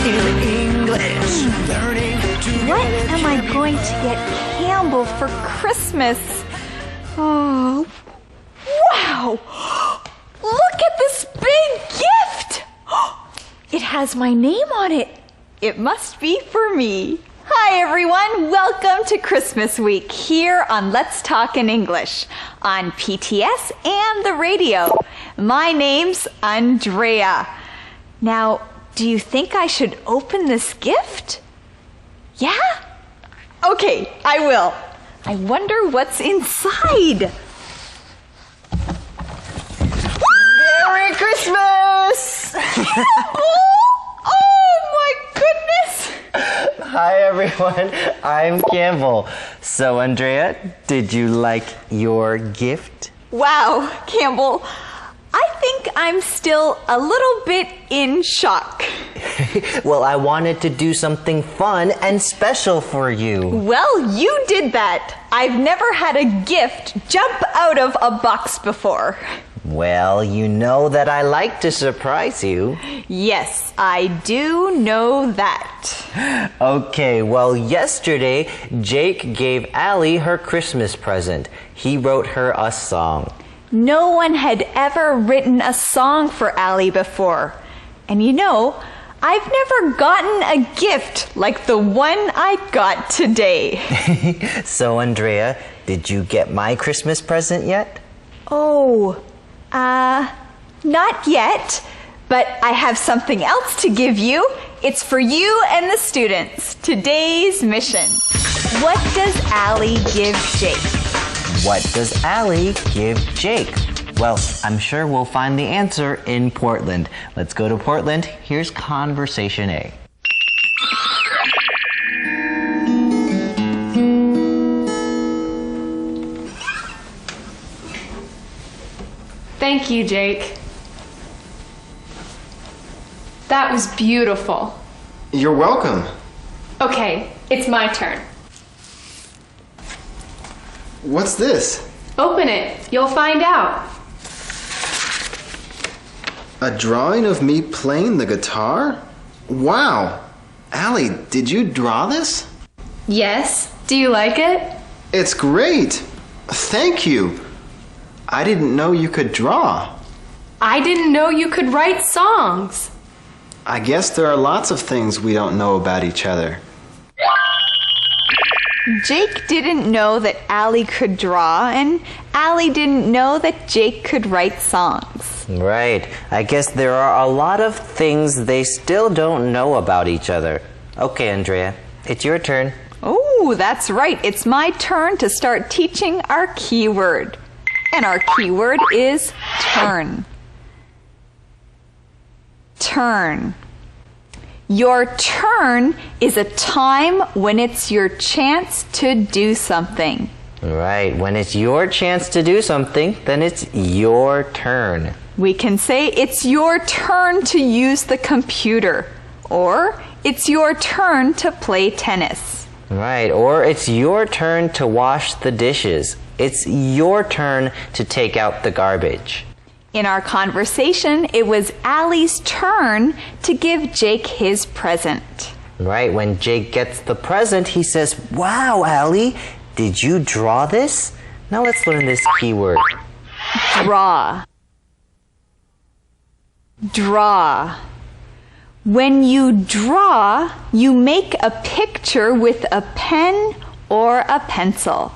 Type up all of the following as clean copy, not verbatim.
in English. What am I going to get Campbell for Christmas? Oh, wow! Look at this big gift! It has my name on it. It must be for me. Hi everyone, welcome to Christmas week here on Let's Talk in English on PTS and the radio. My name's Andrea. Now, do you think I should open this gift? Yeah? Okay, I will. I wonder what's inside. Merry Christmas! Oh my goodness! Hi everyone, I'm Campbell. So Andrea, did you like your gift? Wow, Campbell, I think I'm still a little bit in shock. Well, I wanted to do something fun and special for you. Well, you did that. I've never had a gift jump out of a box before. Well, you know that I like to surprise you. Yes, I do know that. Okay, well, yesterday, Jake gave Allie her Christmas present. He wrote her a song. No one had ever written a song for Allie before. And you know, I've never gotten a gift like the one I got today. So, Andrea, did you get my Christmas present yet? Oh, not yet, but I have something else to give you. It's for you and the students. Today's mission. What does Allie give Jake? What does Allie give Jake? Well, I'm sure we'll find the answer in Portland. Let's go to Portland. Here's Conversation A. Thank you, Jake. That was beautiful. You're welcome. Okay, it's my turn. What's this? Open it. You'll find out. A drawing of me playing the guitar? Wow! Allie, did you draw this? Yes. Do you like it? It's great! Thank you! I didn't know you could draw. I didn't know you could write songs. I guess there are lots of things we don't know about each other. Jake didn't know that Allie could draw, and Allie didn't know that Jake could write songs. Right. I guess there are a lot of things they still don't know about each other. Okay, Andrea, it's your turn. Oh, that's right. It's my turn to start teaching our keyword. And our keyword is turn. Turn. Your turn is a time when it's your chance to do something. Right. When it's your chance to do something, then it's your turn. We can say it's your turn to use the computer, or it's your turn to play tennis. Right. Or it's your turn to wash the dishes. It's your turn to take out the garbage. In our conversation, it was Allie's turn to give Jake his present. Right, when Jake gets the present, he says, "Wow, Allie, did you draw this?" Now let's learn this keyword. Draw. Draw. When you draw, you make a picture with a pen or a pencil.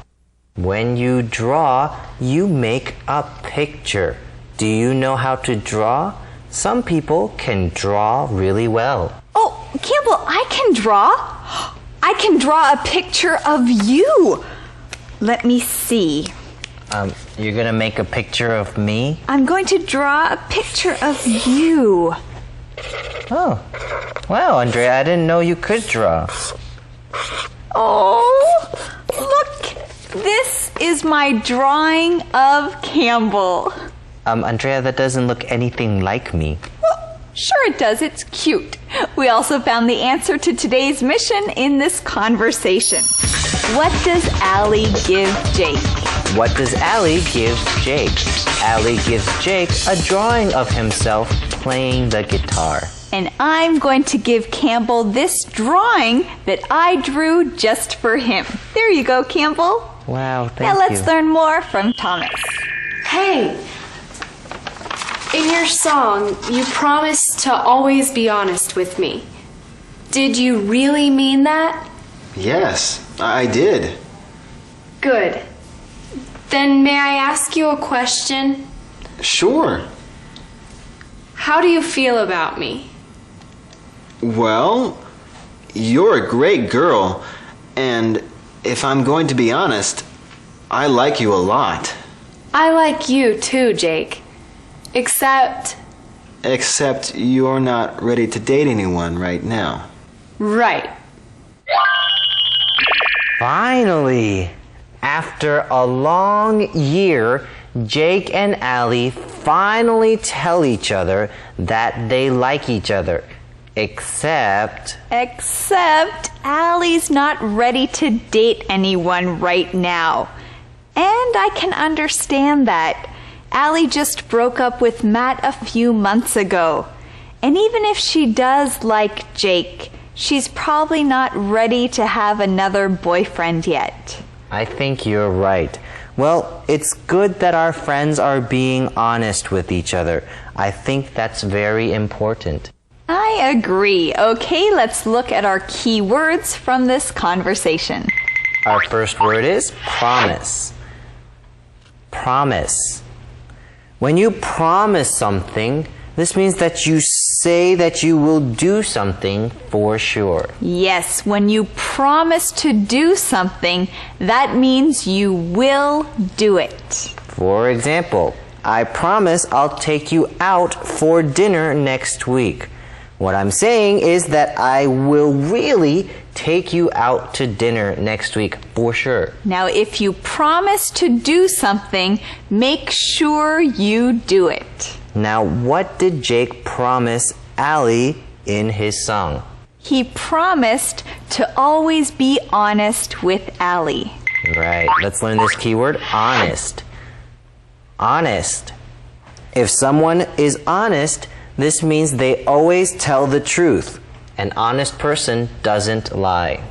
When you draw, you make a picture. Do you know how to draw? Some people can draw really well. Oh, Campbell, I can draw. I can draw a picture of you. Let me see. You're gonna make a picture of me? I'm going to draw a picture of you. Oh, wow, Andrea, I didn't know you could draw. Oh, look. This is my drawing of Campbell. Andrea, that doesn't look anything like me. Well, sure it does. It's cute. We also found the answer to today's mission in this conversation. What does Allie give Jake? What does Allie give Jake? Allie gives Jake a drawing of himself playing the guitar. And I'm going to give Campbell this drawing that I drew just for him. There you go, Campbell. Wow, thank you. Now let's learn more from Thomas. Hey, in your song, you promised to always be honest with me. Did you really mean that? Yes, I did. Good. Then may I ask you a question? Sure. How do you feel about me? Well, you're a great girl, and if I'm going to be honest, I like you a lot. I like you too, Jake. Except you're not ready to date anyone right now. right. Finally! After a long year, Jake and Allie finally tell each other that they like each other. Except Allie's not ready to date anyone right now. And I can understand that. Allie just broke up with Matt a few months ago. And even if she does like Jake, she's probably not ready to have another boyfriend yet. I think you're right. Well, it's good that our friends are being honest with each other. I think that's very important. I agree. Okay, let's look at our key words from this conversation. Our first word is promise. Promise. When you promise something, this means that you say that you will do something for sure. Yes, when you promise to do something, that means you will do it. For example, I promise I'll take you out for dinner next week. What I'm saying is that I will really take you out to dinner next week for sure. Now, if you promise to do something, make sure you do it. Now, what did Jake promise Allie in his song? He promised to always be honest with Allie. Right, let's learn this keyword, honest. Honest. If someone is honest, this means they always tell the truth. An honest person doesn't lie.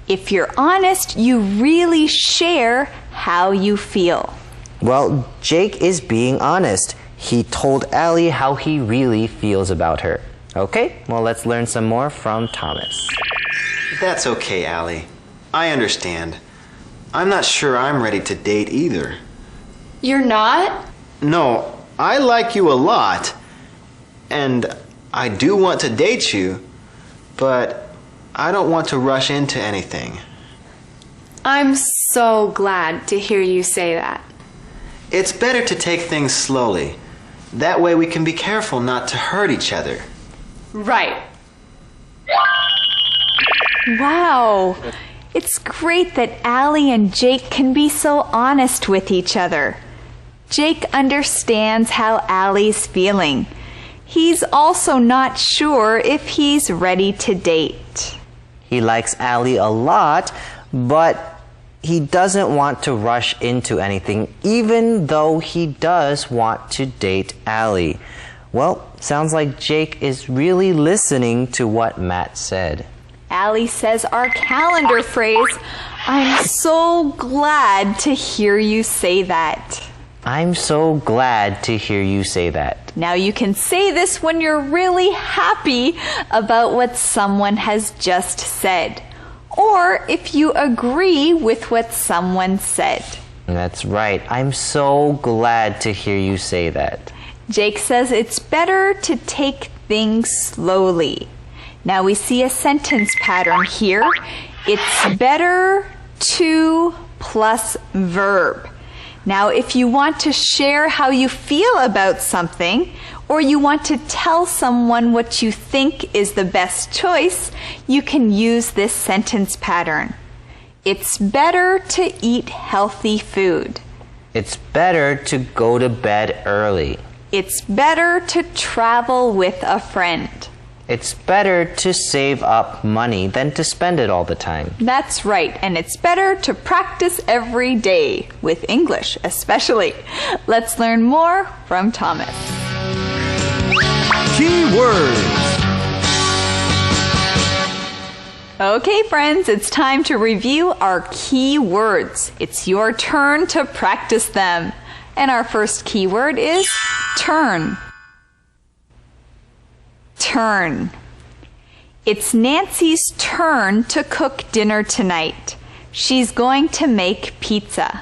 If you're honest, you really share how you feel. Well, Jake is being honest. He told Allie how he really feels about her. Okay, well, let's learn some more from Thomas. That's okay, Allie. I understand. I'm not sure I'm ready to date either. You're not? No, I like you a lot. And I do want to date you, but I don't want to rush into anything. I'm so glad to hear you say that. It's better to take things slowly. That way we can be careful not to hurt each other. Right. Wow, it's great that Allie and Jake can be so honest with each other. Jake understands how Allie's feeling. He's also not sure if he's ready to date. He likes Allie a lot, but he doesn't want to rush into anything, even though he does want to date Allie. Well, sounds like Jake is really listening to what Matt said. Allie says our calendar phrase, "I'm so glad to hear you say that." I'm so glad to hear you say that. Now you can say this when you're really happy about what someone has just said, or if you agree with what someone said. That's right. I'm so glad to hear you say that. Jake says it's better to take things slowly. Now we see a sentence pattern here. It's better to plus verb. Now, if you want to share how you feel about something, or you want to tell someone what you think is the best choice, you can use this sentence pattern. It's better to eat healthy food. It's better to go to bed early. It's better to travel with a friend. It's better to save up money than to spend it all the time. That's right, and it's better to practice every day, with English especially. Let's learn more from Thomas. Key words. Okay, friends, it's time to review our key words. It's your turn to practice them. And our first key word is turn. Turn. It's Nancy's turn to cook dinner tonight. She's going to make pizza.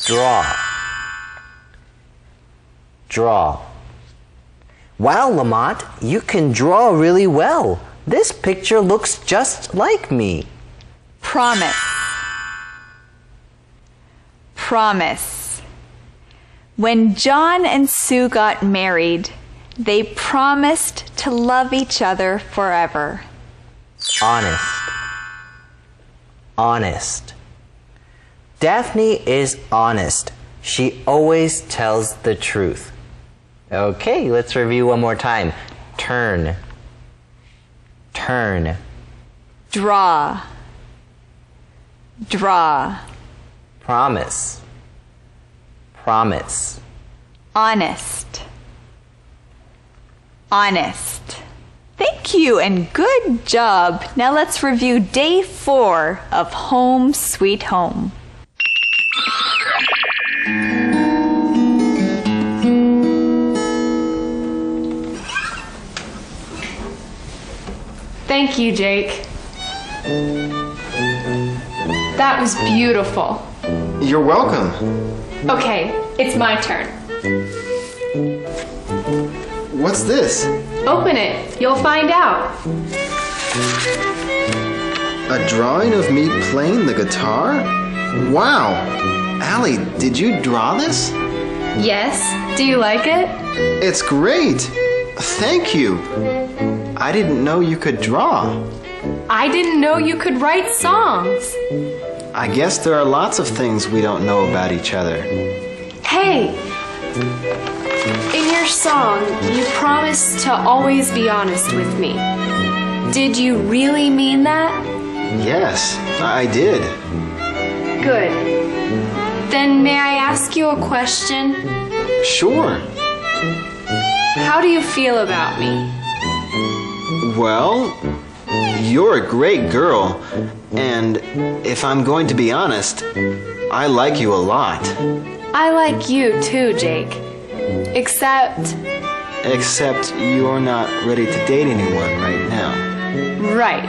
Draw. Draw. Wow, Lamont, you can draw really well. This picture looks just like me. Promise. Promise. When John and Sue got married, they promised to love each other forever. Honest. Honest. Daphne is honest. She always tells the truth. Okay, let's review one more time. Turn. Turn. Draw. Draw. Promise. Promise. Honest. Honest. Thank you and good job. Now let's review day 4 of Home Sweet Home. Thank you, Jake. That was beautiful. You're welcome. Okay, it's my turn. What's this? Open it. You'll find out. A drawing of me playing the guitar? Wow! Allie, did you draw this? Yes. Do you like it? It's great! Thank you! I didn't know you could draw. I didn't know you could write songs. I guess there are lots of things we don't know about each other. Hey! In your song, you promised to always be honest with me. Did you really mean that? Yes, I did. Good. Then may I ask you a question? Sure. How do you feel about me? Well, you're a great girl, and if I'm going to be honest, I like you a lot. I like you too, Jake. Except you're not ready to date anyone right now. right.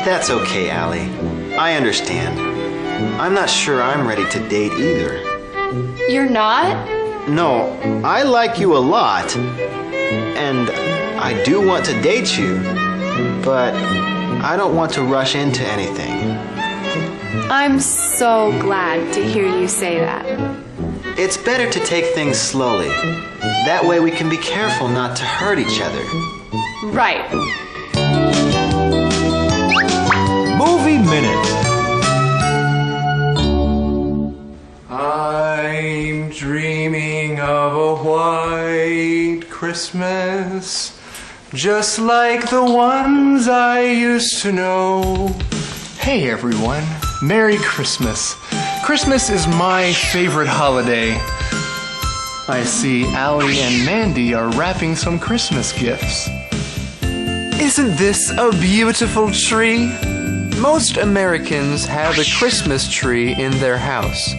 That's okay, Allie. I understand. I'm not sure I'm ready to date either. You're not? No, I like you a lot, and I do want to date you, but I don't want to rush into anything. I'm so glad to hear you say that. It's better to take things slowly. That way we can be careful not to hurt each other. Right. Movie Minute. I'm dreaming of a white Christmas, just like the ones I used to know. Hey everyone, Merry Christmas. Christmas is my favorite holiday. I see Allie and Mandy are wrapping some Christmas gifts. Isn't this a beautiful tree? Most Americans have a Christmas tree in their house.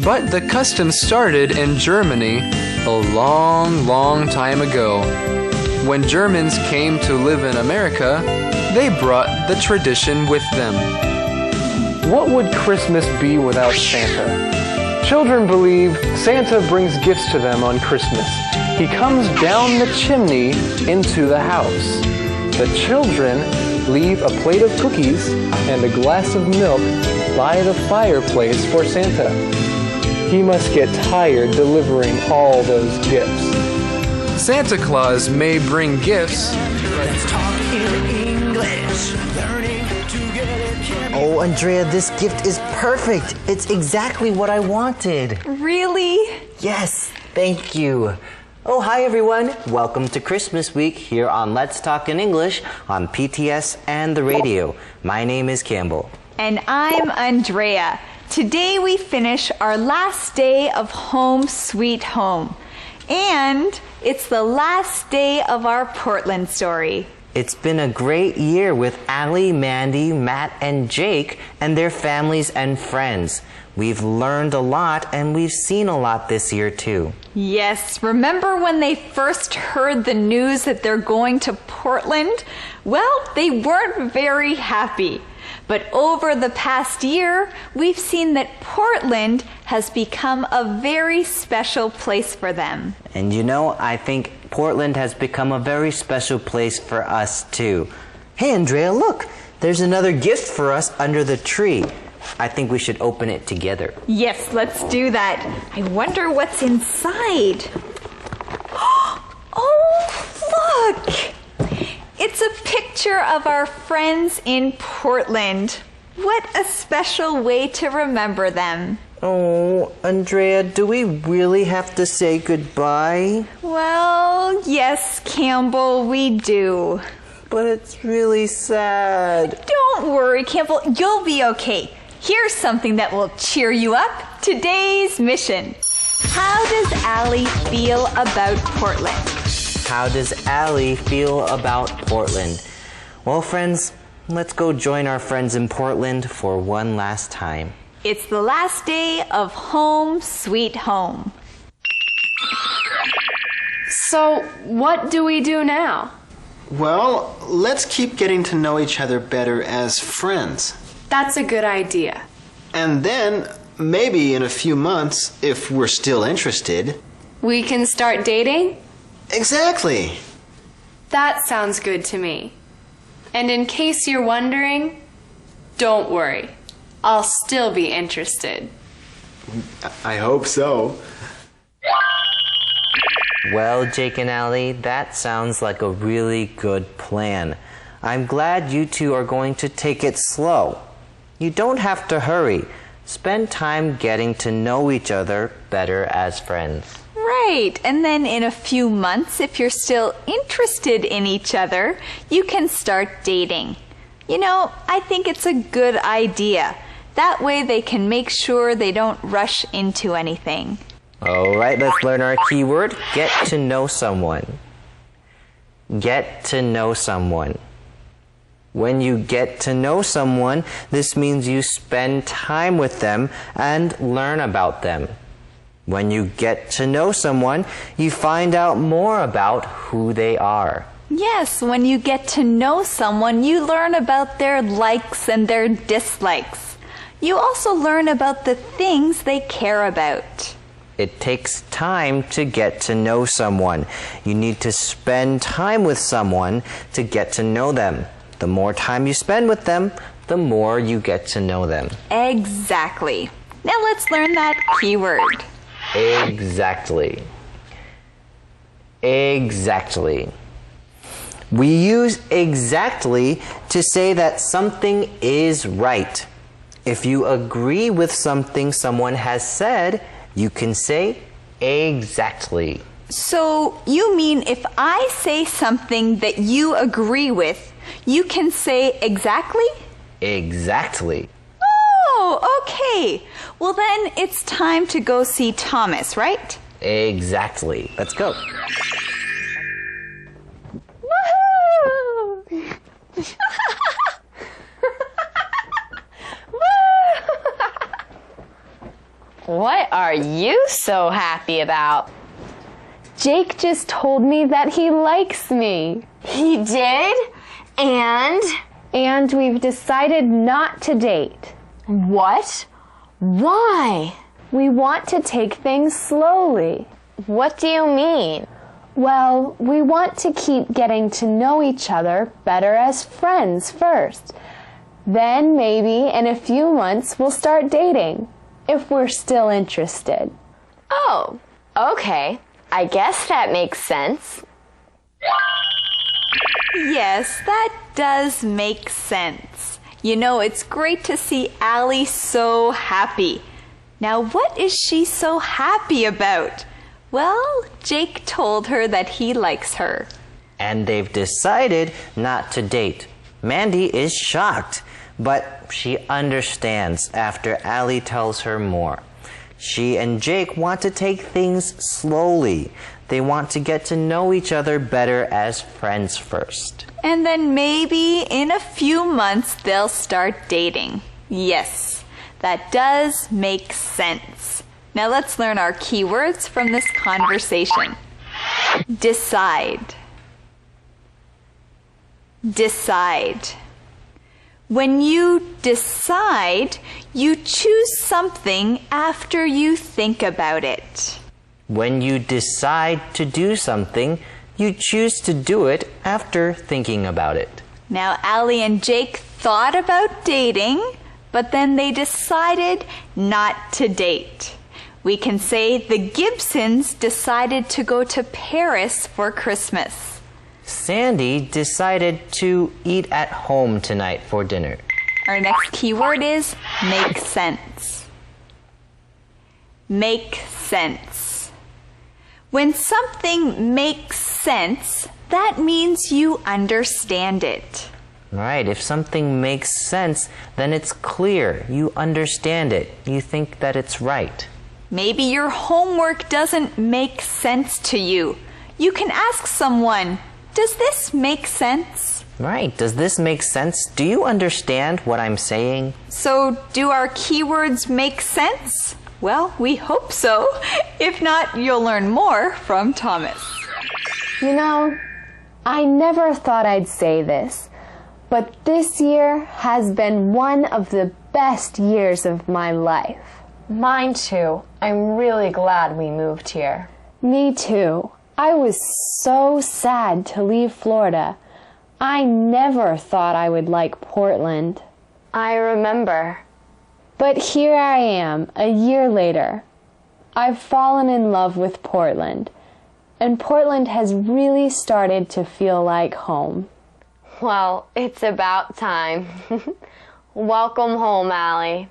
But the custom started in Germany a long, long time ago. When Germans came to live in America, they brought the tradition with them. What would Christmas be without Santa? Children believe Santa brings gifts to them on Christmas. He comes down the chimney into the house. The children leave a plate of cookies and a glass of milk by the fireplace for Santa. He must get tired delivering all those gifts. Santa Claus may bring gifts. Let's talk in English. Learning to get it. Oh, Andrea, this gift is perfect. It's exactly what I wanted. Really? Yes, thank you. Oh, hi everyone. Welcome to Christmas week here on Let's Talk in English on PTS and the radio. My name is Campbell. And I'm Andrea. Today we finish our last day of Home Sweet Home. And it's the last day of our Portland story. It's been a great year with Allie, Mandy, Matt, and Jake and their families and friends. We've learned a lot and we've seen a lot this year too. Yes, remember when they first heard the news that they're going to Portland? Well, they weren't very happy. But over the past year, we've seen that Portland has become a very special place for them. And you know, I think Portland has become a very special place for us too. Hey Andrea, look! There's another gift for us under the tree. I think we should open it together. Yes, let's do that. I wonder what's inside. Oh, look! It's a picture of our friends in Portland. What a special way to remember them. Oh, Andrea, do we really have to say goodbye? Well, yes, Campbell, we do. But it's really sad. Don't worry, Campbell, you'll be okay. Here's something that will cheer you up. Today's mission. How does Allie feel about Portland? How does Allie feel about Portland? Well, friends, let's go join our friends in Portland for one last time. It's the last day of Home Sweet Home. So, what do we do now? Well, let's keep getting to know each other better as friends. That's a good idea. And then, maybe in a few months, if we're still interested. We can start dating? Exactly. That sounds good to me. And in case you're wondering, don't worry. I'll still be interested. I hope so. Well, Jake and Allie, that sounds like a really good plan. I'm glad you two are going to take it slow. You don't have to hurry. Spend time getting to know each other better as friends. Right, and then in a few months, if you're still interested in each other, you can start dating. You know, I think it's a good idea. That way they can make sure they don't rush into anything. All right, let's learn our keyword, get to know someone. Get to know someone. When you get to know someone, this means you spend time with them and learn about them. When you get to know someone, you find out more about who they are. Yes, when you get to know someone, you learn about their likes and their dislikes. You also learn about the things they care about. It takes time to get to know someone. You need to spend time with someone to get to know them. The more time you spend with them, the more you get to know them. Exactly. Now let's learn that keyword. Exactly. Exactly. We use exactly to say that something is right. If you agree with something someone has said, you can say exactly. So you mean if I say something that you agree with, you can say exactly? Exactly. Oh, okay. Well then it's time to go see Thomas, right? Exactly. Let's go. Woohoo! What are you so happy about? Jake just told me that he likes me. He did? And? And we've decided not to date. What? Why? We want to take things slowly. What do you mean? Well, we want to keep getting to know each other better as friends first. Then maybe in a few months we'll start dating, if we're still interested. Oh, okay. I guess that makes sense. Yes, that does make sense. You know, it's great to see Allie so happy. Now, what is she so happy about? Well, Jake told her that he likes her. And they've decided not to date. Mandy is shocked, but she understands after Allie tells her more. She and Jake want to take things slowly. They want to get to know each other better as friends first. And then maybe in a few months they'll start dating. Yes, that does make sense. Now let's learn our keywords from this conversation. Decide. Decide. When you decide, you choose something after you think about it. When you decide to do something, you choose to do it after thinking about it. Now, Allie and Jake thought about dating, but then they decided not to date. We can say the Gibsons decided to go to Paris for Christmas. Sandy decided to eat at home tonight for dinner. Our next keyword is make sense. Make sense. When something makes sense, that means you understand it. Right, if something makes sense, then it's clear. You understand it. You think that it's right. Maybe your homework doesn't make sense to you. You can ask someone, does this make sense? Right, does this make sense? Do you understand what I'm saying? So, do our keywords make sense? Well, we hope so. If not, you'll learn more from Thomas. You know, I never thought I'd say this, but this year has been one of the best years of my life. Mine too. I'm really glad we moved here. Me too. I was so sad to leave Florida. I never thought I would like Portland. I remember. But here I am, a year later. I've fallen in love with Portland, and Portland has really started to feel like home. Well, it's about time. Welcome home, Allie.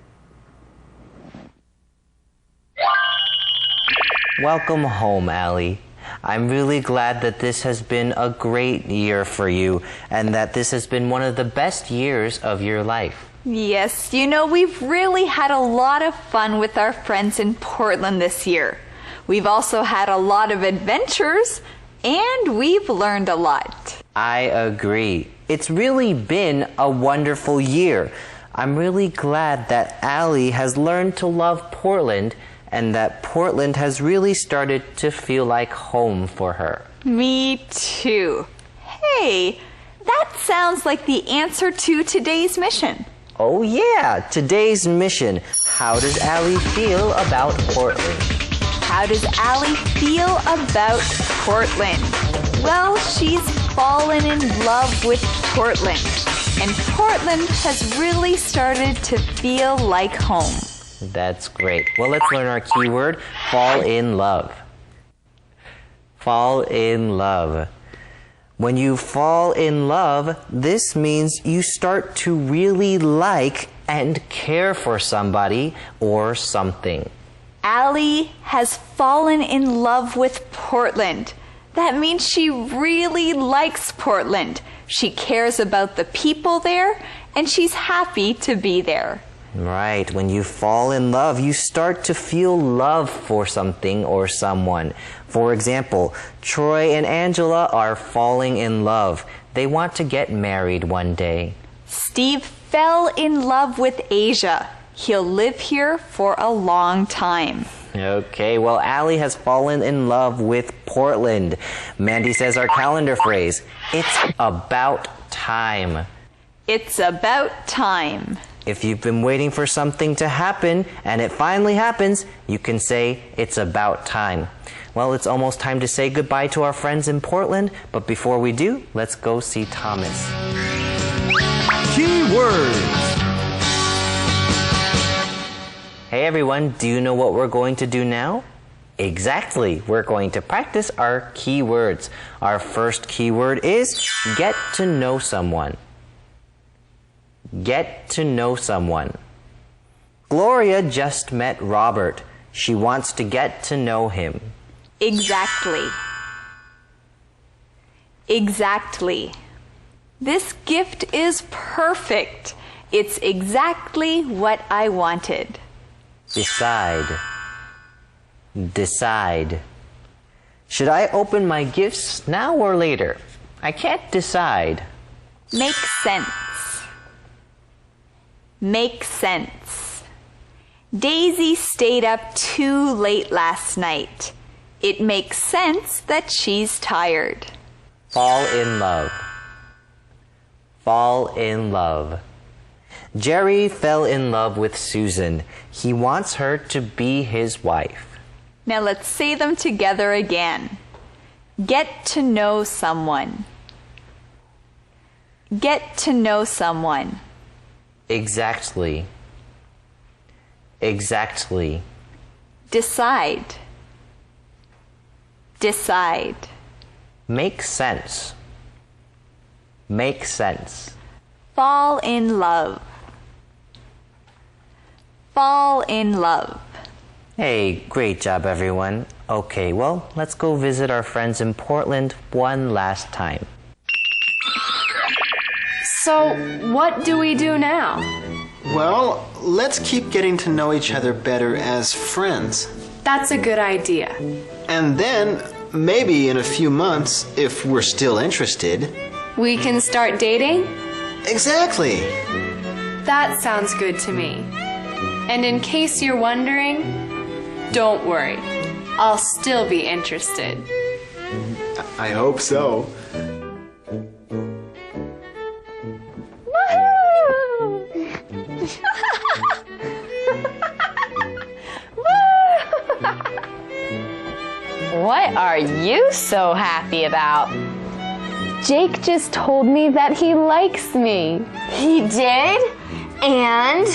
Welcome home, Allie. I'm really glad that this has been a great year for you and that this has been one of the best years of your life. Yes, you know, we've really had a lot of fun with our friends in Portland this year. We've also had a lot of adventures, and we've learned a lot. I agree. It's really been a wonderful year. I'm really glad that Allie has learned to love Portland and that Portland has really started to feel like home for her. Me too. Hey, that sounds like the answer to today's mission. Oh yeah, today's mission. How does Allie feel about Portland? How does Allie feel about Portland? Well, she's fallen in love with Portland. And Portland has really started to feel like home. That's great. Well, let's learn our keyword, fall in love. Fall in love. When you fall in love, this means you start to really like and care for somebody or something. Allie has fallen in love with Portland. That means she really likes Portland. She cares about the people there, and she's happy to be there. Right. When you fall in love, you start to feel love for something or someone. For example, Troy and Angela are falling in love. They want to get married one day. Steve fell in love with Asia. He'll live here for a long time. Okay, well, Allie has fallen in love with Portland. Mandy says our calendar phrase, it's about time. It's about time. If you've been waiting for something to happen and it finally happens, you can say it's about time. Well, it's almost time to say goodbye to our friends in Portland, but before we do, let's go see Thomas. Keywords. Hey everyone, do you know what we're going to do now? Exactly, we're going to practice our keywords. Our first keyword is get to know someone. Get to know someone. Gloria just met Robert. She wants to get to know him. Exactly. Exactly. This gift is perfect. It's exactly what I wanted. Decide. Decide. Should I open my gifts now or later? I can't decide. Make sense. Make sense. Daisy stayed up too late last night. It makes sense that she's tired. Fall in love. Fall in love. Jerry fell in love with Susan. He wants her to be his wife. Now let's say them together again. Get to know someone. Get to know someone. Exactly. Exactly. Decide. Decide. Make sense. Make sense. Fall in love. Fall in love. Hey, great job, everyone. Okay, well, let's go visit our friends in Portland one last time. So, what do we do now? Well, let's keep getting to know each other better as friends. That's a good idea. And then, maybe in a few months, if we're still interested. We can start dating? Exactly. That sounds good to me. And in case you're wondering, don't worry. I'll still be interested. I hope so. What are you so happy about? Jake just told me that he likes me. He did? And?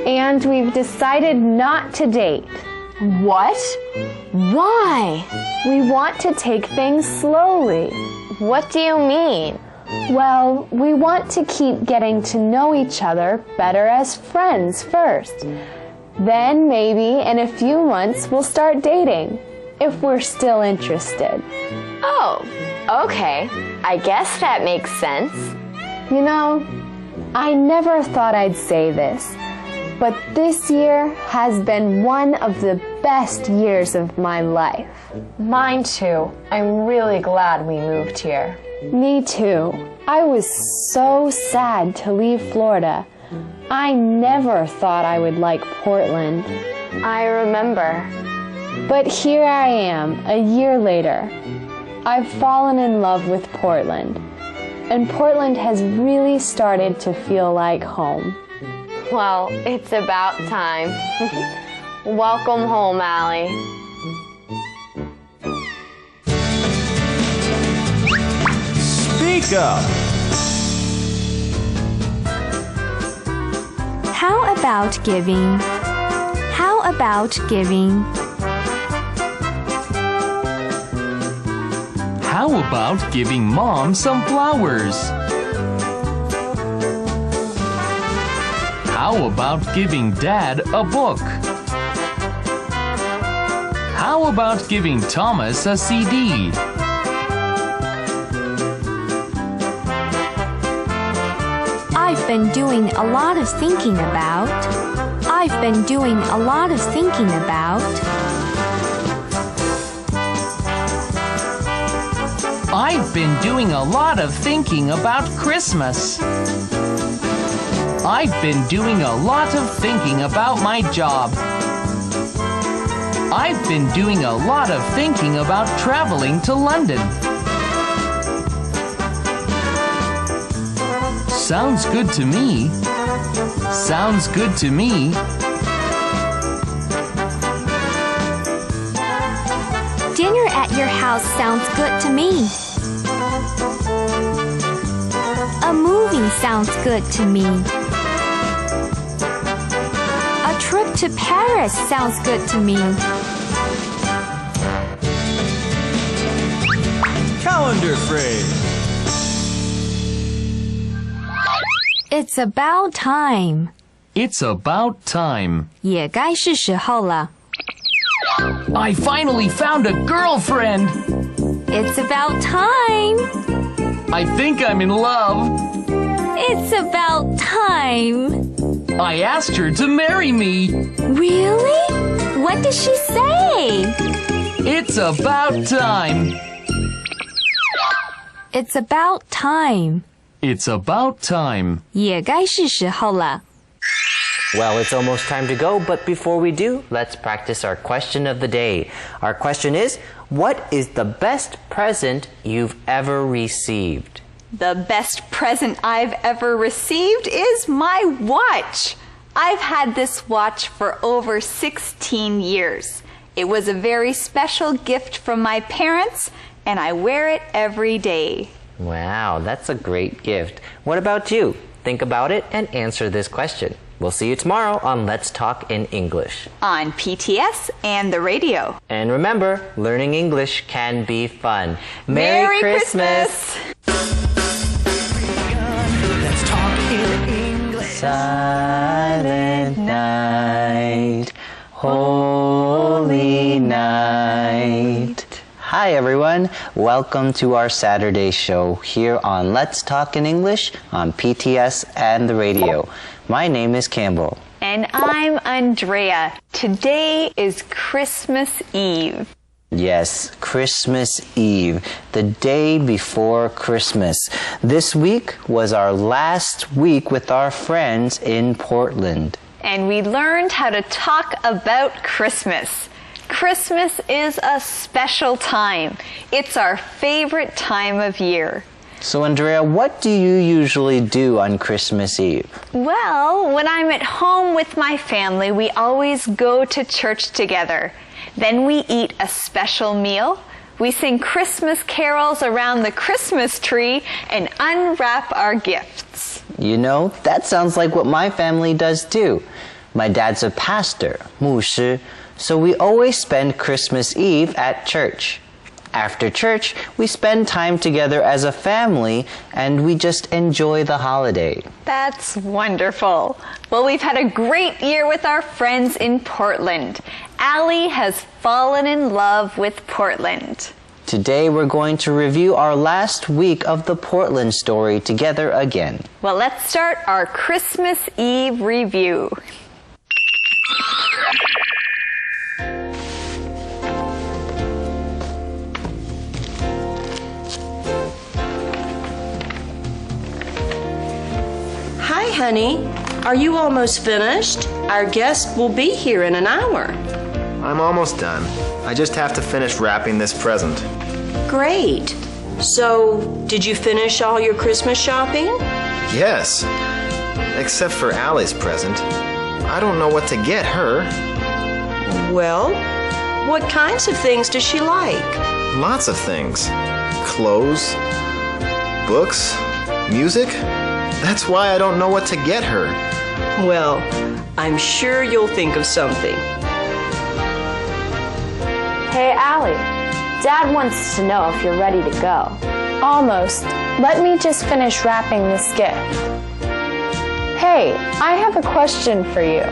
And we've decided not to date. What? Why? We want to take things slowly. What do you mean? Well, we want to keep getting to know each other better as friends first. Then maybe in a few months we'll start dating, if we're still interested. Oh, okay. I guess that makes sense. You know, I never thought I'd say this, but this year has been one of the best years of my life. Mine too. I'm really glad we moved here. Me too. I was so sad to leave Florida. I never thought I would like Portland. I remember. But here I am, a year later. I've fallen in love with Portland. And Portland has really started to feel like home. Well, it's about time. Welcome home, Allie. Speak up. How about giving? How about giving? How about giving Mom some flowers? How about giving Dad a book? How about giving Thomas a CD? I've been doing a lot of thinking about. I've been doing a lot of thinking about. I've been doing a lot of thinking about Christmas. I've been doing a lot of thinking about my job. I've been doing a lot of thinking about traveling to London. Sounds good to me. Sounds good to me. Dinner at your house sounds good to me. A movie sounds good to me. A trip to Paris sounds good to me. Calendar phrase. It's about time. It's about time. 也该是时候了。 I finally found a girlfriend. It's about time. I think I'm in love. It's about time. I asked her to marry me. Really? What did she say? It's about time. It's about time. It's about time. 也该是时候了。 Well, it's almost time to go, but before we do, let's practice our question of the day. Our question is, what is the best present you've ever received? The best present I've ever received is my watch. I've had this watch for over 16 years. It was a very special gift from my parents, and I wear it every day. Wow, that's a great gift. What about you? Think about it and answer this question. We'll see you tomorrow on Let's Talk in English. On PTS and the radio. And remember, learning English can be fun. Merry Christmas! Let's talk in English. Silent night, holy night. Hi everyone, welcome to our Saturday show here on Let's Talk in English on PTS and the radio. My name is Campbell. And I'm Andrea. Today is Christmas Eve. Yes, Christmas Eve, the day before Christmas. This week was our last week with our friends in Portland. And we learned how to talk about Christmas. Christmas is a special time. It's our favorite time of year. So Andrea, what do you usually do on Christmas Eve? Well, when I'm at home with my family, we always go to church together. Then we eat a special meal. We sing Christmas carols around the Christmas tree and unwrap our gifts. You know, that sounds like what my family does too. My dad's a pastor, 牧师, so we always spend Christmas Eve at church. After church, we spend time together as a family and we just enjoy the holiday. That's wonderful. Well, we've had a great year with our friends in Portland. Allie has fallen in love with Portland. Today we're going to review our last week of the Portland story together again. Well, let's start our Christmas Eve review. Hi, honey. Are you almost finished? Our guest will be here in an hour. I'm almost done. I just have to finish wrapping this present. Great. So, did you finish all your Christmas shopping? Yes. Except for Allie's present. I don't know what to get her. Well, what kinds of things does she like? Lots of things. Clothes, books, music. That's why I don't know what to get her. Well, I'm sure you'll think of something. Hey, Allie. Dad wants to know if you're ready to go. Almost. Let me just finish wrapping this gift. Hey, I have a question for you.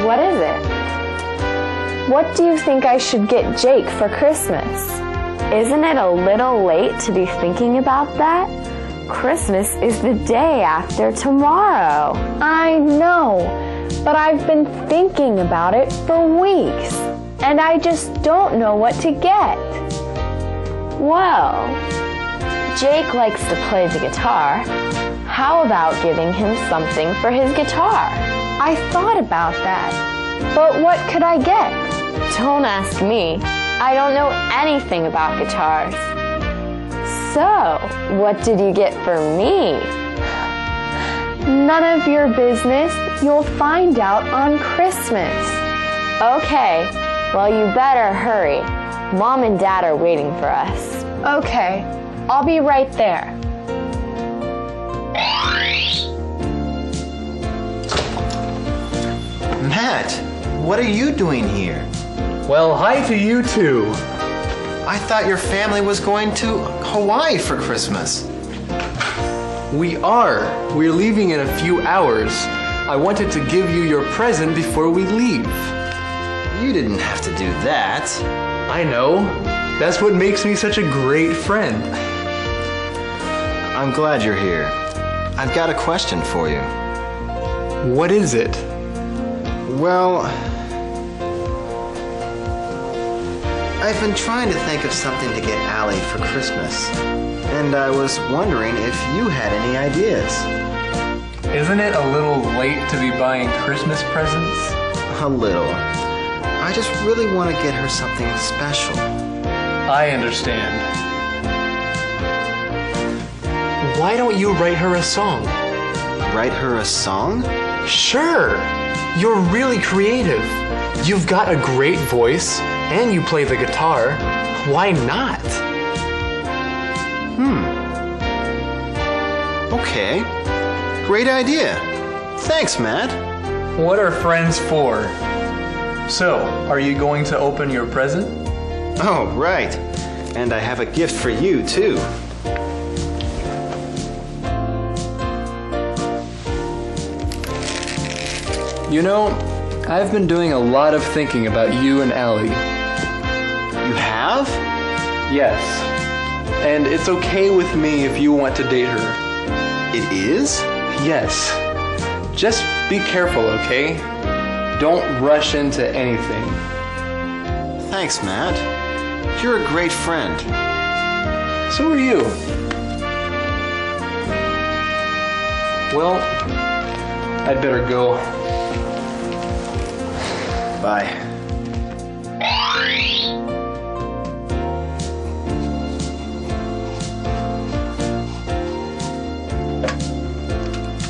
What is it? What do you think I should get Jake for Christmas? Isn't it a little late to be thinking about that? Christmas is the day after tomorrow. I know, but I've been thinking about it for weeks, and I just don't know what to get. Well, Jake likes to play the guitar. How about giving him something for his guitar? I thought about that, but what could I get? Don't ask me. I don't know anything about guitars. So, what did you get for me? None of your business. You'll find out on Christmas. Okay, well you better hurry. Mom and Dad are waiting for us. Okay, I'll be right there. Matt, what are you doing here? Well, hi to you too. I thought your family was going to Hawaii for Christmas. We are. We're leaving in a few hours. I wanted to give you your present before we leave. You didn't have to do that. I know. That's what makes me such a great friend. I'm glad you're here. I've got a question for you. What is it? Well, I've been trying to think of something to get Allie for Christmas, and I was wondering if you had any ideas. Isn't it a little late to be buying Christmas presents? A little. I just really want to get her something special. I understand. Why don't you write her a song? Write her a song? Sure! You're really creative. You've got a great voice, and you play the guitar. Why not? Okay. Great idea. Thanks, Matt. What are friends for? So, are you going to open your present? Oh, right. And I have a gift for you, too. You know, I've been doing a lot of thinking about you and Allie. You have? Yes. And it's okay with me if you want to date her. It is? Yes. Just be careful, okay? Don't rush into anything. Thanks, Matt. You're a great friend. So are you. Well, I'd better go. Bye.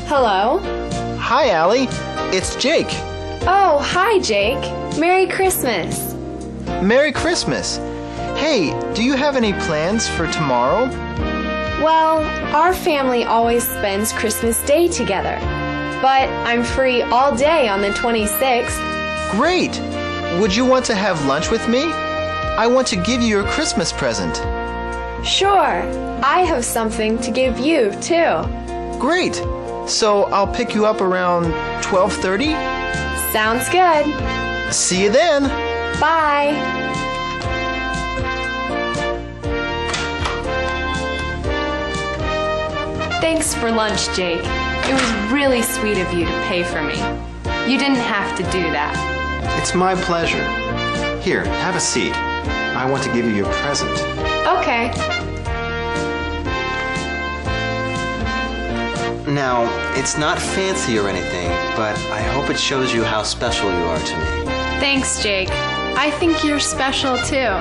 Hello? Hi, Allie. It's Jake. Oh, hi, Jake. Merry Christmas. Merry Christmas. Hey, do you have any plans for tomorrow? Well, our family always spends Christmas Day together. But I'm free all day on the 26th. Great! Would you want to have lunch with me? I want to give you a Christmas present. Sure. I have something to give you, too. Great! So I'll pick you up around 12:30? Sounds good. See you then! Bye. Thanks for lunch, Jake. It was really sweet of you to pay for me. You didn't have to do that. It's my pleasure. Here, have a seat. I want to give you your present. Okay. Now, it's not fancy or anything, but I hope it shows you how special you are to me. Thanks, Jake. I think you're special too.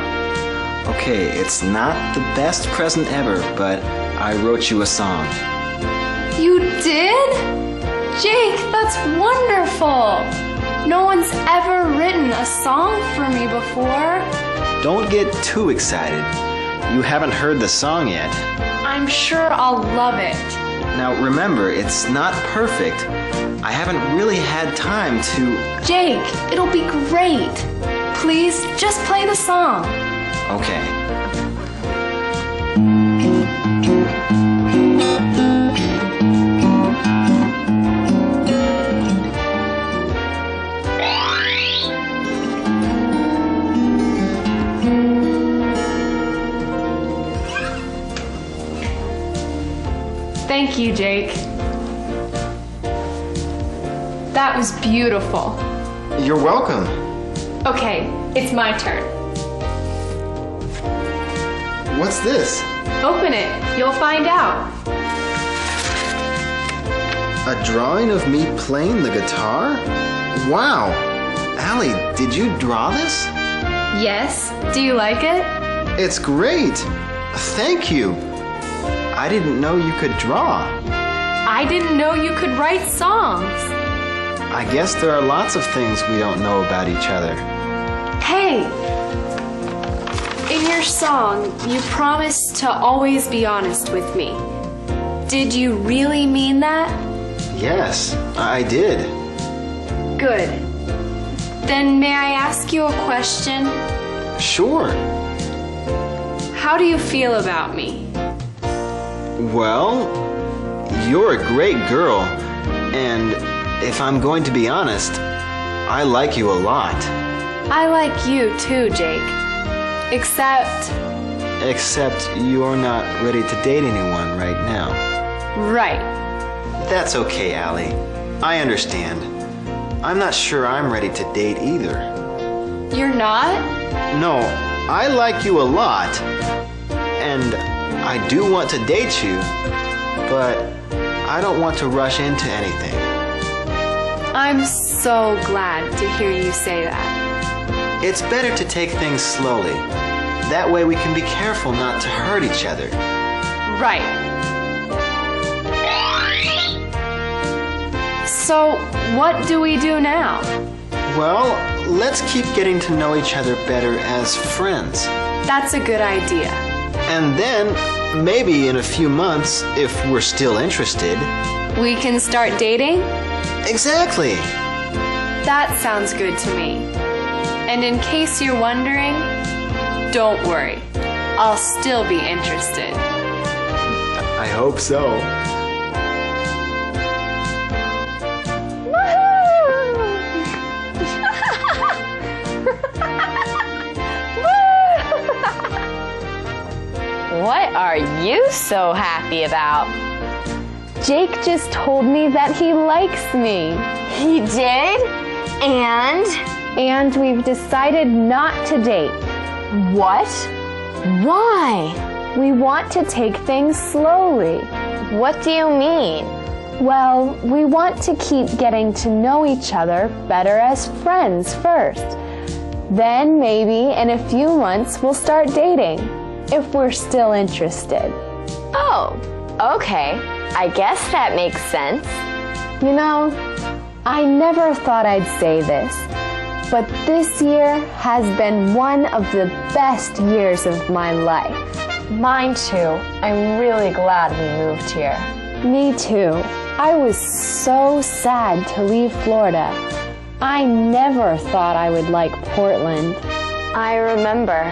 Okay, it's not the best present ever, but I wrote you a song. You did? Jake, that's wonderful. No one's ever written a song for me before. Don't get too excited. You haven't heard the song yet. I'm sure I'll love it. Now remember, it's not perfect. I haven't really had time to... Jake, it'll be great. Please, just play the song. Okay. Thank you, Jake. That was beautiful. You're welcome. Okay, it's my turn. What's this? Open it. You'll find out. A drawing of me playing the guitar? Wow! Allie, did you draw this? Yes. Do you like it? It's great! Thank you! I didn't know you could draw. I didn't know you could write songs. I guess there are lots of things we don't know about each other. Hey! In your song, you promised to always be honest with me. Did you really mean that? Yes, I did. Good. Then may I ask you a question? Sure. How do you feel about me? Well, you're a great girl, and if I'm going to be honest, I like you a lot. I like you too, Jake. Except you're not ready to date anyone right now. Right. That's okay, Allie. I understand. I'm not sure I'm ready to date either. You're not? No, I like you a lot, and I do want to date you, but I don't want to rush into anything. I'm so glad to hear you say that. It's better to take things slowly. That way we can be careful not to hurt each other. Right. So, what do we do now? Well, let's keep getting to know each other better as friends. That's a good idea. And then, maybe in a few months, if we're still interested. We can start dating? Exactly. That sounds good to me. And in case you're wondering, don't worry. I'll still be interested. I hope so. What are you so happy about? Jake just told me that he likes me. He did? And? And we've decided not to date. What? Why? We want to take things slowly. What do you mean? Well, we want to keep getting to know each other better as friends first. Then maybe in a few months we'll start dating, if we're still interested. Oh, okay. I guess that makes sense. You know, I never thought I'd say this, but this year has been one of the best years of my life. Mine too. I'm really glad we moved here. Me too. I was so sad to leave Florida. I never thought I would like Portland. I remember.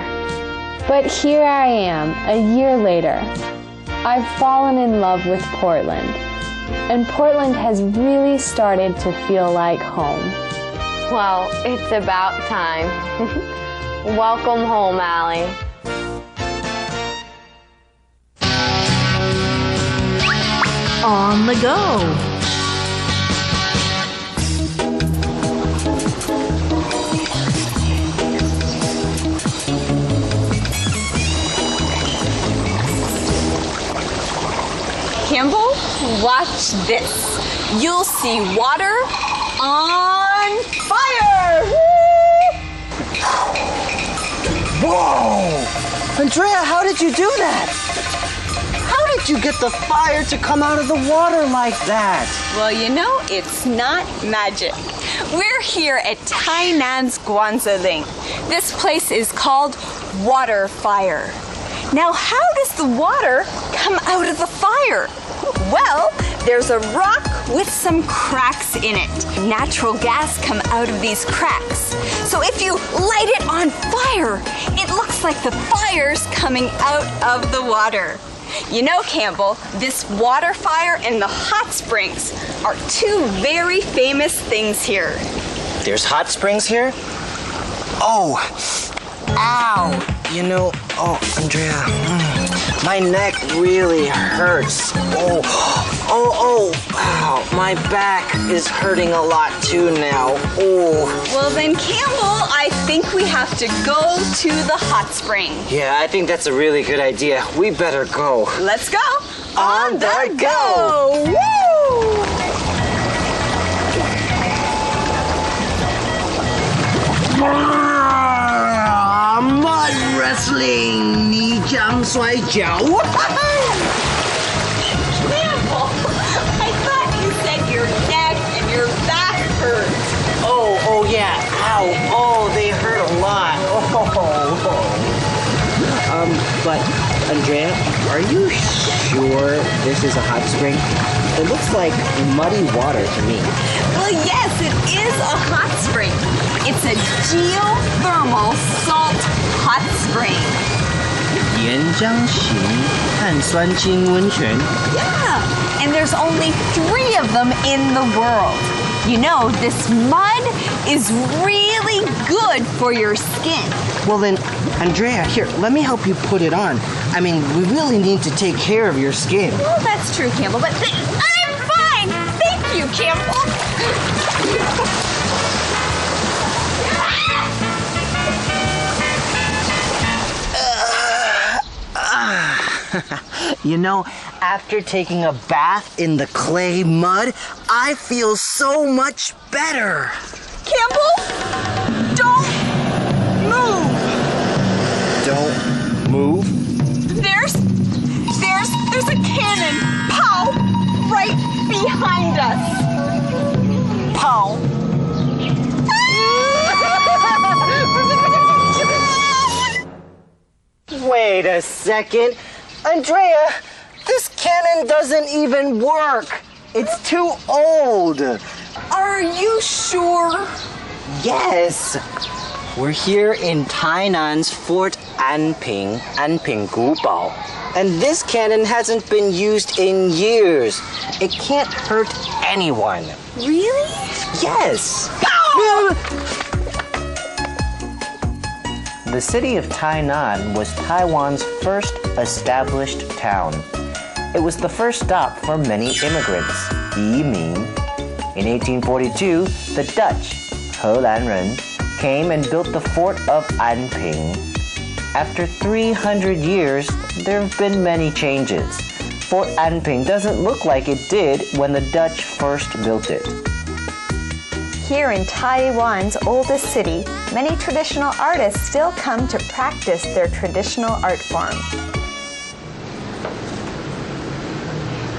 But here I am, a year later. I've fallen in love with Portland. And Portland has really started to feel like home. Well, it's about time. Welcome home, Allie. On the go. Campbell, watch this. You'll see water on fire! Whoa! Andrea, how did you do that? How did you get the fire to come out of the water like that? Well, you know, it's not magic. We're here at Tainan's Guanziling. This place is called Water Fire. Now, how does the water come out of the fire? Well, there's a rock with some cracks in it. Natural gas come out of these cracks. So if you light it on fire, it looks like the fire's coming out of the water. You know, Campbell, this water fire and the hot springs are two very famous things here. There's hot springs here? Oh, ow. You know, Andrea, my neck really hurts. Wow, my back is hurting a lot too now. Well then, Campbell, I think we have to go to the hot spring. Yeah, I think that's a really good idea. We better go. Let's go. On the go! Woo! Mud wrestling, 泥浆摔跤. Campbell, I thought you said your neck and your back hurt. Oh yeah, ow. Oh, they hurt a lot. But Andrea, are you sure this is a hot spring? It looks like muddy water to me. Well, yes, it is a hot spring. It's a geothermal salt hot spring. 岩浆型碳酸氢温泉. Yeah, and there's only 3 of them in the world. You know, this mud is really good for your skin. Well then, Andrea, here, let me help you put it on. I mean, we really need to take care of your skin. Well, that's true, Campbell, but I'm fine. Thank you, Campbell. You know, after taking a bath in the clay mud, I feel so much better. Campbell, don't move. Don't move? There's a cannon, pow, right behind us. Pow. Wait a second. Andrea, this cannon doesn't even work. It's too old. Are you sure? Yes. We're here in Tainan's Fort Anping, Anping Gubao. And this cannon hasn't been used in years. It can't hurt anyone. Really? Yes. The city of Tainan was Taiwan's first established town. It was the first stop for many immigrants, 移民. In 1842, the Dutch, 荷兰人, came and built the fort of Anping. After 300 years, there have been many changes. Fort Anping doesn't look like it did when the Dutch first built it. Here in Taiwan's oldest city, many traditional artists still come to practice their traditional art form.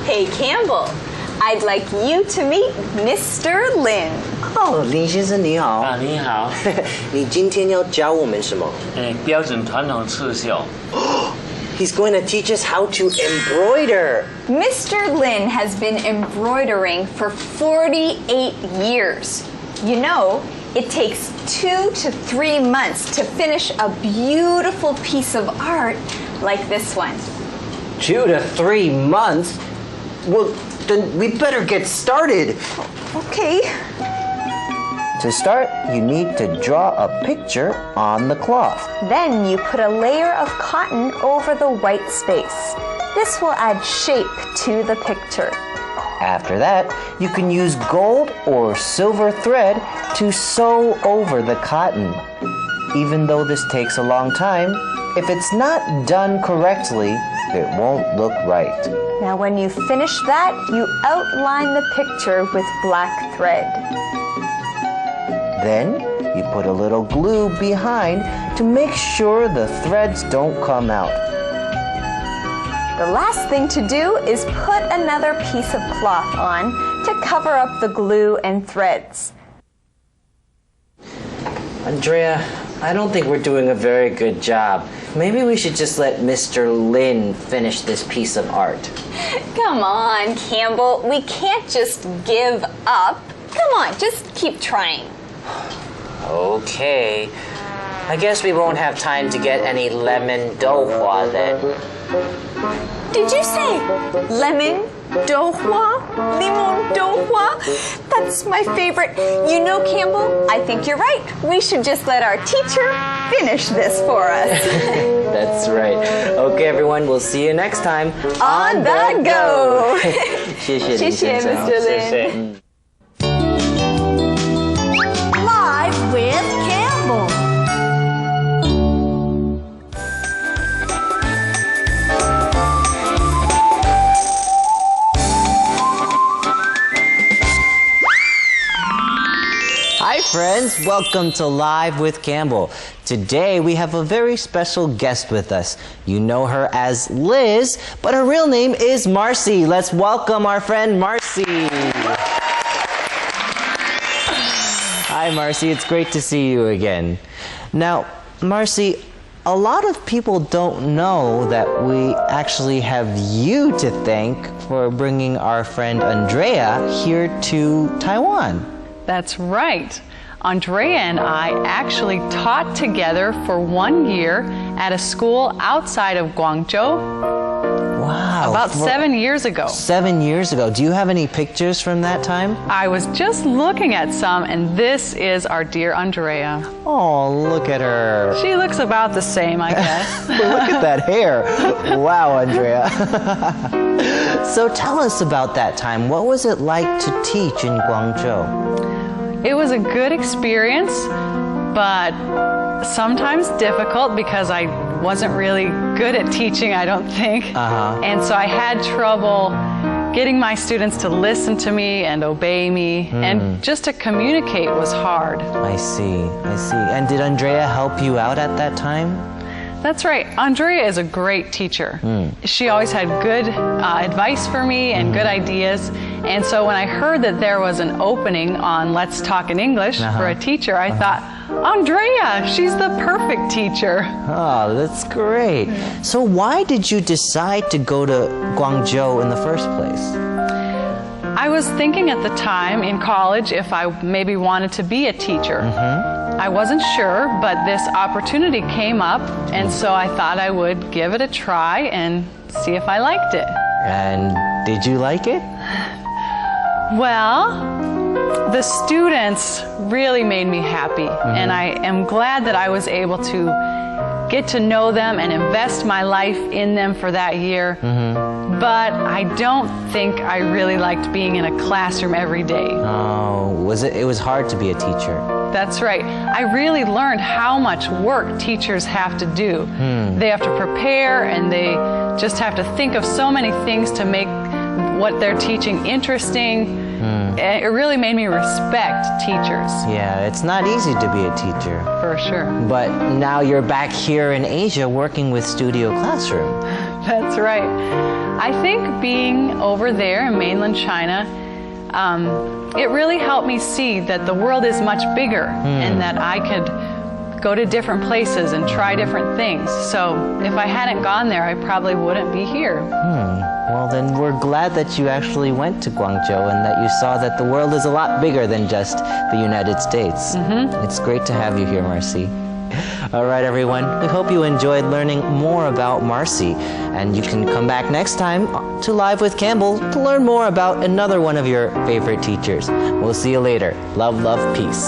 Hey Campbell, I'd like you to meet Mr. Lin. Oh, 林先生你好。你好。你今天要教我们什么？标准传统刺绣。He's going to teach us how to embroider. Mr. Lin has been embroidering for 48 years. You know, it takes 2 to 3 months to finish a beautiful piece of art like this one. 2 to 3 months? Well, then we better get started. Okay. To start, you need to draw a picture on the cloth. Then you put a layer of cotton over the white space. This will add shape to the picture. After that, you can use gold or silver thread to sew over the cotton. Even though this takes a long time, if it's not done correctly, it won't look right. Now when you finish that, you outline the picture with black thread. Then, you put a little glue behind to make sure the threads don't come out. The last thing to do is put another piece of cloth on to cover up the glue and threads. Andrea, I don't think we're doing a very good job. Maybe we should just let Mr. Lin finish this piece of art. Come on, Campbell. We can't just give up. Come on, just keep trying. Okay. I guess we won't have time to get any lemon doughua then. Did you say lemon doughua? Limon doughua? That's my favorite. You know, Campbell, I think you're right. We should just let our teacher finish this for us. That's right. Okay, everyone, we'll see you next time. On the go! 谢谢林先生。 Mr. Lin. Live with Campbell. Hi friends, welcome to Live with Campbell. Today we have a very special guest with us. You know her as Liz, but her real name is Marcy. Let's welcome our friend Marcy. Hi Marcy, it's great to see you again. Now, Marcy, a lot of people don't know that we actually have you to thank for bringing our friend Andrea here to Taiwan. That's right. Andrea and I actually taught together for 1 year at a school outside of Guangzhou. Wow. About 7 years ago. 7 years ago. Do you have any pictures from that time? I was just looking at some, and this is our dear Andrea. Oh, look at her. She looks about the same, I guess. Look at that hair. Wow, Andrea. So tell us about that time. What was it like to teach in Guangzhou? It was a good experience, but sometimes difficult because I wasn't really good at teaching, I don't think. And so I had trouble getting my students to listen to me and obey me, and just to communicate was hard. I see. And did Andrea help you out at that time? That's right. Andrea is a great teacher. She always had good advice for me and good ideas. And so when I heard that there was an opening on Let's Talk in English for a teacher, I thought, Andrea, she's the perfect teacher. Oh, that's great. So why did you decide to go to Guangzhou in the first place? I was thinking at the time in college if I maybe wanted to be a teacher. I wasn't sure, but this opportunity came up, and so I thought I would give it a try and see if I liked it. And did you like it? Well, the students really made me happy, and I am glad that I was able to get to know them and invest my life in them for that year. But I don't think I really liked being in a classroom every day. Oh, it was hard to be a teacher. That's right. I really learned how much work teachers have to do. They have to prepare, and they just have to think of so many things to make what they're teaching interesting. It really made me respect teachers. Yeah, it's not easy to be a teacher. For sure. But now you're back here in Asia working with Studio Classroom. That's right. I think being over there in mainland China, it really helped me see that the world is much bigger and that I could go to different places and try different things. So if I hadn't gone there, I probably wouldn't be here. Well, then we're glad that you actually went to Guangzhou and that you saw that the world is a lot bigger than just the United States. It's great to have you here, Marcy. All right, everyone. We hope you enjoyed learning more about Marcy. And you can come back next time to Live with Campbell to learn more about another one of your favorite teachers. We'll see you later. Love, love, peace.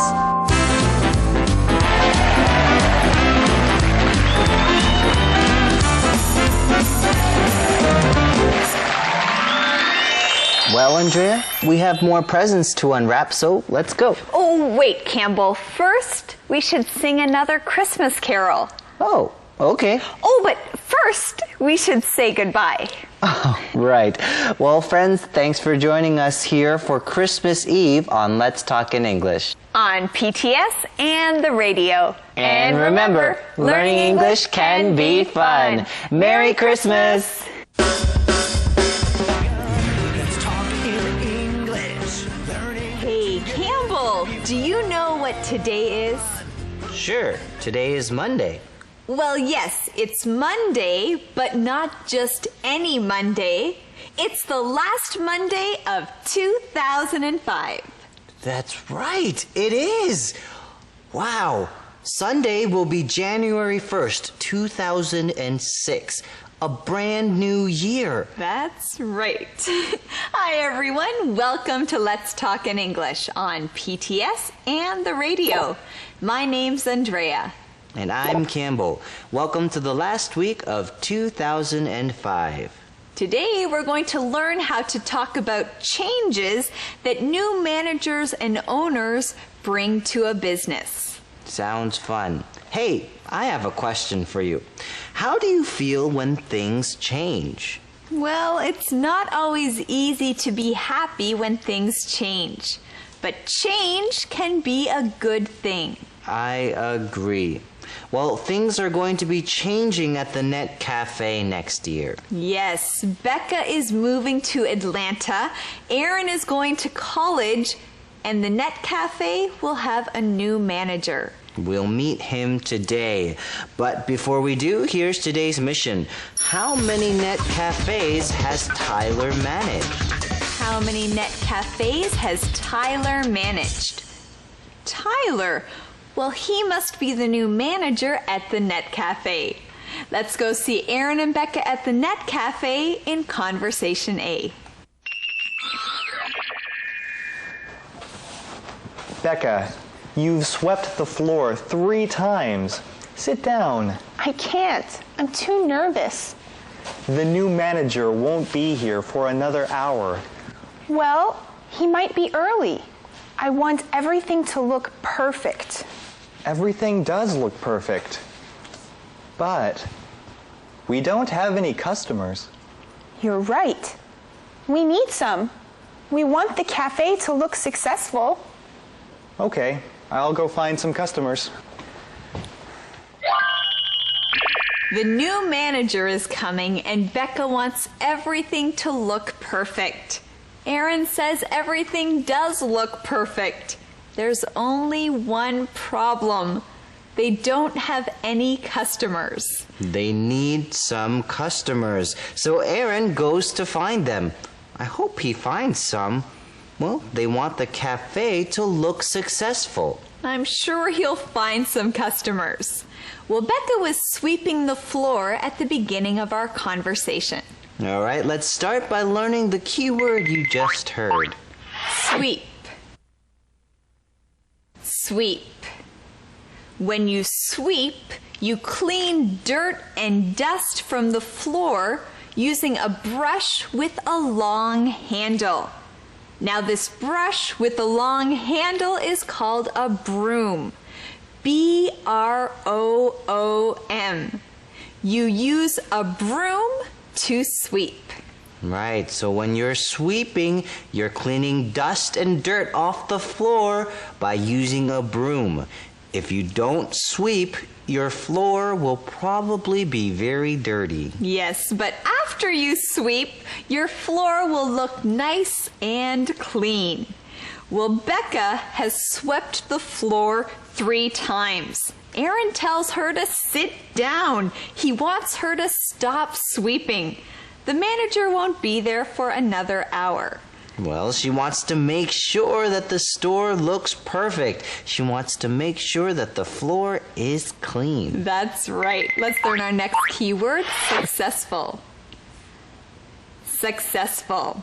Well, Andrea, we have more presents to unwrap, so let's go. Oh, wait, Campbell. First, we should sing another Christmas carol. Oh, okay. Oh, but first, we should say goodbye. Oh, right. Well, friends, thanks for joining us here for Christmas Eve on Let's Talk in English. On PTS and the radio. And remember, learning English can be fun. Merry Christmas! Hey, Campbell, do you know what today is? Sure, today is Monday. Well, yes, it's Monday, but not just any Monday. It's the last Monday of 2005. That's right, it is. Wow, Sunday will be January 1st, 2006. A brand new year. That's right. Hi, everyone. Welcome to Let's Talk in English on PTS and the radio. My name's Andrea. And I'm Campbell. Welcome to the last week of 2005. Today, we're going to learn how to talk about changes that new managers and owners bring to a business. Sounds fun. Hey, I have a question for you. How do you feel when things change? Well, it's not always easy to be happy when things change. But change can be a good thing. I agree. Well, things are going to be changing at the Net Cafe next year. Yes, Becca is moving to Atlanta, Aaron is going to college, and the Net Cafe will have a new manager. We'll meet him today. But before we do, here's today's mission. How many Net Cafes has Tyler managed? How many Net Cafes has Tyler managed? Tyler? Well, he must be the new manager at the Net Cafe. Let's go see Aaron and Becca at the Net Cafe in Conversation A. Becca, you've swept the floor 3 times. Sit down. I can't. I'm too nervous. The new manager won't be here for another hour. Well, he might be early. I want everything to look perfect. Everything does look perfect. But We don't have any customers. You're right. We need some. We want the cafe to look successful. Okay, I'll go find some customers. The new manager is coming and Becca wants everything to look perfect. Aaron says everything does look perfect. There's only one problem. They don't have any customers. They need some customers. So Aaron goes to find them. I hope he finds some. Well, they want the cafe to look successful. I'm sure he'll find some customers. Well, Becca was sweeping the floor at the beginning of our conversation. All right, let's start by learning the key word you just heard. Sweep. Sweep. When you sweep, you clean dirt and dust from the floor using a brush with a long handle. Now, this brush with a long handle is called a broom. B-R-O-O-M. You use a broom to sweep. Right, so when you're sweeping, you're cleaning dust and dirt off the floor by using a broom. If you don't sweep, your floor will probably be very dirty. Yes, but after you sweep, your floor will look nice and clean. Well, Becca has swept the floor 3 times. Aaron tells her to sit down. He wants her to stop sweeping. The manager won't be there for another hour. Well, she wants to make sure that the store looks perfect. She wants to make sure that the floor is clean. That's right. Let's learn our next keyword, successful. Successful.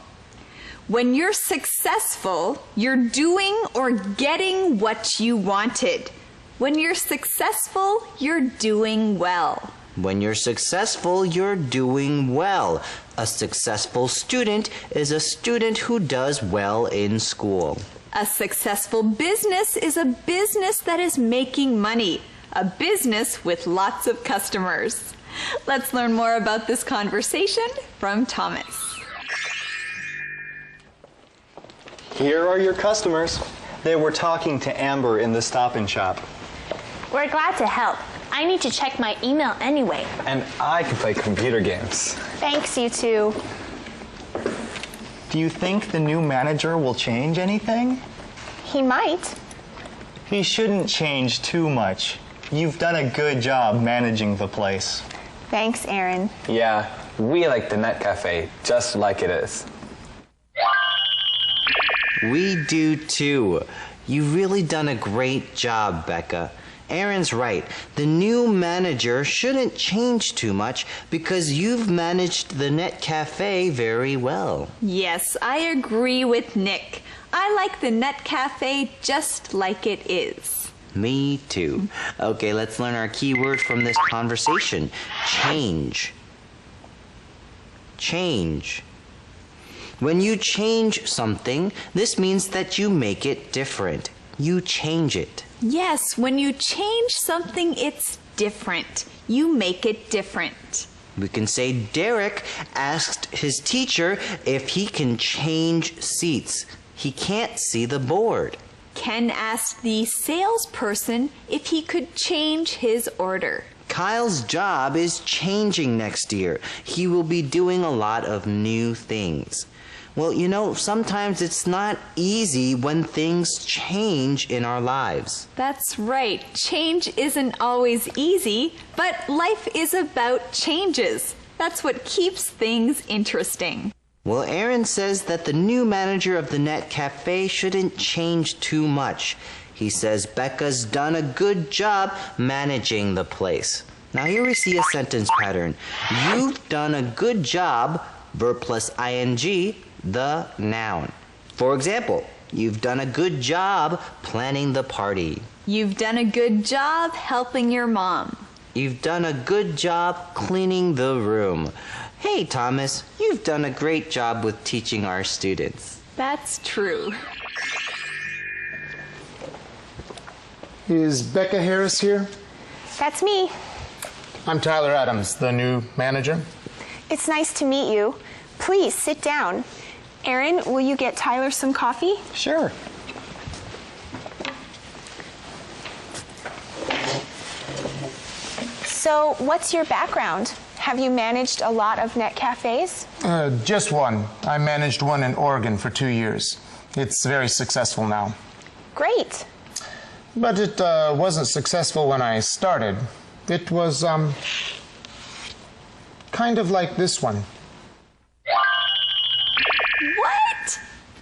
When you're successful, you're doing or getting what you wanted. When you're successful, you're doing well. When you're successful, you're doing well. A successful student is a student who does well in school. A successful business is a business that is making money. A business with lots of customers. Let's learn more about this conversation from Thomas. Here are your customers. They were talking to Amber in the Stop and Shop. We're glad to help. I need to check my email anyway. And I can play computer games. Thanks, you two. Do you think the new manager will change anything? He might. He shouldn't change too much. You've done a good job managing the place. Thanks, Aaron. Yeah, we like the Net Cafe just like it is. We do too. You've really done a great job, Becca. Aaron's right. The new manager shouldn't change too much because you've managed the Net Cafe very well. Yes, I agree with Nick. I like the Net Cafe just like it is. Me too. Okay, let's learn our key word from this conversation. Change. Change. When you change something, this means that you make it different. You change it. Yes, when you change something, it's different. You make it different. We can say Derek asked his teacher if he can change seats. He can't see the board. Ken asked the salesperson if he could change his order. Kyle's job is changing next year. He will be doing a lot of new things. Well, you know, sometimes it's not easy when things change in our lives. That's right. Change isn't always easy, but life is about changes. That's what keeps things interesting. Well, Aaron says that the new manager of the Net Cafe shouldn't change too much. He says Becca's done a good job managing the place. Now here we see a sentence pattern. You've done a good job, verb plus ing, the noun. For example, you've done a good job planning the party. You've done a good job helping your mom. You've done a good job cleaning the room. Hey, Thomas, you've done a great job with teaching our students. That's true. Is Becca Harris here? That's me. I'm Tyler Adams, the new manager. It's nice to meet you. Please sit down. Aaron, will you get Tyler some coffee? Sure. So, what's your background? Have you managed a lot of net cafes? Just one. I managed one in Oregon for 2 years. It's very successful now. Great. But it wasn't successful when I started. It was, kind of like this one. What?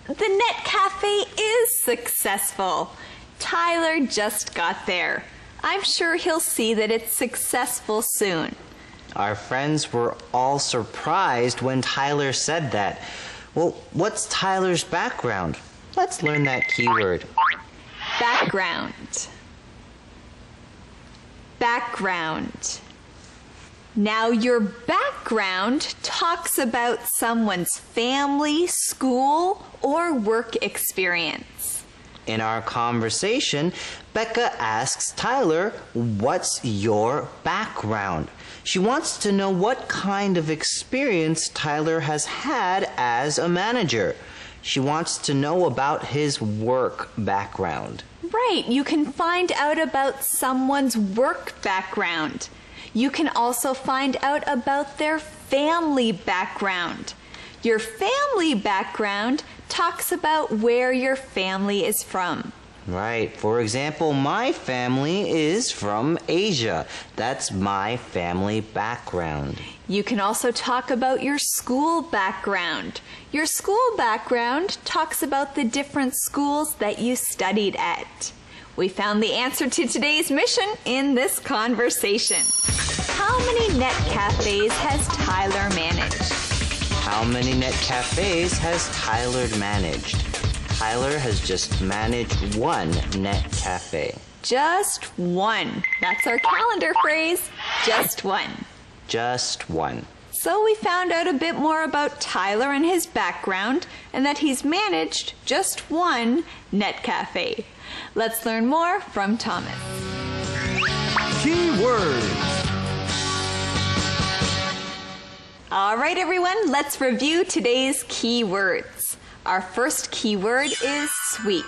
The net cafe is successful. Tyler just got there. I'm sure he'll see that it's successful soon. Our friends were all surprised when Tyler said that. Well, what's Tyler's background? Let's learn that keyword. Background. Background. Now, your background talks about someone's family, school, or work experience. In our conversation, Becca asks Tyler, "What's your background?" She wants to know what kind of experience Tyler has had as a manager. She wants to know about his work background. Right, you can find out about someone's work background. You can also find out about their family background. Your family background talks about where your family is from. Right. For example, my family is from Asia. That's my family background. You can also talk about your school background. Your school background talks about the different schools that you studied at. We found the answer to today's mission in this conversation. How many net cafes has Tyler managed? How many net cafes has Tyler managed? Tyler has just managed one net cafe. Just one. That's our calendar phrase. Just one. Just one. So we found out a bit more about Tyler and his background, and that he's managed just one net cafe. Let's learn more from Thomas. Keywords. All right, everyone, let's review today's keywords. Our first keyword is sweep.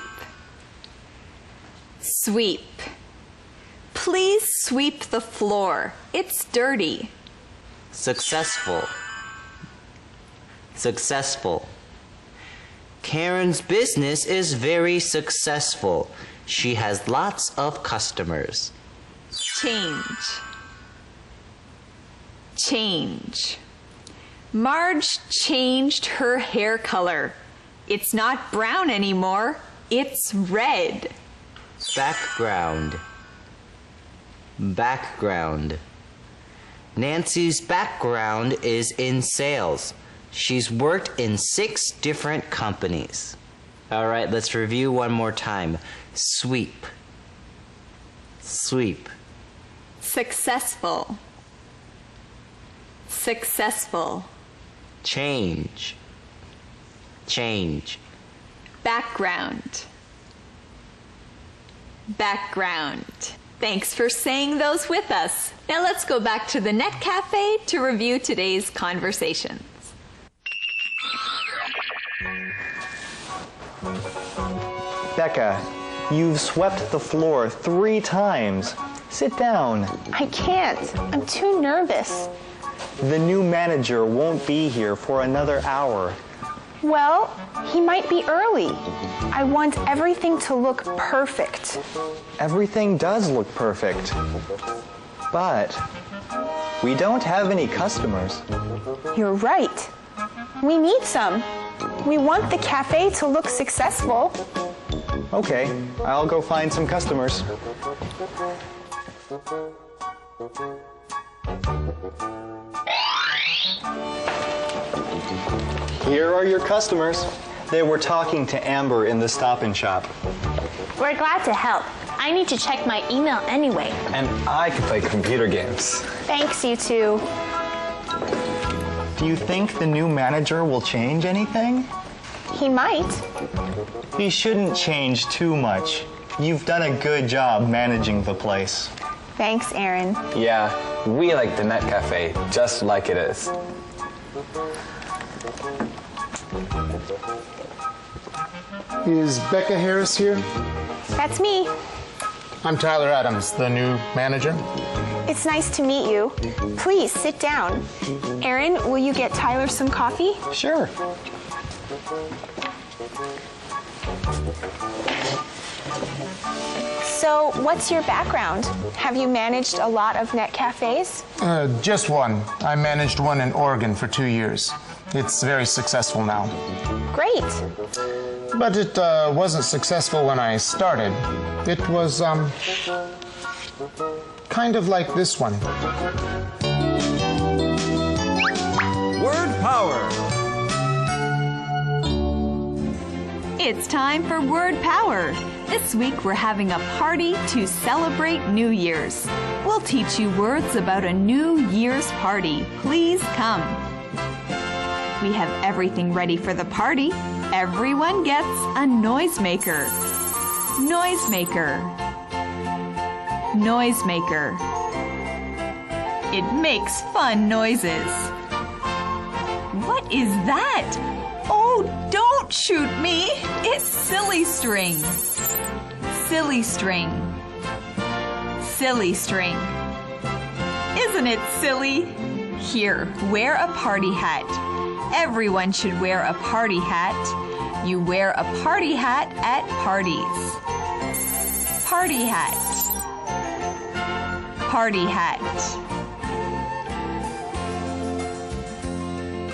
Sweep. Please sweep the floor. It's dirty. Successful. Successful. Karen's business is very successful. She has lots of customers. Change. Change. Marge changed her hair color. It's not brown anymore, it's red. Background. Background. Nancy's background is in sales. She's worked in 6 different companies. All right, let's review one more time. Sweep. Sweep. Successful. Successful. Change. Change. Background. Background. Thanks for saying those with us. Now let's go back to the Net Cafe to review today's conversations. Becca, you've swept the floor 3 times. Sit down. I can't. I'm too nervous. The new manager won't be here for another hour. Well, he might be early. I want everything to look perfect. Everything does look perfect. But we don't have any customers. You're right. We need some. We want the cafe to look successful. Okay, I'll go find some customers. Here are your customers. They were talking to Amber in the Stop and Shop. We're glad to help. I need to check my email anyway. And I can play computer games. Thanks, you two. Do you think the new manager will change anything? He might. He shouldn't change too much. You've done a good job managing the place. Thanks, Aaron. Yeah, we like the net cafe just like it is. Is Becca Harris here? That's me. I'm Tyler Adams, the new manager. It's nice to meet you. Please sit down. Aaron, will you get Tyler some coffee? Sure. So, what's your background? Have you managed a lot of net cafes? Just one. I managed one in Oregon for 2 years. It's very successful now. Great. But it wasn't successful when I started. It was, kind of like this one. Word power. It's time for Word Power. This week we're having a party to celebrate New Year's. We'll teach you words about a New Year's party. Please come. We have everything ready for the party. Everyone gets a noisemaker. Noisemaker. Noisemaker. It makes fun noises. What is that? Oh, don't shoot me! It's silly string. Silly string. Silly string. Isn't it silly? Here, wear a party hat. Everyone should wear a party hat. You wear a party hat at parties. Party hat. Party hat.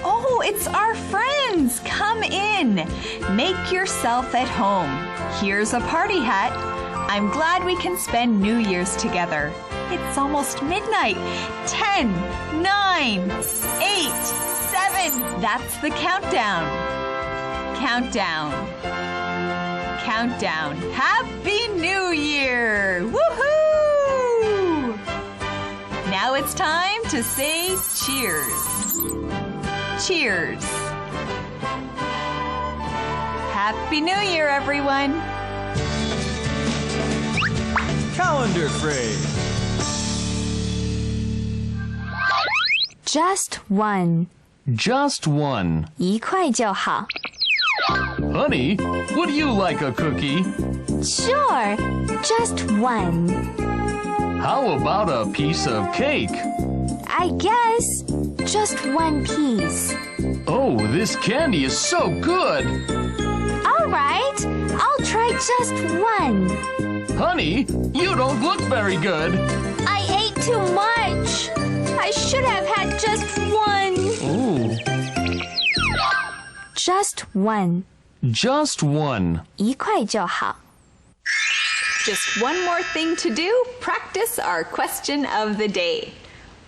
Oh, it's our friends! Come in! Make yourself at home. Here's a party hat. I'm glad we can spend New Year's together. It's almost midnight. 10, 9, 8, 7. That's the countdown. Countdown. Countdown. Happy New Year! Woohoo! Now it's time to say cheers. Cheers. Happy New Year, everyone. Calendar phrase. Just one. Just one. 一块就好. Honey, would you like a cookie? Sure, just one. How about a piece of cake? I guess just one piece. Oh, this candy is so good. All right, I'll try just one. Honey, you don't look very good. I ate too much. I should have had just one. Ooh. Just one. Just one. 一块就好. Just one more thing to do. Practice our question of the day.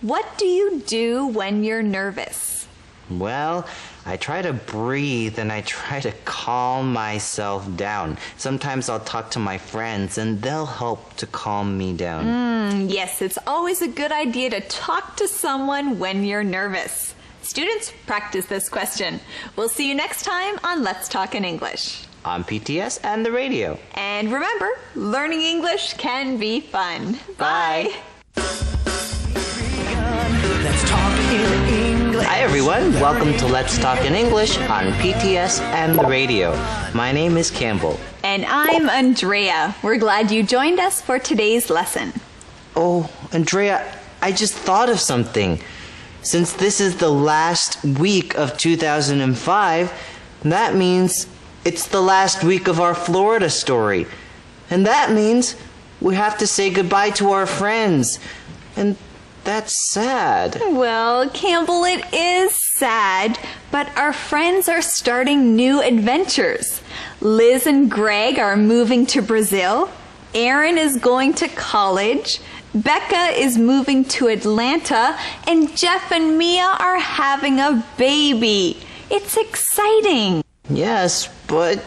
What do you do when you're nervous? Well, I try to breathe and I try to calm myself down. Sometimes I'll talk to my friends and they'll help to calm me down. Yes, it's always a good idea to talk to someone when you're nervous. Students, practice this question. We'll see you next time on Let's Talk in English. On PTS and the radio. And remember, learning English can be fun. Bye. Let's talk in English. Hi everyone, welcome to Let's Talk in English on PTS and the radio. My name is Campbell. And I'm Andrea. We're glad you joined us for today's lesson. Oh, Andrea, I just thought of something. Since this is the last week of 2005, that means it's the last week of our Florida story. And that means we have to say goodbye to our friends. And that's sad. Well, Campbell, it is sad, but our friends are starting new adventures. Liz and Greg are moving to Brazil. Aaron is going to college. Becca is moving to Atlanta. And Jeff and Mia are having a baby. It's exciting. Yes, but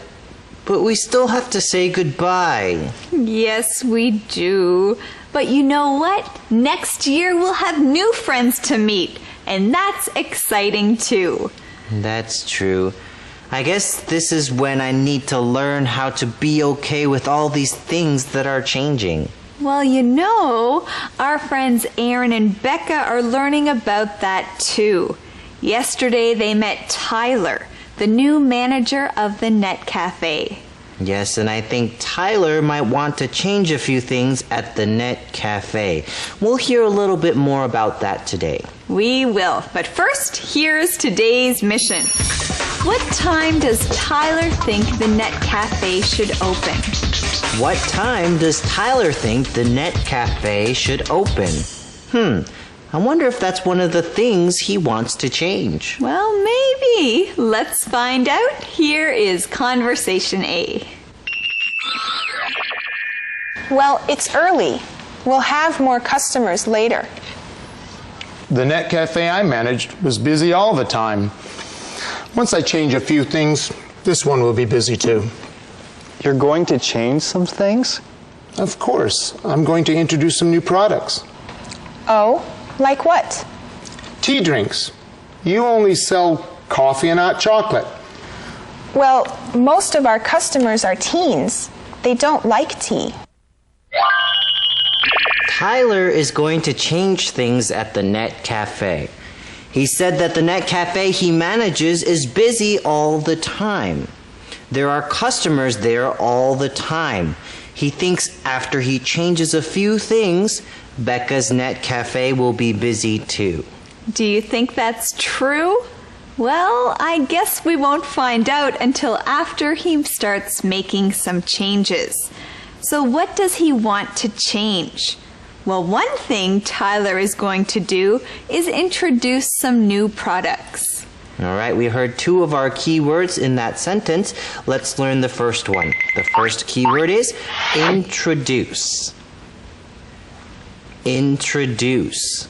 we still have to say goodbye. Yes, we do. But you know what? Next year we'll have new friends to meet, and that's exciting too. That's true. I guess this is when I need to learn how to be okay with all these things that are changing. Well, you know, our friends Aaron and Becca are learning about that too. Yesterday they met Tyler, the new manager of the Net Cafe. Yes, and I think Tyler might want to change a few things at the Net Cafe. We'll hear a little bit more about that today. We will, but first, here's today's mission. What time does Tyler think the Net Cafe should open? What time does Tyler think the Net Cafe should open? I wonder if that's one of the things he wants to change. Well, maybe. Let's find out. Here is Conversation A. Well, it's early. We'll have more customers later. The Net Cafe I managed was busy all the time. Once I change a few things, this one will be busy too. You're going to change some things? Of course. I'm going to introduce some new products. Oh, like what? Tea drinks. You only sell coffee and hot chocolate. Well, most of our customers are teens. They don't like tea. Tyler is going to change things at the Net Cafe. He said that the Net Cafe he manages is busy all the time. There are customers there all the time. He thinks after he changes a few things, Becca's Net Cafe will be busy too. Do you think that's true? Well, I guess we won't find out until after he starts making some changes. So what does he want to change? Well, one thing Tyler is going to do is introduce some new products. All right, we heard two of our key words in that sentence. Let's learn the first one. The first key word is introduce. Introduce.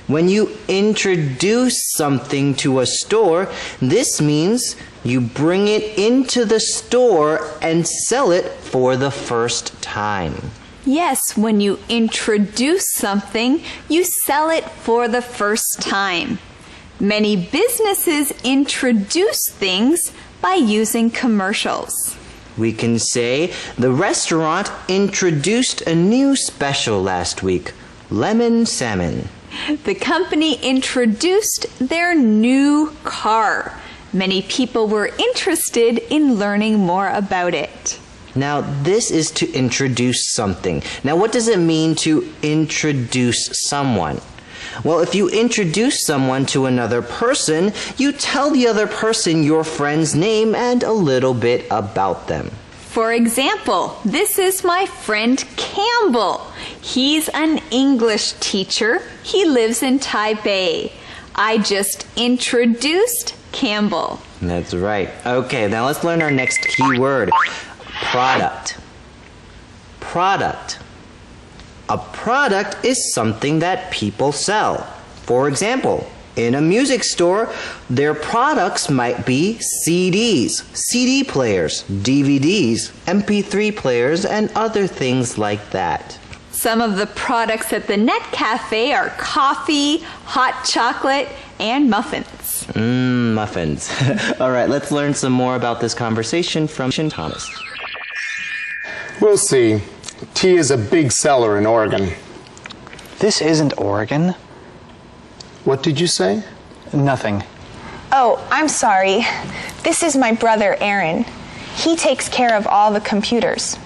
When you introduce something to a store, this means you bring it into the store and sell it for the first time. Yes, when you introduce something, you sell it for the first time. Many businesses introduce things by using commercials. We can say the restaurant introduced a new special last week, lemon salmon. The company introduced their new car. Many people were interested in learning more about it. Now, this is to introduce something. Now, what does it mean to introduce someone? Well, if you introduce someone to another person, you tell the other person your friend's name and a little bit about them. For example, this is my friend Campbell. He's an English teacher. He lives in Taipei. I just introduced Campbell. That's right. Okay, now let's learn our next key word. Product. Product. A product is something that people sell. For example, in a music store, their products might be CDs, CD players, DVDs, MP3 players, and other things like that. Some of the products at the Net Cafe are coffee, hot chocolate, and muffins. Muffins. All right, let's learn some more about this conversation from Thomas. We'll see. Tea is a big seller in Oregon. This isn't Oregon. What did you say? Nothing. Oh, I'm sorry. This is my brother, Aaron. He takes care of all the computers.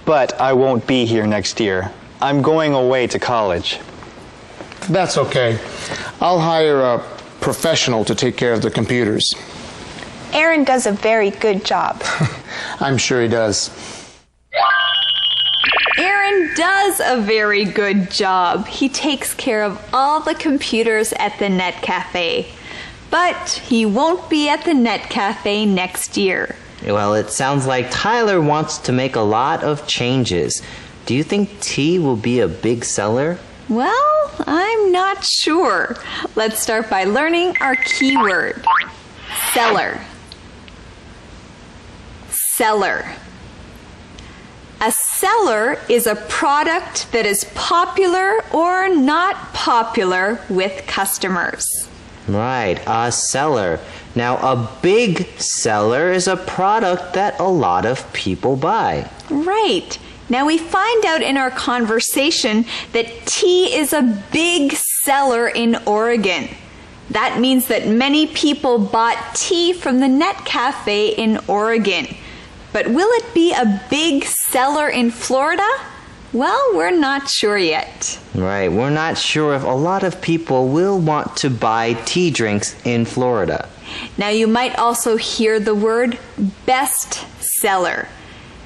But I won't be here next year. I'm going away to college. That's okay. I'll hire a professional to take care of the computers. Aaron does a very good job. I'm sure he does. Aaron does a very good job. He takes care of all the computers at the Net Cafe. But he won't be at the Net Cafe next year. Well, it sounds like Tyler wants to make a lot of changes. Do you think tea will be a big seller? Well, I'm not sure. Let's start by learning our key word. Seller. Seller. A seller is a product that is popular or not popular with customers. Right, a seller. Now, a big seller is a product that a lot of people buy. Right. Now we find out in our conversation that tea is a big seller in Oregon. That means that many people bought tea from the Net Cafe in Oregon. But will it be a big seller in Florida? Well, we're not sure yet. Right, we're not sure if a lot of people will want to buy tea drinks in Florida. Now you might also hear the word best seller.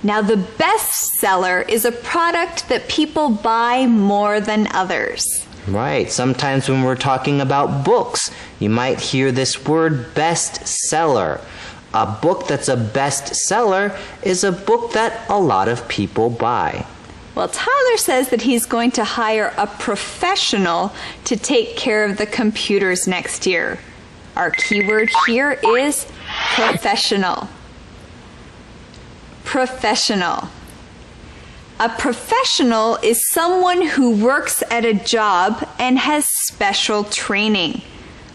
Now the best seller is a product that people buy more than others. Right, sometimes when we're talking about books, you might hear this word bestseller. A book that's a bestseller is a book that a lot of people buy. Well, Tyler says that he's going to hire a professional to take care of the computers next year. Our keyword here is professional. Professional. A professional is someone who works at a job and has special training.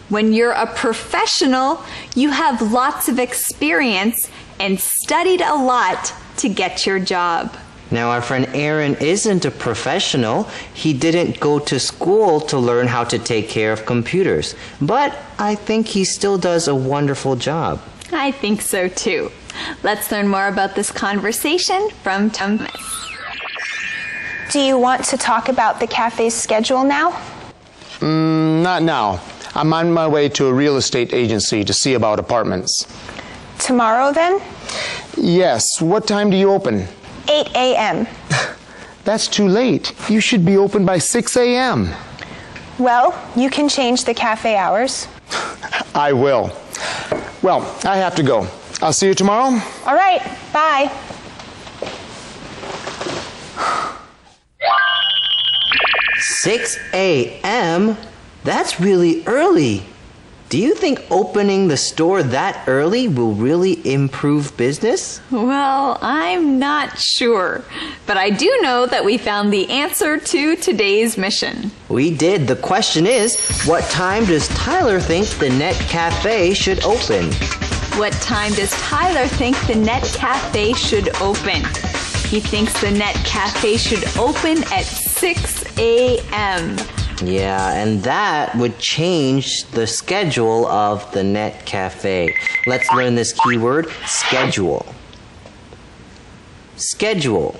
When you're a professional, you have lots of experience and studied a lot to get your job. Now, our friend Aaron isn't a professional. He didn't go to school to learn how to take care of computers. But I think he still does a wonderful job. I think so too. Let's learn more about this conversation from Thomas. Do you want to talk about the cafe's schedule now? Not now. I'm on my way to a real estate agency to see about apartments. Tomorrow then? Yes. What time do you open? 8 a.m. That's too late. You should be open by 6 a.m. Well, you can change the cafe hours. I will. Well, I have to go. I'll see you tomorrow. All right, bye. "6 a.m.? That's really early. Do you think opening the store that early will really improve business?" Well, I'm not sure, but I do know that we found the answer to today's mission. We did. The question is, what time does Tyler think the Net Cafe should open? What time does Tyler think the Net Cafe should open? He thinks the Net Cafe should open at 6 a.m. Yeah, and that would change the schedule of the Net Cafe. Let's learn this keyword, schedule. Schedule.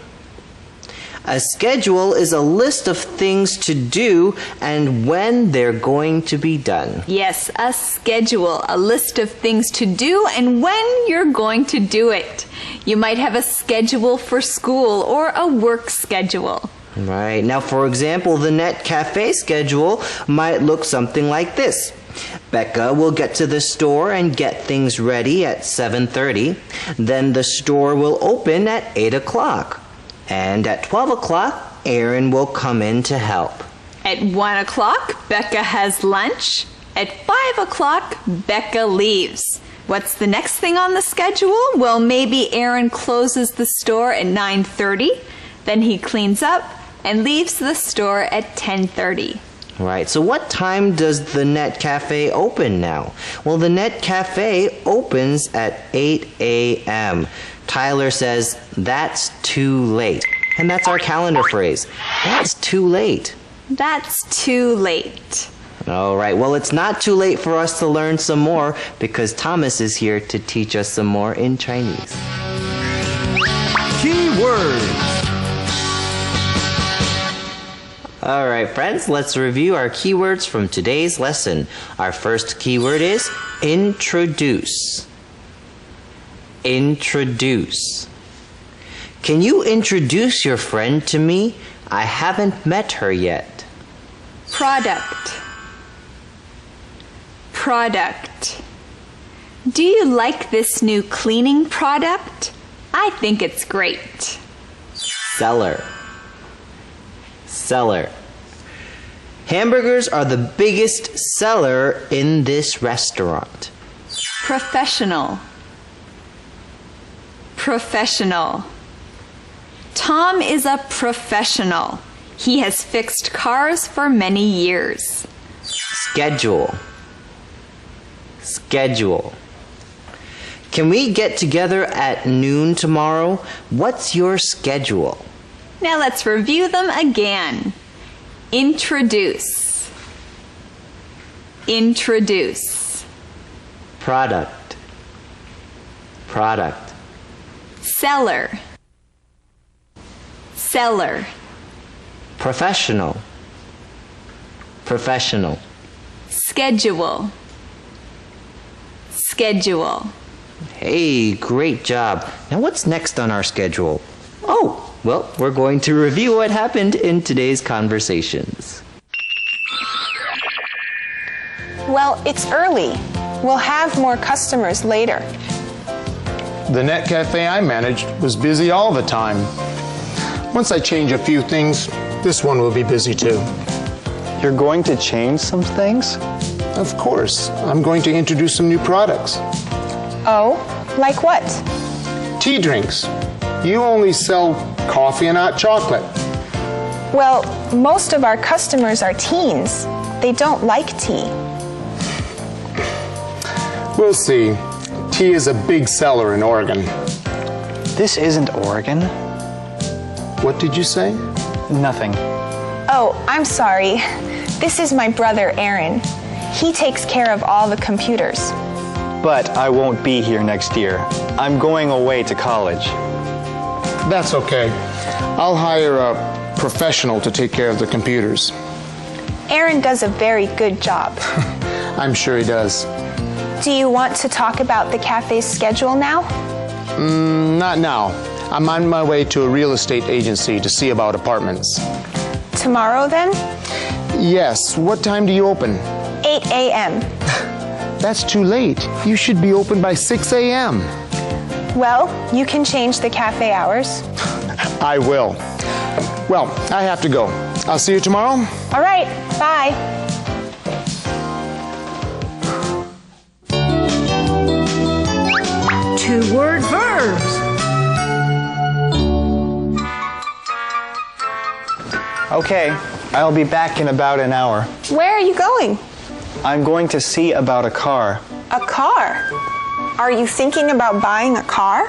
A schedule is a list of things to do and when they're going to be done. Yes, a schedule, a list of things to do and when you're going to do it. You might have a schedule for school or a work schedule. Right. Now, for example, the Net Cafe schedule might look something like this. Becca will get to the store and get things ready at 7:30. Then the store will open at 8 o'clock. And at 12 o'clock, Aaron will come in to help. At 1 o'clock, Becca has lunch. At 5 o'clock, Becca leaves. What's the next thing on the schedule? Well, maybe Aaron closes the store at 9:30. Then he cleans up and leaves the store at 10:30. Right, so what time does the Net Cafe open now? Well, the Net Cafe opens at 8 a.m. Tyler says, that's too late. And that's our calendar phrase. That's too late. That's too late. All right, well, it's not too late for us to learn some more because Thomas is here to teach us some more in Chinese. Keywords. All right, friends, let's review our keywords from today's lesson. Our first keyword is introduce. Introduce. Can you introduce your friend to me? I haven't met her yet. Product. Product. Do you like this new cleaning product? I think it's great. Seller. Seller. Hamburgers are the biggest seller in this restaurant. Professional. Professional. Tom is a professional. He has fixed cars for many years. Schedule. Schedule. Can we get together at noon tomorrow? What's your schedule? Now let's review them again. Introduce. Introduce. Product. Product. Seller. Seller. Professional. Professional. Schedule. Schedule. Hey, great job. Now what's next on our schedule? Oh, well, we're going to review what happened in today's conversations. Well, it's early. We'll have more customers later. The net cafe I managed was busy all the time. Once I change a few things, this one will be busy too. You're going to change some things? Of course. I'm going to introduce some new products. Oh, like what? Tea drinks. You only sell coffee and hot chocolate. Well, most of our customers are teens. They don't like tea. We'll see. Tea is a big seller in Oregon. This isn't Oregon. What did you say? Nothing. Oh, I'm sorry. This is my brother Aaron. He takes care of all the computers. But I won't be here next year. I'm going away to college. That's okay. I'll hire a professional to take care of the computers. Aaron does a very good job. I'm sure he does. Do you want to talk about the cafe's schedule now? Not now. I'm on my way to a real estate agency to see about apartments. Tomorrow then? Yes. What time do you open? 8 a.m. That's too late. You should be open by 6 a.m. Well, you can change the cafe hours. I will. Well, I have to go. I'll see you tomorrow. All right. Bye. Two-word verbs. Okay, I'll be back in about an hour. Where are you going? I'm going to see about a car. A car? Are you thinking about buying a car?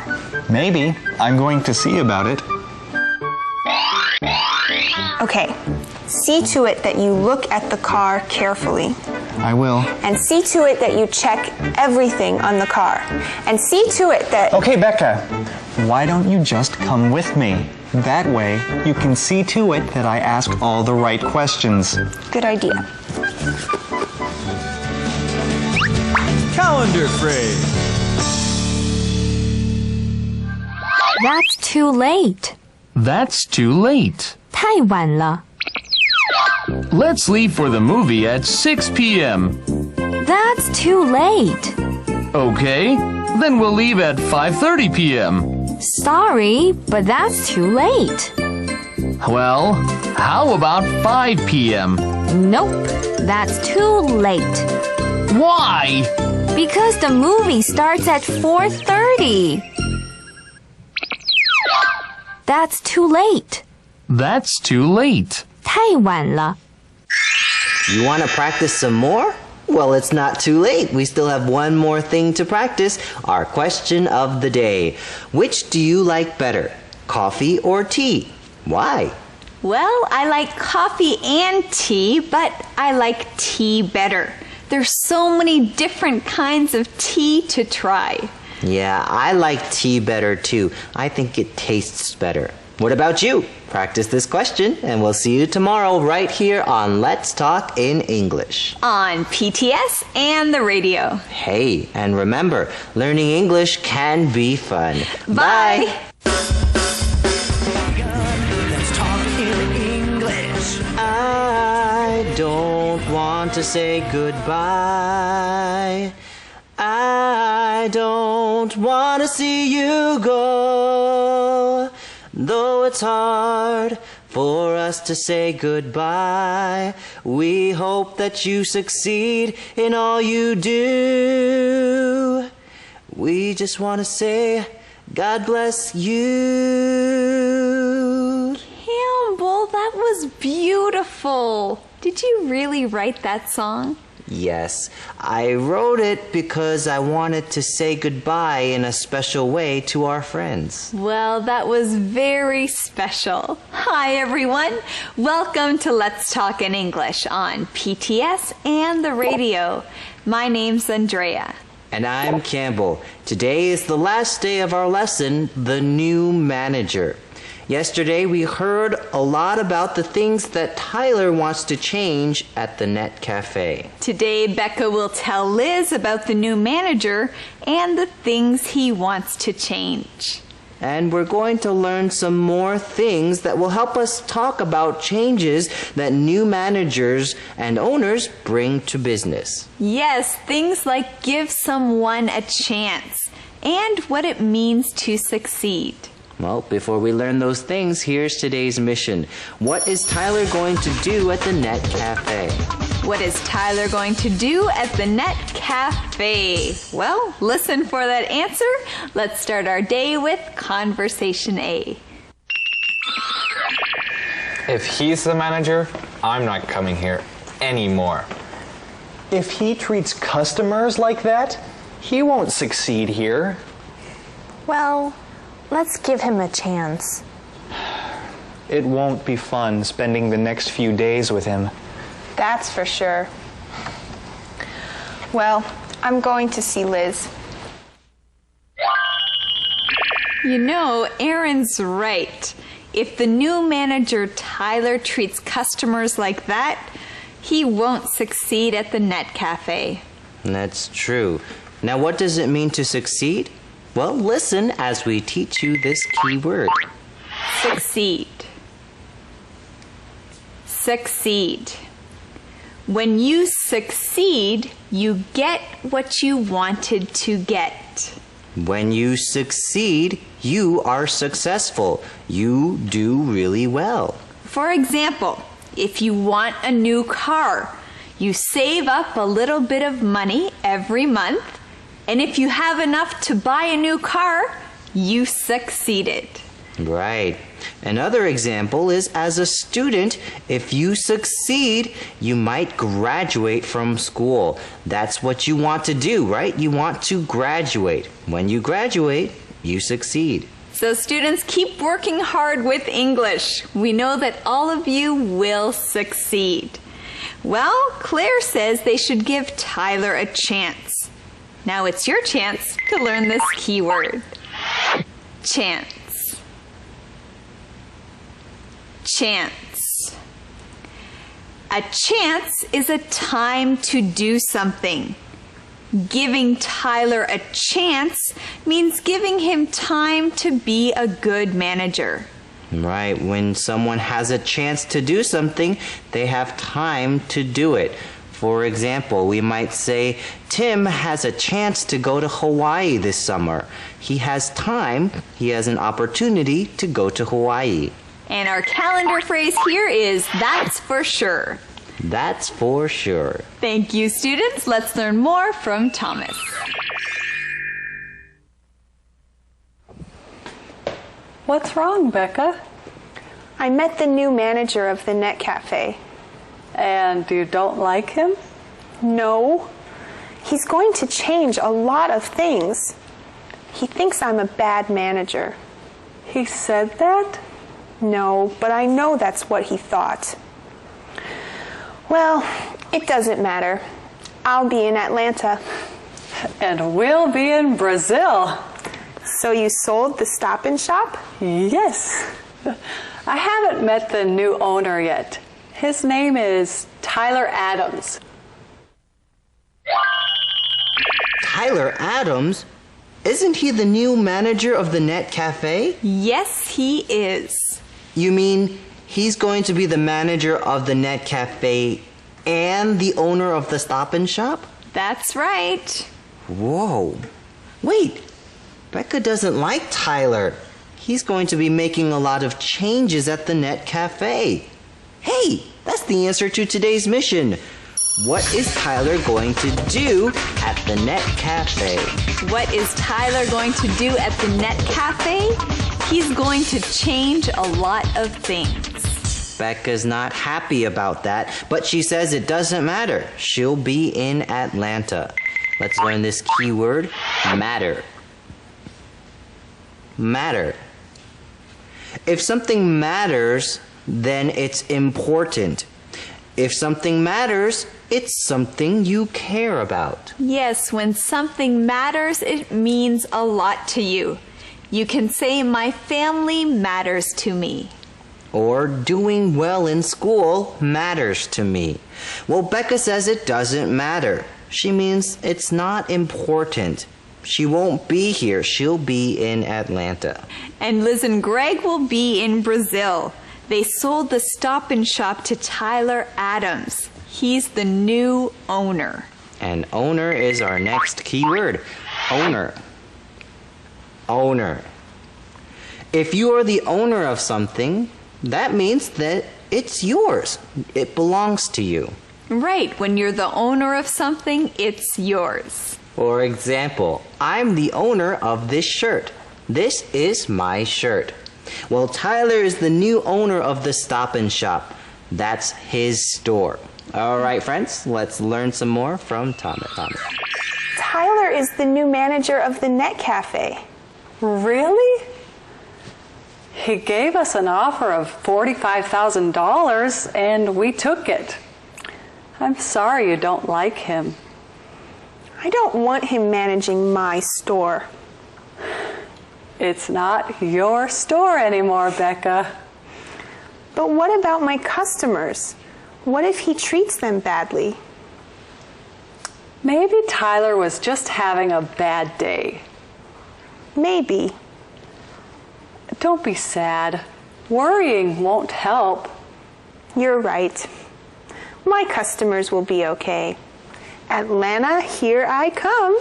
Maybe. I'm going to see about it. Okay. See to it that you look at the car carefully. I will. And see to it that you check everything on the car. And see to it that... Okay, Becca. Why don't you just come with me? That way, you can see to it that I ask all the right questions. Good idea. Calendar phrase. That's too late. That's too late. 太晚了. Let's leave for the movie at 6 p.m. That's too late. Okay, then we'll leave at 5:30 p.m. Sorry, but that's too late. Well, how about 5 p.m.? Nope, that's too late. Why? Because the movie starts at 4:30. That's too late. That's too late. 太晚了. You want to practice some more? Well, it's not too late. We still have one more thing to practice. Our question of the day. Which do you like better, coffee or tea? Why? Well, I like coffee and tea, but I like tea better. There's so many different kinds of tea to try. Yeah, I like tea better too. I think it tastes better. What about you? Practice this question, and we'll see you tomorrow right here on Let's Talk in English. On PTS and the radio. Hey, and remember, learning English can be fun. Bye. Let's talk in English. I don't want to say goodbye. I don't want to see you go. Though it's hard for us to say goodbye, we hope that you succeed in all you do. We just want to say, God bless you. Campbell, that was beautiful. Did you really write that song? Yes, I wrote it because I wanted to say goodbye in a special way to our friends. Well, that was very special. Hi, everyone. Welcome to Let's Talk in English on PTS and the radio. My name's Andrea. And I'm Campbell. Today is the last day of our lesson, The New Manager. Yesterday, we heard a lot about the things that Tyler wants to change at the Net Cafe. Today, Becca will tell Liz about the new manager and the things he wants to change. And we're going to learn some more things that will help us talk about changes that new managers and owners bring to business. Yes, things like give someone a chance and what it means to succeed. Well, before we learn those things, here's today's mission. What is Tyler going to do at the Net Cafe? What is Tyler going to do at the Net Cafe? Well, listen for that answer. Let's start our day with Conversation A. If he's the manager, I'm not coming here anymore. If he treats customers like that, he won't succeed here. Well, let's give him a chance. It won't be fun spending the next few days with him. That's for sure. Well, I'm going to see Liz. You know, Aaron's right. If the new manager Tyler treats customers like that, he won't succeed at the Net Cafe. That's true. Now, what does it mean to succeed? Well, listen as we teach you this key word. Succeed. Succeed. When you succeed, you get what you wanted to get. When you succeed, you are successful. You do really well. For example, if you want a new car, you save up a little bit of money every month, and if you have enough to buy a new car, you succeeded. Right. Another example is as a student, if you succeed, you might graduate from school. That's what you want to do, right? You want to graduate. When you graduate, you succeed. So students, keep working hard with English. We know that all of you will succeed. Well, Claire says they should give Tyler a chance. Now it's your chance to learn this key word. Chance. Chance. A chance is a time to do something. Giving Tyler a chance means giving him time to be a good manager. Right. When someone has a chance to do something, they have time to do it. For example, we might say, Tim has a chance to go to Hawaii this summer. He has time, he has an opportunity to go to Hawaii. And our calendar phrase here is, that's for sure. That's for sure. Thank you, students. Let's learn more from Thomas. What's wrong, Becca? I met the new manager of the Net Cafe. And you don't like him? No. He's going to change a lot of things. He thinks I'm a bad manager. He said that? No, but I know that's what he thought. Well, it doesn't matter. I'll be in Atlanta. And we'll be in Brazil. So you sold the Stop and Shop? Yes. I haven't met the new owner yet. His name is Tyler Adams. Tyler Adams? Isn't he the new manager of the Net Cafe? Yes, he is. You mean he's going to be the manager of the Net Cafe and the owner of the Stop and Shop? That's right. Whoa. Wait, Becca doesn't like Tyler. He's going to be making a lot of changes at the Net Cafe. Hey, that's the answer to today's mission. What is Tyler going to do at the Net Cafe? What is Tyler going to do at the Net Cafe? He's going to change a lot of things. Becca's not happy about that, but she says it doesn't matter. She'll be in Atlanta. Let's learn this key word, matter. Matter. If something matters, then it's important. If something matters, it's something you care about. Yes, when something matters, it means a lot to you. You can say, my family matters to me. Or doing well in school matters to me. Well, Becca says it doesn't matter. She means it's not important. She won't be here. She'll be in Atlanta. And Liz and Greg will be in Brazil. They sold the Stop and Shop to Tyler Adams. He's the new owner. And owner is our next key word. Owner. Owner. If you are the owner of something, that means that it's yours. It belongs to you. Right. When you're the owner of something, it's yours. For example, I'm the owner of this shirt. This is my shirt. Well, Tyler is the new owner of the Stop and Shop. That's his store. All right, friends, let's learn some more from Thomas. Tyler is the new manager of the Net Cafe. Really? He gave us an offer of $45,000 and we took it. I'm sorry you don't like him. I don't want him managing my store. It's not your store anymore, Becca. But what about my customers? What if he treats them badly? Maybe Tyler was just having a bad day. Maybe. Don't be sad. Worrying won't help. You're right. My customers will be okay. Atlanta, here I come.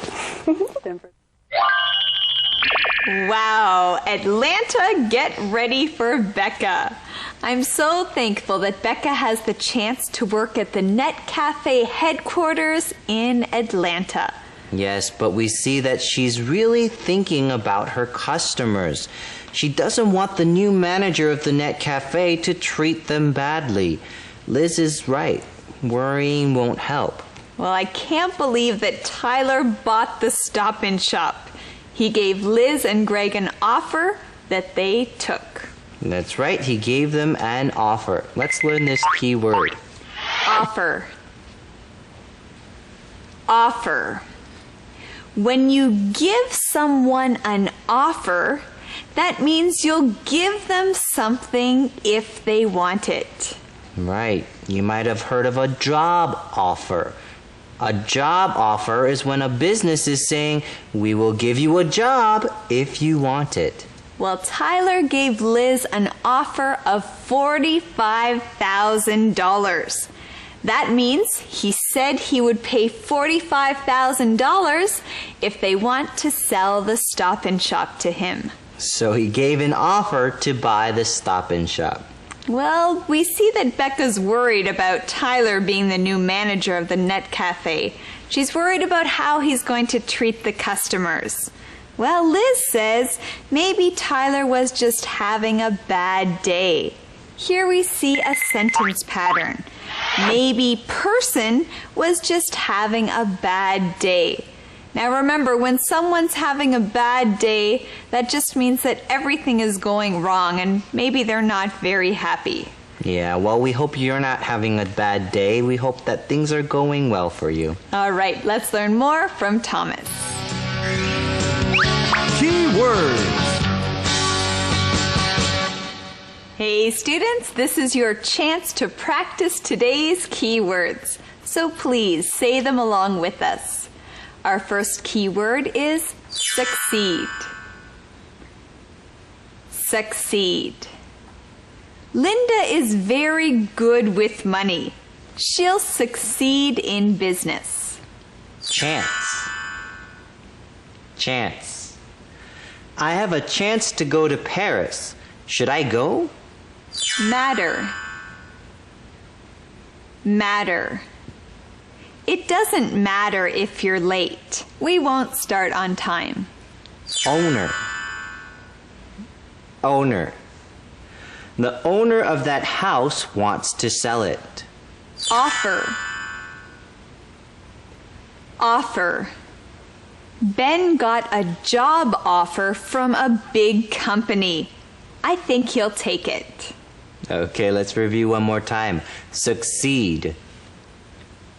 Wow, Atlanta, get ready for Becca. I'm so thankful that Becca has the chance to work at the Net Cafe headquarters in Atlanta. Yes, but we see that she's really thinking about her customers. She doesn't want the new manager of the Net Cafe to treat them badly. Liz is right. Worrying won't help. Well, I can't believe that Tyler bought the Stop and Shop. He gave Liz and Greg an offer that they took. That's right, he gave them an offer. Let's learn this key word. Offer. Offer. When you give someone an offer, that means you'll give them something if they want it. Right. You might have heard of a job offer. A job offer is when a business is saying, we will give you a job if you want it. Well, Tyler gave Liz an offer of $45,000. That means he said he would pay $45,000 if they want to sell the Stop and Shop to him. So he gave an offer to buy the Stop and Shop. Well, we see that Becca's worried about Tyler being the new manager of the Net Cafe. She's worried about how he's going to treat the customers. Well, Liz says maybe Tyler was just having a bad day. Here we see a sentence pattern. Maybe person was just having a bad day. Now remember, when someone's having a bad day, that just means that everything is going wrong and maybe they're not very happy. Yeah, well, we hope you're not having a bad day. We hope that things are going well for you. All right, let's learn more from Thomas. Key words. Hey students, this is your chance to practice today's keywords. So please say them along with us. Our first keyword is succeed. Succeed. Linda is very good with money. She'll succeed in business. Chance. Chance. I have a chance to go to Paris. Should I go? Matter. Matter. It doesn't matter if you're late. We won't start on time. Owner. Owner. The owner of that house wants to sell it. Offer. Offer. Ben got a job offer from a big company. I think he'll take it. Okay, let's review one more time. Succeed.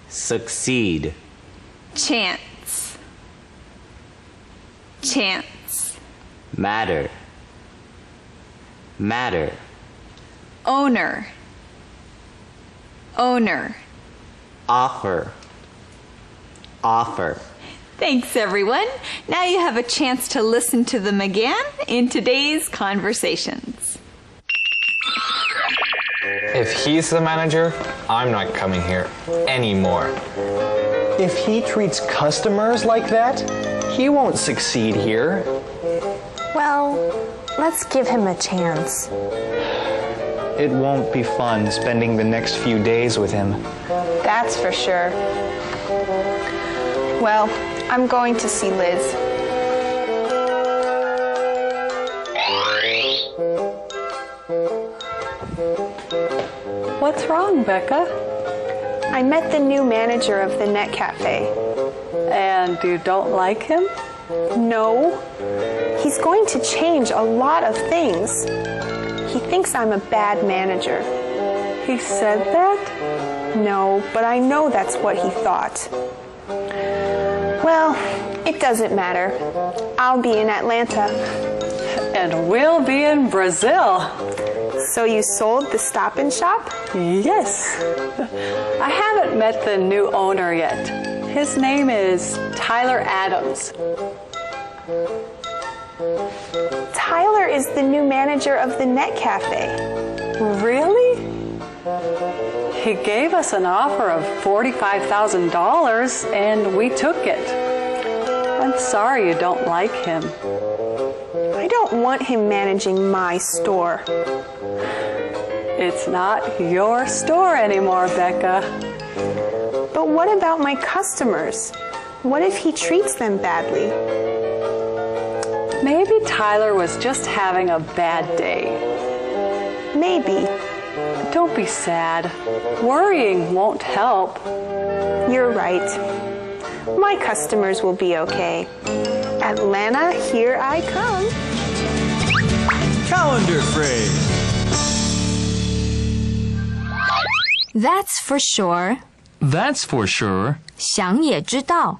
Succeed. Chance. Chance. Matter. Matter. Owner. Owner. Offer. Offer. Thanks, everyone. Now you have a chance to listen to them again in today's conversations. If he's the manager, I'm not coming here anymore. If he treats customers like that, he won't succeed here. Well, let's give him a chance. It won't be fun spending the next few days with him. That's for sure. Well, I'm going to see Liz. What's wrong, Becca? I met the new manager of the Net Cafe. And you don't like him? No. He's going to change a lot of things. He thinks I'm a bad manager. He said that? No, but I know that's what he thought. Well, it doesn't matter. I'll be in Atlanta. And we'll be in Brazil. So you sold the Stop and Shop? Yes. I haven't met the new owner yet. His name is Tyler Adams. Tyler is the new manager of the Net Cafe. Really? He gave us an offer of $45,000 and we took it. I'm sorry you don't like him. I don't want him managing my store. It's not your store anymore, Becca. But what about my customers? What if he treats them badly? Maybe Tyler was just having a bad day. Maybe. Don't be sad. Worrying won't help. You're right. My customers will be okay. Atlanta, here I come. Calendar phrase. That's for sure. That's for sure. 想也知道.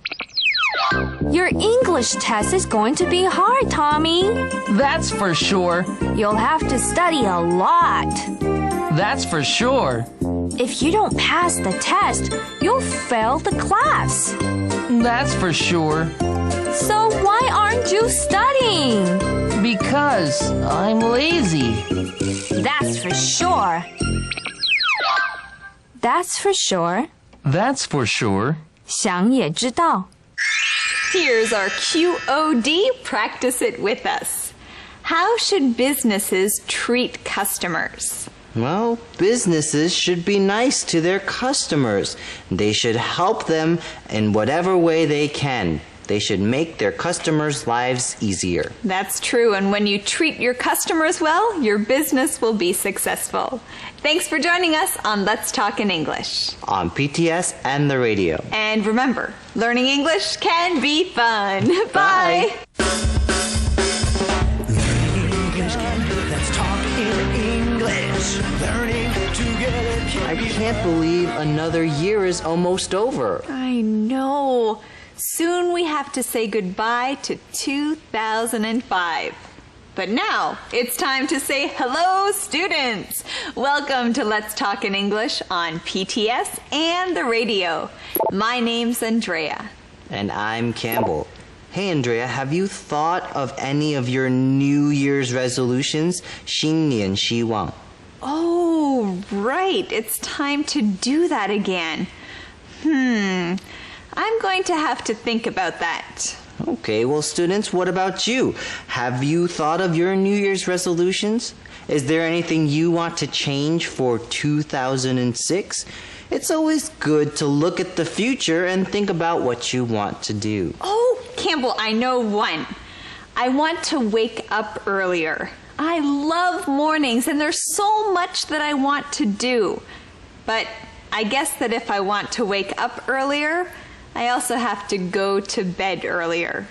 Your English test is going to be hard, Tommy. That's for sure. You'll have to study a lot. That's for sure. If you don't pass the test, you'll fail the class. That's for sure. So why aren't you studying? Because I'm lazy. That's for sure. That's for sure. That's for sure. 想也知道. Here's our QOD. Practice it with us. How should businesses treat customers? Well, businesses should be nice to their customers. They should help them in whatever way they can. They should make their customers' lives easier. That's true, and when you treat your customers well, your business will be successful. Thanks for joining us on Let's Talk in English. On PTS and the radio. And remember, learning English can be fun. Bye. Let's talk in English. Learning together. I can't believe another year is almost over. I know. Soon we have to say goodbye to 2005. But now it's time to say hello, students. Welcome to Let's Talk in English on PTS and the radio. My name's Andrea. And I'm Campbell. Hey, Andrea, have you thought of any of your New Year's resolutions? 新年希望. Oh, right. It's time to do that again. I'm going to have to think about that. Okay, well, students, what about you? Have you thought of your New Year's resolutions? Is there anything you want to change for 2006? It's always good to look at the future and think about what you want to do. Oh, Campbell, I know one. I want to wake up earlier. I love mornings and there's so much that I want to do. But I guess that if I want to wake up earlier, I also have to go to bed earlier.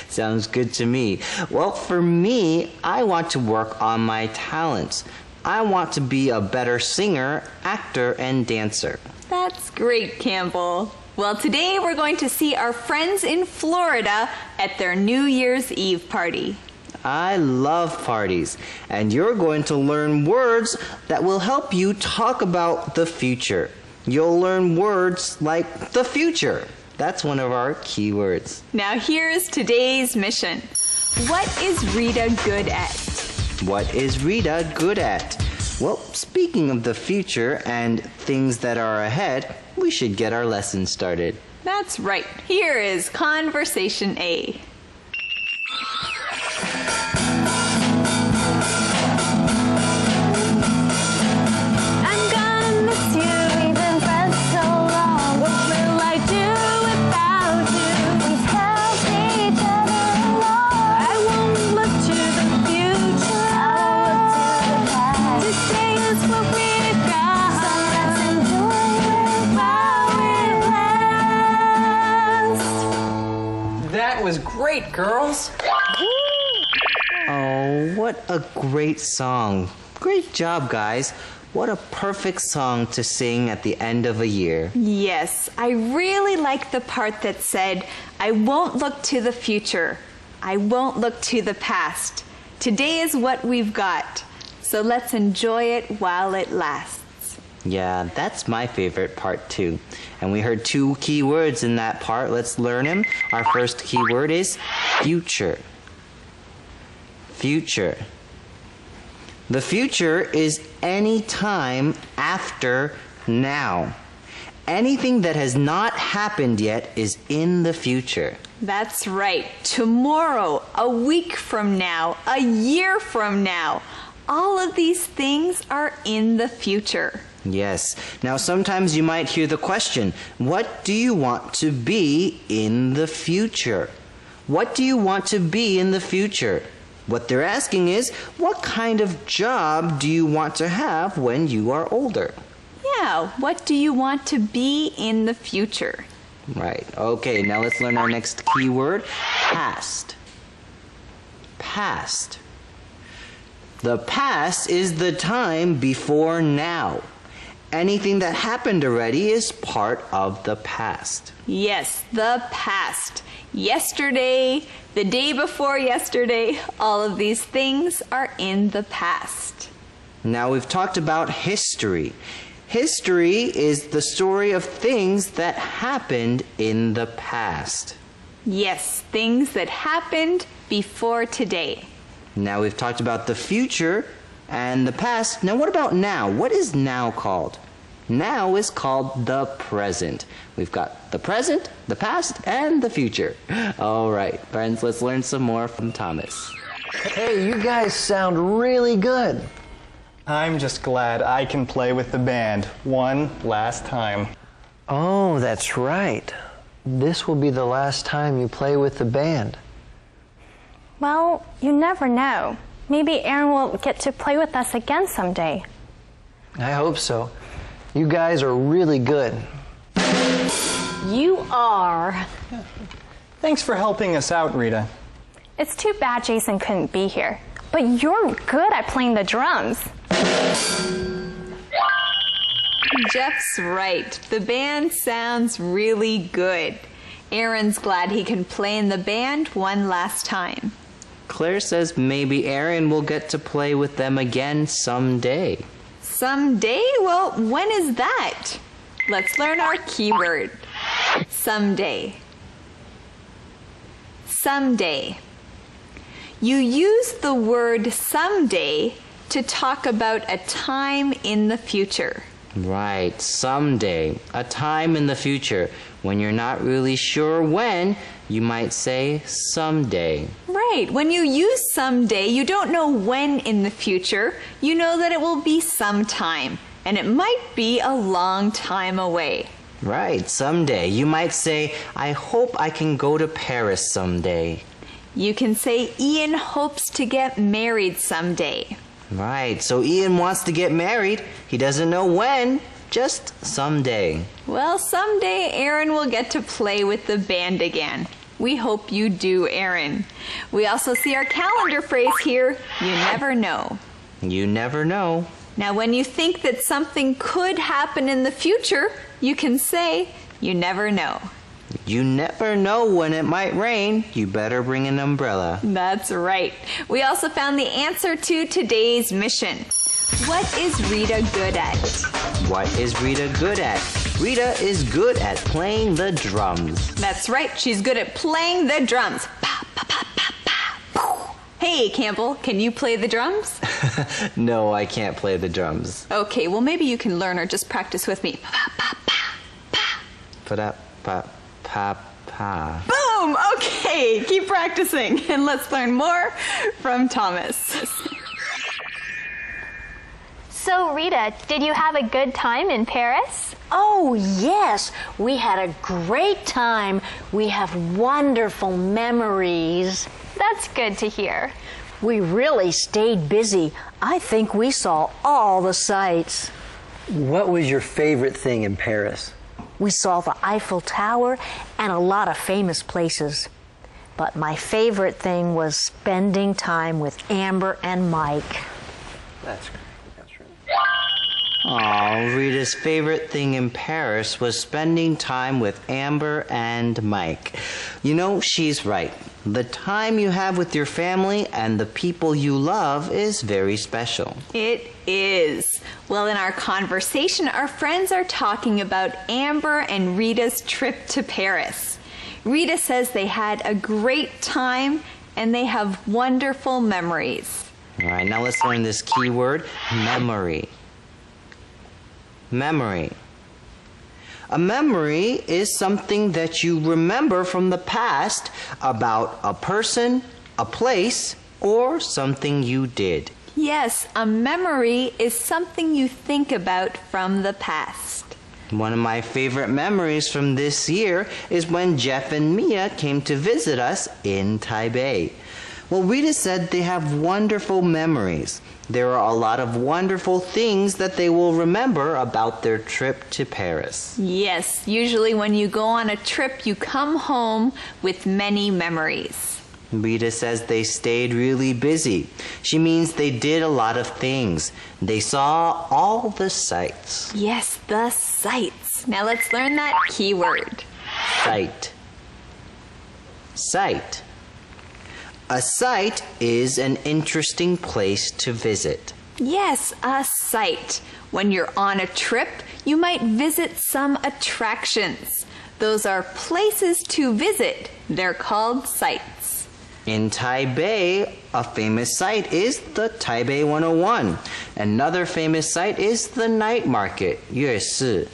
Sounds good to me. Well, for me, I want to work on my talents. I want to be a better singer, actor, and dancer. That's great, Campbell. Well, today we're going to see our friends in Florida at their New Year's Eve party. I love parties, and you're going to learn words that will help you talk about the future. You'll learn words like the future. That's one of our key words. Now here's today's mission. What is Rita good at? What is Rita good at? Well, speaking of the future and things that are ahead, we should get our lesson started. That's right. Here is Conversation A. I'm gonna miss you, we've been friends so long. What will I do without you? Please help each other along. I won't look to the future, I'll look to the past. Today is what we've got, so let's enjoy it while it lasts. That was great, girls. Oh, what a great song. Great job, guys. What a perfect song to sing at the end of a year. Yes, I really like the part that said, I won't look to the future. I won't look to the past. Today is what we've got. So let's enjoy it while it lasts. Yeah, that's my favorite part too. And we heard two key words in that part. Let's learn them. Our first key word is future. Future. The future is any time after now. Anything that has not happened yet is in the future. That's right. Tomorrow, a week from now, a year from now. All of these things are in the future. Yes. Now sometimes you might hear the question, what do you want to be in the future? What do you want to be in the future? What they're asking is, what kind of job do you want to have when you are older? Yeah, what do you want to be in the future? Right. Okay, now let's learn our next key word, past. Past. The past is the time before now. Anything that happened already is part of the past. Yes, the past. Yesterday, the day before yesterday, all of these things are in the past. Now we've talked about history. History is the story of things that happened in the past. Yes, things that happened before today. Now we've talked about the future and the past. Now what about now? What is now called? Now is called the present. We've got the present, the past, and the future. All right, friends, let's learn some more from Thomas. Hey, you guys sound really good. I'm just glad I can play with the band one last time. Oh, that's right. This will be the last time you play with the band. Well, you never know. Maybe Aaron will get to play with us again someday. I hope so. You guys are really good. You are. Thanks for helping us out, Rita. It's too bad Jason couldn't be here. But you're good at playing the drums. Jeff's right. The band sounds really good. Aaron's glad he can play in the band one last time. Claire says maybe Aaron will get to play with them again someday. Someday? Well, when is that? Let's learn our keyword. Someday. Someday. You use the word someday to talk about a time in the future. Right, someday, a time in the future. When you're not really sure when, you might say someday. Right, when you use someday, you don't know when in the future. You know that it will be sometime, and it might be a long time away. Right, someday. You might say, I hope I can go to Paris someday. You can say Ian hopes to get married someday. Right, so Ian wants to get married. He doesn't know when, just someday. Well, someday Aaron will get to play with the band again. We hope you do, Aaron. We also see our calendar phrase here, you never know. You never know. Now, when you think that something could happen in the future, you can say, you never know. You never know when it might rain. You better bring an umbrella. That's right. We also found the answer to today's mission. What is Rita good at? What is Rita good at? Rita is good at playing the drums. That's right. She's good at playing the drums. Pa, pa, pa, pa, pa. Hey, Campbell, can you play the drums? No, I can't play the drums. Okay, well, maybe you can learn or just practice with me. Pa, pa, pa, pa. Pa, pa, pa, pa. Boom! Okay, keep practicing. And let's learn more from Thomas. So, Rita, did you have a good time in Paris? Oh, yes. We had a great time. We have wonderful memories. That's good to hear. We really stayed busy. I think we saw all the sights. What was your favorite thing in Paris? We saw the Eiffel Tower and a lot of famous places. But my favorite thing was spending time with Amber and Mike. That's great. Aw, Rita's favorite thing in Paris was spending time with Amber and Mike. You know, she's right. The time you have with your family and the people you love is very special. It is. Well, in our conversation, our friends are talking about Amber and Rita's trip to Paris. Rita says they had a great time and they have wonderful memories. All right, now let's learn this key word, memory. Memory. A memory is something that you remember from the past about a person, a place, or something you did. Yes, a memory is something you think about from the past. One of my favorite memories from this year is when Jeff and Mia came to visit us in Taipei. Well, Rita said they have wonderful memories. There are a lot of wonderful things that they will remember about their trip to Paris. Yes, usually when you go on a trip, you come home with many memories. Rita says they stayed really busy. She means they did a lot of things. They saw all the sights. Yes, the sights. Now let's learn that key word. Sight. Sight. A sight is an interesting place to visit. Yes, a sight. When you're on a trip, you might visit some attractions. Those are places to visit. They're called sights. In Taipei, a famous sight is the Taipei 101. Another famous sight is the night market, 夜市.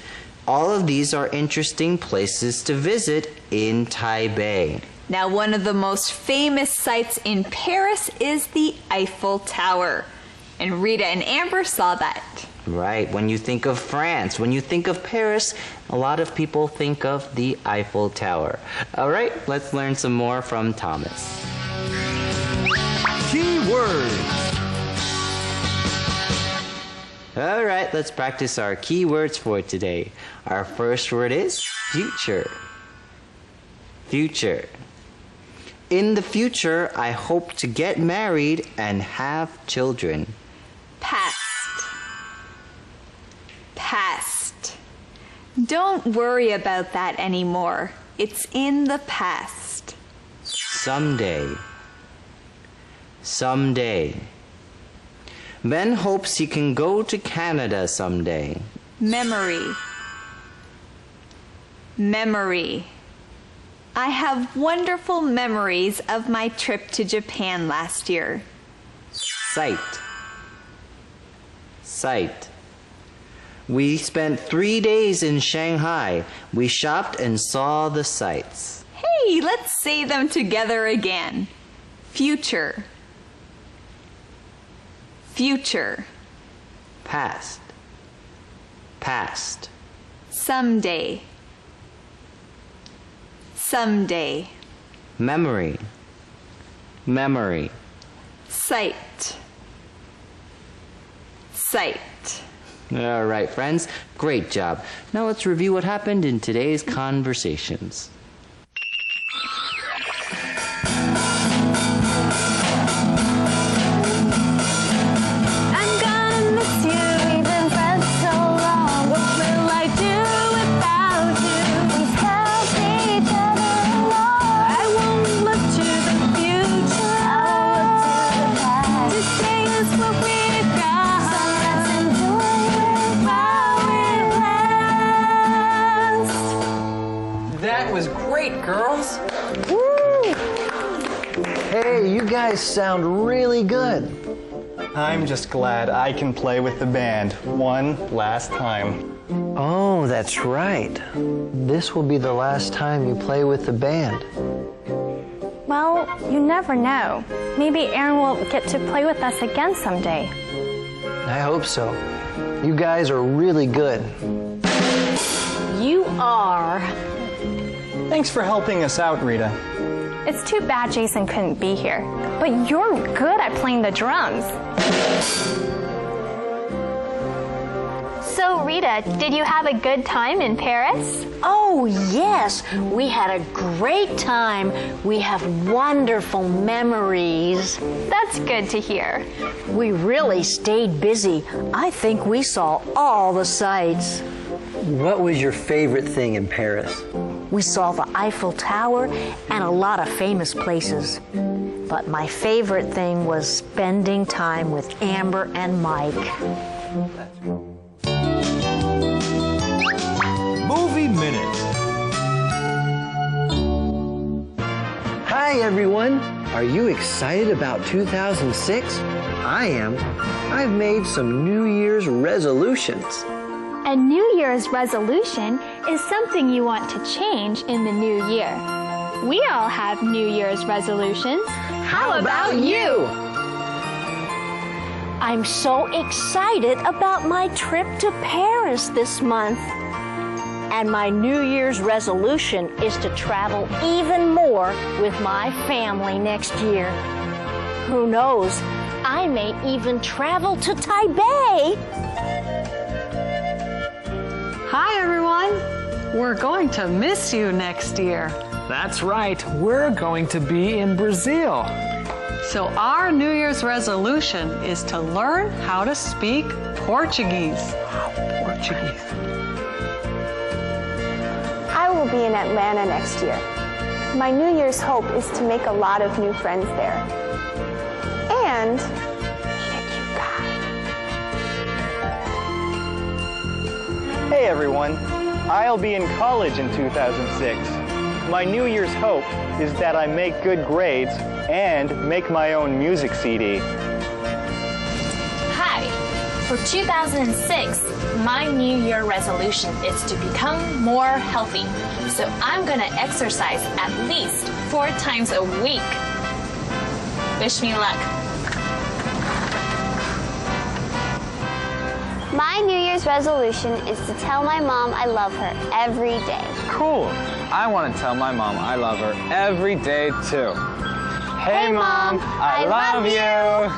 All of these are interesting places to visit in Taipei. Now, one of the most famous sights in Paris is the Eiffel Tower. And Rita and Amber saw that. Right. When you think of France, when you think of Paris, a lot of people think of the Eiffel Tower. All right, let's learn some more from Thomas. Key words. All right, let's practice our key words for today. Our first word is future. Future. In the future, I hope to get married and have children. Past. Past. Don't worry about that anymore. It's in the past. Someday. Someday. Ben hopes he can go to Canada someday. Memory. Memory. I have wonderful memories of my trip to Japan last year. Sight. Sight. We spent 3 days in Shanghai. We shopped and saw the sights. Hey, let's say them together again. Future. Future. Past. Past. Someday. Someday. Memory. Memory. Sight. Sight. All right, friends. Great job. Now let's review what happened in today's conversations. I'm gonna miss you, we've been friends so long. What will I do without you? We've helped each other along. I won't look to the future, I'll look to the past. Today is what we've got, so let's enjoy it while it lasts. That was great, girls. Hey, you guys sound really good. I'm just glad I can play with the band one last time. Oh, that's right. This will be the last time you play with the band. Well, you never know. Maybe Aaron will get to play with us again someday. I hope so. You guys are really good. You are. Thanks for helping us out, Rita. It's too bad Jason couldn't be here. But you're good at playing the drums. So, Rita, did you have a good time in Paris? Oh, yes. We had a great time. We have wonderful memories. That's good to hear. We really stayed busy. I think we saw all the sights. What was your favorite thing in Paris? We saw the Eiffel Tower and a lot of famous places. But my favorite thing was spending time with Amber and Mike. Movie Minute. Hi, everyone. Are you excited about 2006? I am. I've made some New Year's resolutions. A New Year's resolution is something you want to change in the new year. We all have New Year's resolutions. How about you? I'm so excited about my trip to Paris this month. And my New Year's resolution is to travel even more with my family next year. Who knows? I may even travel to Taipei. Hi, everyone. We're going to miss you next year. That's right. We're going to be in Brazil. So our New Year's resolution is to learn how to speak Portuguese. Portuguese. I will be in Atlanta next year. My New Year's hope is to make a lot of new friends there. And meet a cute guy. Hey, everyone. I'll be in college in 2006. My New Year's hope is that I make good grades and make my own music CD. Hi. For 2006, my New Year resolution is to become more healthy. So I'm gonna exercise at least 4 times a week. Wish me luck. My New Year's resolution is to tell my mom I love her every day. Cool. I want to tell my mom I love her every day, too. Hey, Mom, I love you.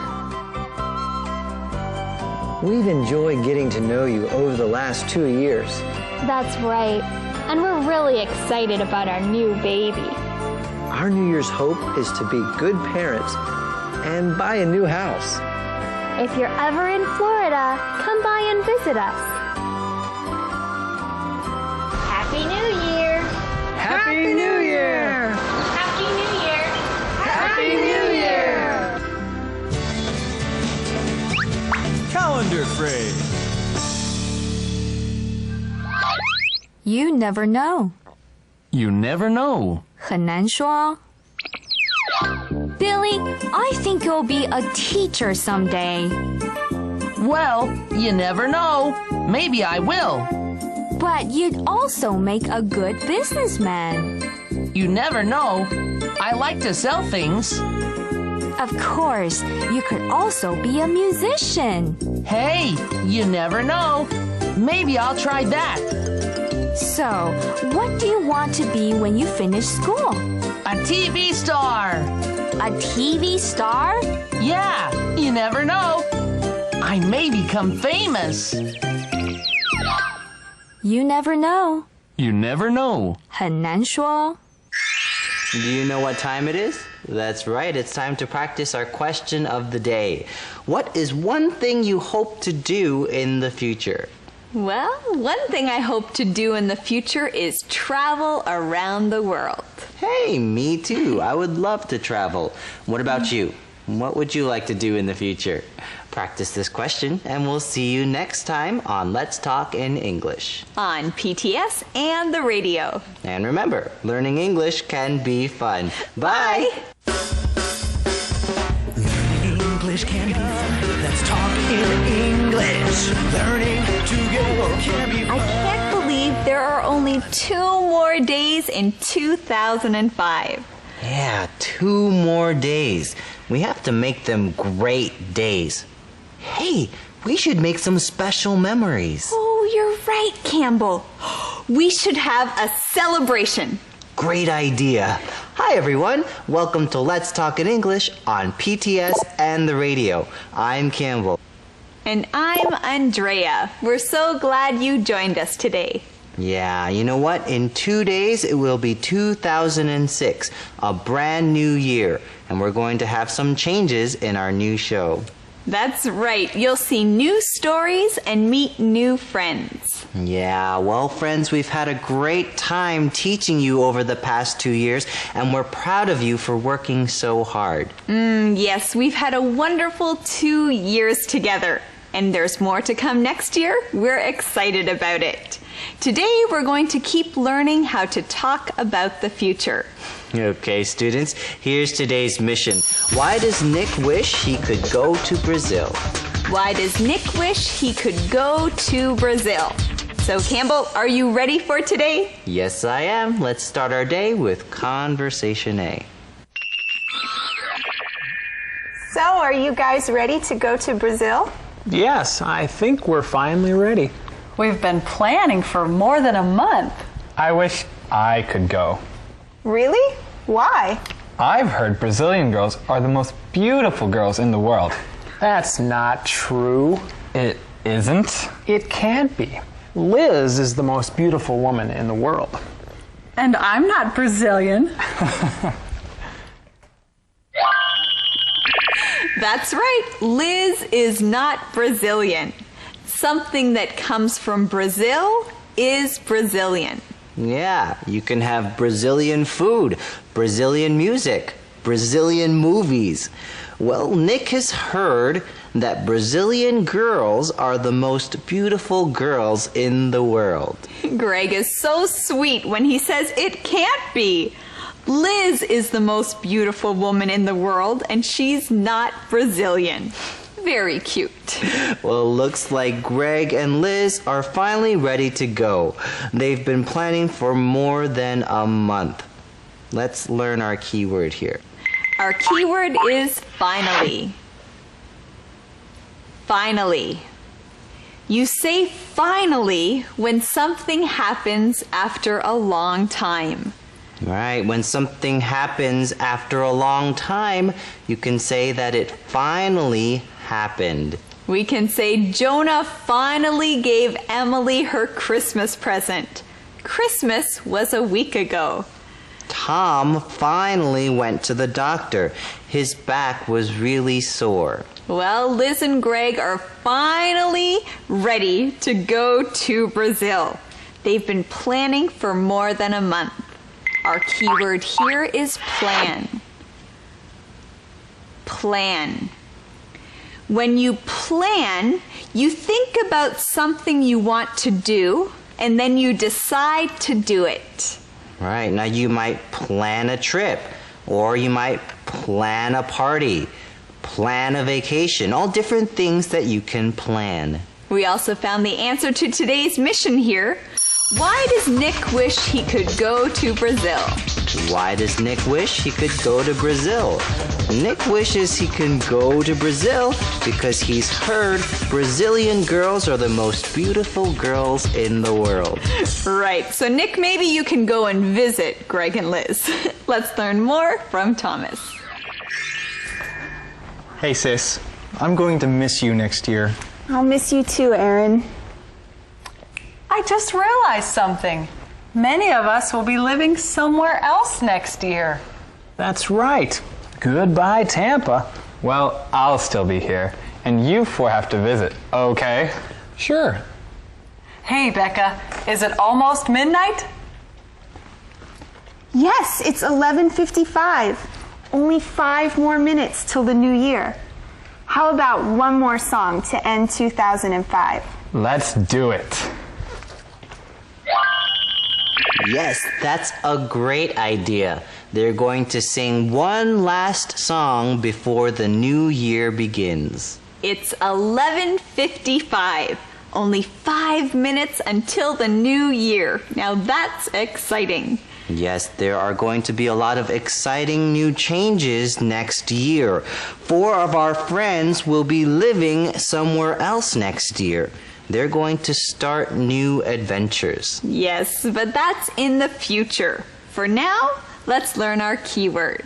We've enjoyed getting to know you over the last 2 years. That's right. And we're really excited about our new baby. Our New Year's hope is to be good parents and buy a new house. If you're ever in Florida, come by and visit us. Happy New Year! Happy New Year! Happy New Year! Happy New Year! Calendar phrase. You never know. You never know. 很难说。Billy, I think you'll be a teacher someday. Well, you never know. Maybe I will. But you'd also make a good businessman. You never know. I like to sell things. Of course, you could also be a musician. Hey, you never know. Maybe I'll try that. So, what do you want to be when you finish school? A TV star. A TV star? Yeah, you never know. I may become famous. You never know. You never know. 很难说. Do you know what time it is? That's right, it's time to practice our question of the day. What is one thing you hope to do in the future? Well, one thing I hope to do in the future is travel around the world. Hey, me too. I would love to travel. What about you? What would you like to do in the future? Practice this question, and we'll see you next time on Let's Talk in English. On PTS and the radio. And remember, learning English can be fun. Bye! English can be fun. Let's talk in English. Learning together can be fun. I can't believe there are only 2 more days in 2005. Yeah, 2 more days. We have to make them great days. Hey, we should make some special memories. Oh, you're right, Campbell. We should have a celebration. Great idea. Hi, everyone. Welcome to Let's Talk in English on PTS and the radio. I'm Campbell. And I'm Andrea. We're so glad you joined us today. Yeah, you know what? In 2 days, it will be 2006, a brand new year, and we're going to have some changes in our new show. That's right. You'll see new stories and meet new friends. Yeah, well, friends, we've had a great time teaching you over the past 2 years, and we're proud of you for working so hard. Yes, we've had a wonderful 2 years together, and there's more to come next year. We're excited about it. Today, we're going to keep learning how to talk about the future. Okay, students, here's today's mission. Why does Nick wish he could go to Brazil? Why does Nick wish he could go to Brazil? So, Campbell, are you ready for today? Yes, I am. Let's start our day with Conversation A. So, are you guys ready to go to Brazil? Yes, I think we're finally ready. We've been planning for more than a month. I wish I could go. Really? Why? I've heard Brazilian girls are the most beautiful girls in the world. That's not true. It isn't? It can't be. Liz is the most beautiful woman in the world. And I'm not Brazilian. That's right. Liz is not Brazilian. Something that comes from Brazil is Brazilian. Yeah, you can have Brazilian food, Brazilian music, Brazilian movies. Well, Nick has heard that Brazilian girls are the most beautiful girls in the world. Greg is so sweet when he says it can't be. Liz is the most beautiful woman in the world, and she's not Brazilian. Very cute. Well, looks like Greg and Liz are finally ready to go. They've been planning for more than a month. Let's learn our keyword here. Our keyword is finally. Finally. You say finally when something happens after a long time. Right, when something happens after a long time, you can say that it finally happened. We can say Jonah finally gave Emily her Christmas present. Christmas was a week ago. Tom finally went to the doctor. His back was really sore. Well, Liz and Greg are finally ready to go to Brazil. They've been planning for more than a month. Our keyword here is plan. Plan. When you plan, you think about something you want to do, and then you decide to do it. Right, now you might plan a trip, or you might plan a party, plan a vacation, all different things that you can plan. We also found the answer to today's mission here. Why does Nick wish he could go to Brazil? Why does Nick wish he could go to Brazil? Nick wishes he can go to Brazil because he's heard Brazilian girls are the most beautiful girls in the world. Right, so Nick, maybe you can go and visit Greg and Liz. Let's learn more from Thomas. Hey, sis. I'm going to miss you next year. I'll miss you too, Aaron. I just realized something. Many of us will be living somewhere else next year. That's right. Goodbye, Tampa. Well, I'll still be here, and you four have to visit, okay? Sure. Hey, Becca, is it almost midnight? Yes, it's 11:55. Only 5 more minutes till the new year. How about one more song to end 2005? Let's do it. Yes, that's a great idea. They're going to sing one last song before the new year begins. It's 11:55. Only 5 minutes until the new year. Now that's exciting. Yes, there are going to be a lot of exciting new changes next year. 4 of our friends will be living somewhere else next year. They're going to start new adventures. Yes, but that's in the future. For now, let's learn our keyword.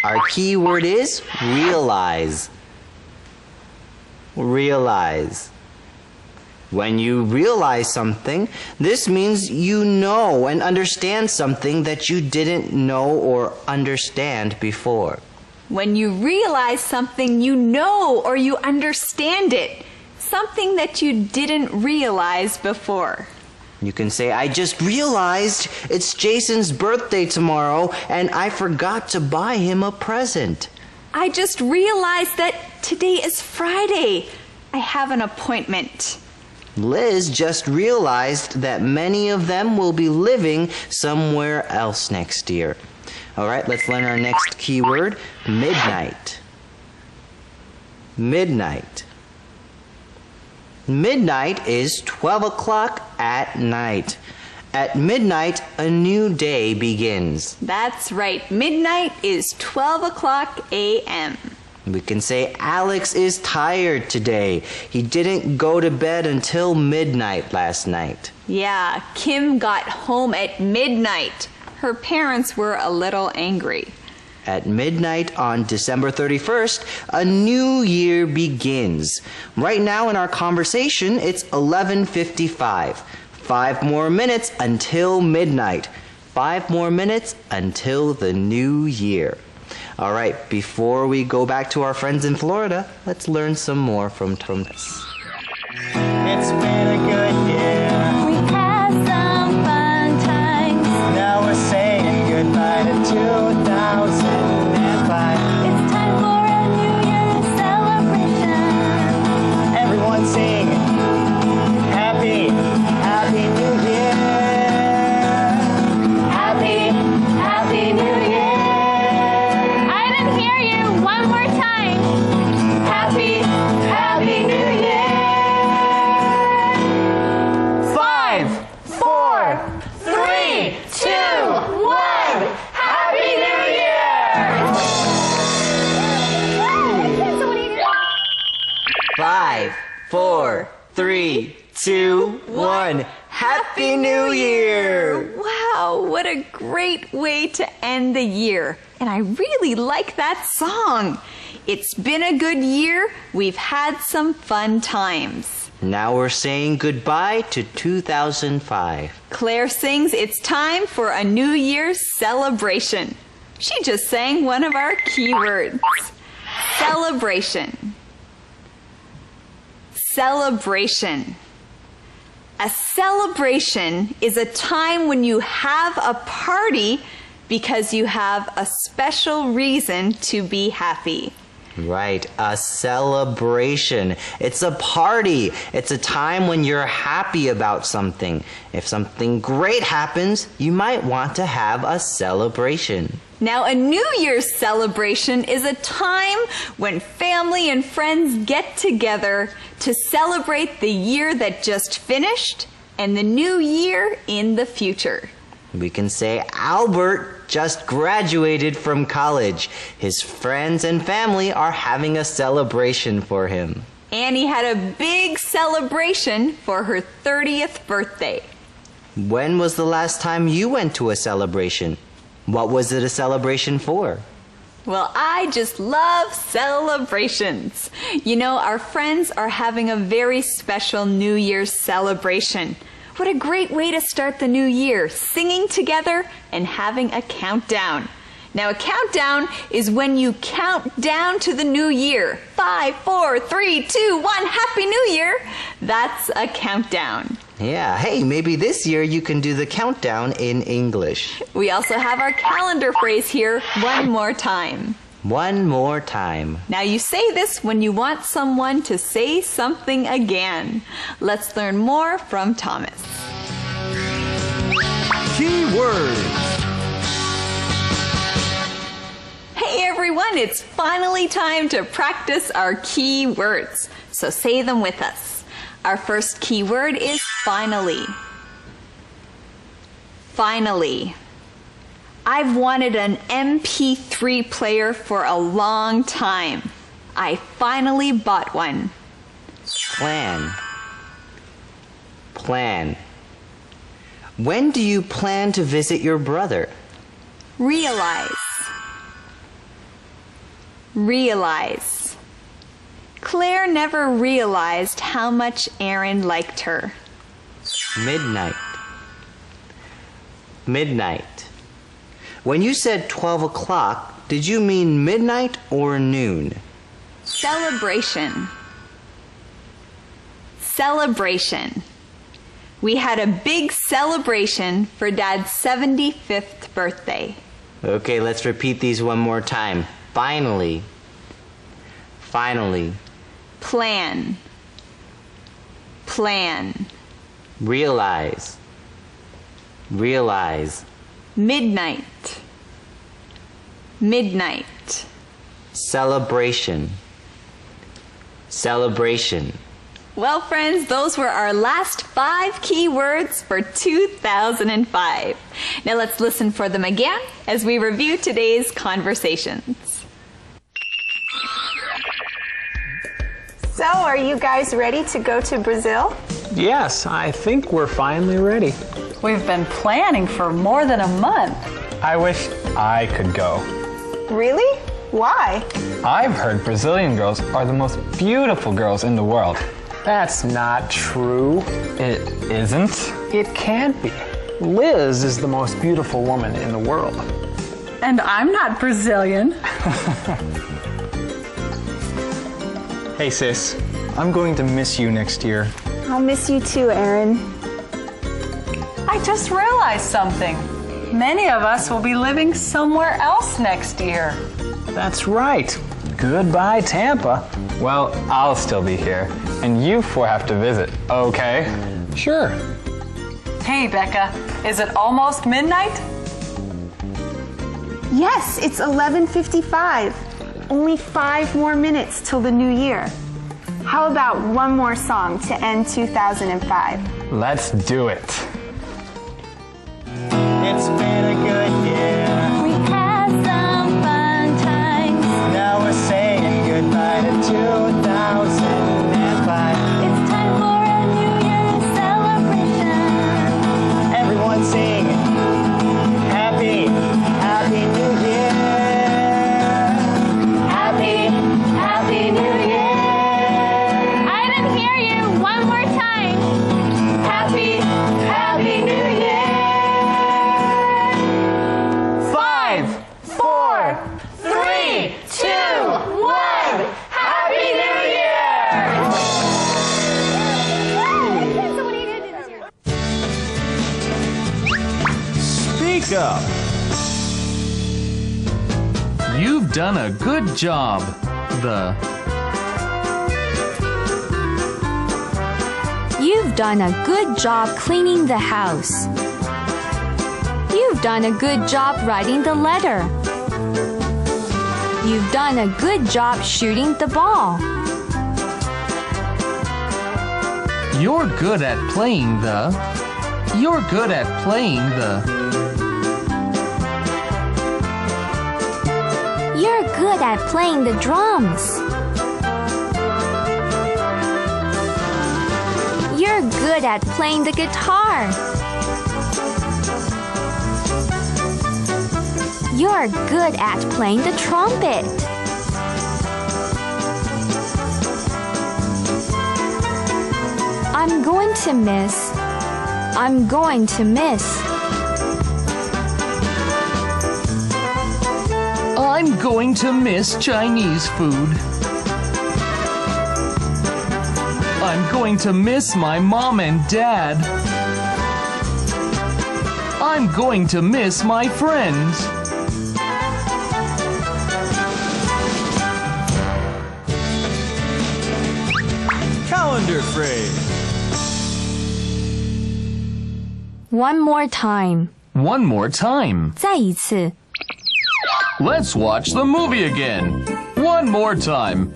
Our keyword is realize. Realize. When you realize something, this means you know and understand something that you didn't know or understand before. When you realize something, you know or you understand it. Something that you didn't realize before. You can say, I just realized it's Jason's birthday tomorrow and I forgot to buy him a present. I just realized that today is Friday. I have an appointment. Liz just realized that many of them will be living somewhere else next year. All right, let's learn our next keyword, midnight. Midnight. Midnight is 12 o'clock at night. At midnight, a new day begins. That's right. Midnight is 12 o'clock a.m. We can say Alex is tired today. He didn't go to bed until midnight last night. Yeah, Kim got home at midnight. Her parents were a little angry. At midnight on December 31st, a new year begins. Right now in our conversation, it's 11:55. 5 more minutes until midnight. 5 more minutes until the new year. All right, before we go back to our friends in Florida, let's learn some more from this. It's been a good year. We've had some fun times. Now we're saying goodbye to 2005. It's time for a New Year's celebration. Everyone sing Happy, Happy New Year. Happy, Happy New Year. One more time. Happy, Happy New Year. 5, 4, 3, 2, 1. Happy New Year. 5, 4, 3, 2, 1. Happy New Year! Wow, what a great way to end the year. And I really like that song. It's been a good year. We've had some fun times. Now we're saying goodbye to 2005. Claire sings it's time for a New Year's celebration. She just sang one of our keywords. Celebration. Celebration. A celebration is a time when you have a party because you have a special reason to be happy. Right, a celebration. It's a party. It's a time when you're happy about something. If something great happens, you might want to have a celebration. Now, a New Year's celebration is a time when family and friends get together to celebrate the year that just finished and the new year in the future. We can say Albert just graduated from college. His friends and family are having a celebration for him. Annie had a big celebration for her 30th birthday. When was the last time you went to a celebration? What was it a celebration for? Well, I just love celebrations. You know, our friends are having a very special New Year's celebration. What a great way to start the new year, singing together and having a countdown. Now, a countdown is when you count down to the new year. 5, 4, 3, 2, 1, Happy New Year! That's a countdown. Yeah, hey, maybe this year you can do the countdown in English. We also have our calendar phrase here, one more time. One more time. Now you say this when you want someone to say something again. Let's learn more from Thomas. Key words. Hey everyone, it's finally time to practice our key words. So say them with us. Our first key word is finally. Finally. I've wanted an MP3 player for a long time. I finally bought one. Plan. Plan. When do you plan to visit your brother? Realize. Realize. Claire never realized how much Aaron liked her. Midnight. Midnight. When you said 12 o'clock, did you mean midnight or noon? Celebration. Celebration. We had a big celebration for Dad's 75th birthday. Okay, let's repeat these one more time. Finally. Finally. Plan. Plan. Realize. Realize. Midnight. Midnight. Celebration. Celebration. Well, friends, those were our last 5 key words for 2005. Now let's listen for them again as we review today's conversations. So, are you guys ready to go to Brazil? Yes, I think we're finally ready. We've been planning for more than a month. I wish I could go. Really? Why? I've heard Brazilian girls are the most beautiful girls in the world. That's not true. It isn't? It can't be. Liz is the most beautiful woman in the world. And I'm not Brazilian. Hey sis, I'm going to miss you next year. I'll miss you too, Aaron. I just realized something. Many of us will be living somewhere else next year. That's right. Goodbye, Tampa. Well, I'll still be here, and you 4 have to visit, okay? Sure. Hey, Becca, is it almost midnight? Yes, it's 11:55. Only 5 more minutes till the new year. How about one more song to end 2005? Let's do it. It's been a good year. We had some fun times. Now we're saying goodbye to 2005. It's time for a New Year's celebration. Everyone sing Happy, Happy New Year. Happy, Happy New Year. I didn't hear you. One more time. Happy, Happy New Year. 5, 4, 3, 2, 1. Happy New Year! Speak up. You've done a good job. You've done a good job cleaning the house. You've done a good job writing the letter. You've done a good job shooting the ball. You're good at playing the. You're good at playing the. You're good at playing the drums. You're good at playing the guitar. You're good at playing the trumpet. I'm going to miss. I'm going to miss. I'm going to miss Chinese food. I'm going to miss my mom and dad. I'm going to miss my friends. Calendar phrase. One more time. One more time. 再一次. Let's watch the movie again. One more time.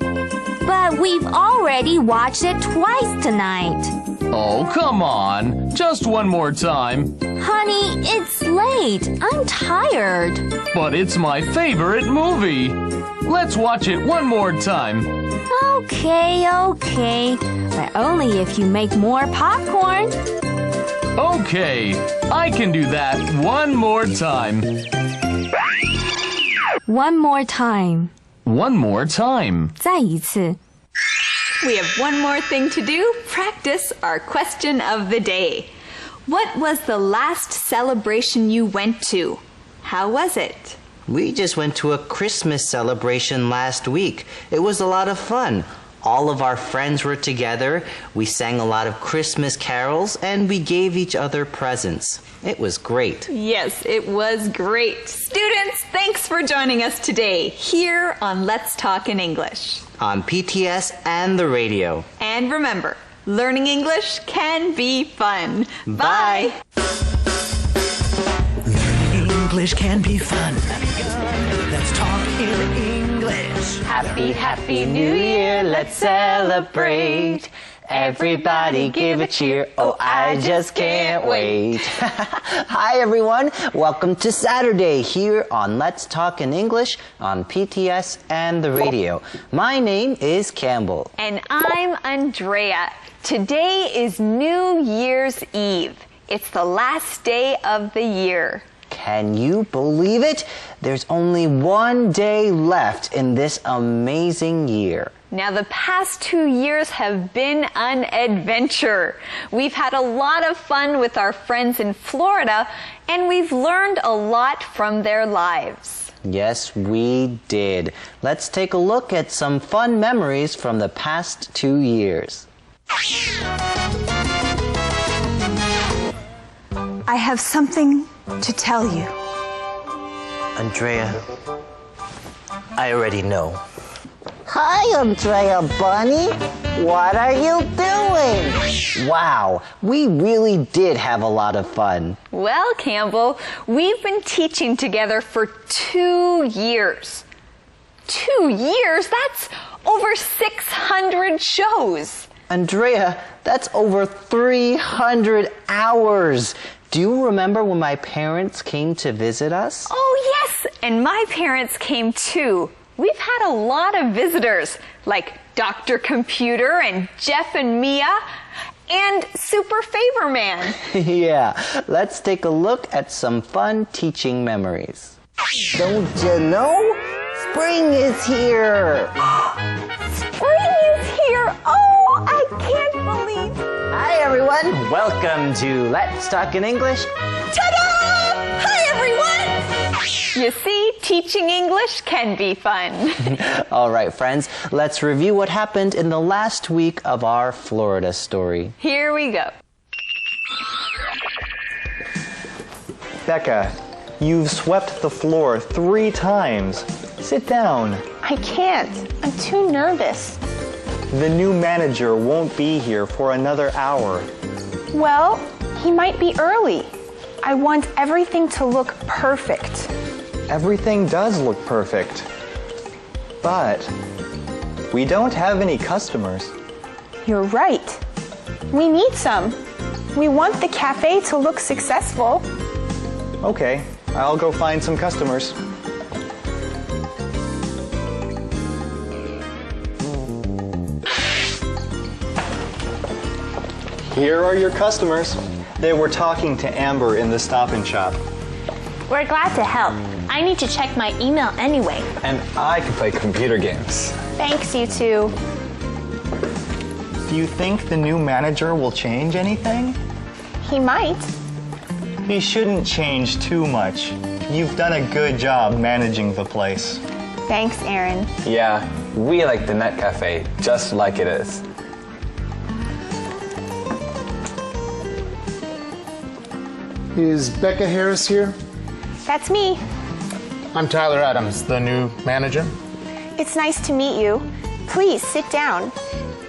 But we've already watched it twice tonight. Oh, come on. Just one more time. Honey, it's late. I'm tired. But it's my favorite movie. Let's watch it one more time. Okay. But only if you make more popcorn. Okay, I can do that one more time. One more time. One more time. 再一次. We have one more thing to do. Practice our question of the day. What was the last celebration you went to? How was it? We just went to a Christmas celebration last week. It was a lot of fun. All of our friends were together. We sang a lot of Christmas carols and we gave each other presents. It was great. Yes, it was great. Students, thanks for joining us today here on Let's Talk in English. On PTS and the radio. And remember, learning English can be fun. Bye. Learning English can be fun. Let's talk in English. Happy New Year, let's celebrate. Everybody give a cheer, oh I just can't wait. Hi everyone, welcome to Saturday here on Let's Talk in English on PTS and the radio. My name is Campbell. And I'm Andrea. Today is New Year's Eve. It's the last day of the year. Can you believe it? There's only one day left in this amazing year. Now, the past 2 years have been an adventure. We've had a lot of fun with our friends in Florida, and we've learned a lot from their lives. Yes, we did. Let's take a look at some fun memories from the past 2 years. I have something to tell you. Andrea, I already know. Hi, Andrea Bunny. What are you doing? Wow, we really did have a lot of fun. Well, Campbell, we've been teaching together for 2 years. 2 years? That's over 600 shows. Andrea, that's over 300 hours. Do you remember when my parents came to visit us? Oh, yes, and my parents came too. We've had a lot of visitors, like Dr. Computer and Jeff and Mia, and Super Favor Man. Yeah, let's take a look at some fun teaching memories. Don't you know? Spring is here! Spring is here! Oh, I can't believe it! Hi everyone, welcome to Let's Talk in English. Ta-da! Hi everyone! You see, teaching English can be fun. All right, friends, let's review what happened in the last week of our Florida story. Here we go. Becca, you've swept the floor 3 times. Sit down. I can't. I'm too nervous. The new manager won't be here for another hour. Well, he might be early. I want everything to look perfect. Everything does look perfect. But we don't have any customers. You're right. We need some. We want the cafe to look successful. Okay, I'll go find some customers. Here are your customers. They were talking to Amber in the Stop and Shop. We're glad to help. I need to check my email anyway. And I can play computer games. Thanks, you two. Do you think the new manager will change anything? He might. He shouldn't change too much. You've done a good job managing the place. Thanks, Aaron. Yeah, we like the Net Cafe just like it is. Is Becca Harris here? That's me. I'm Tyler Adams, the new manager. It's nice to meet you. Please sit down.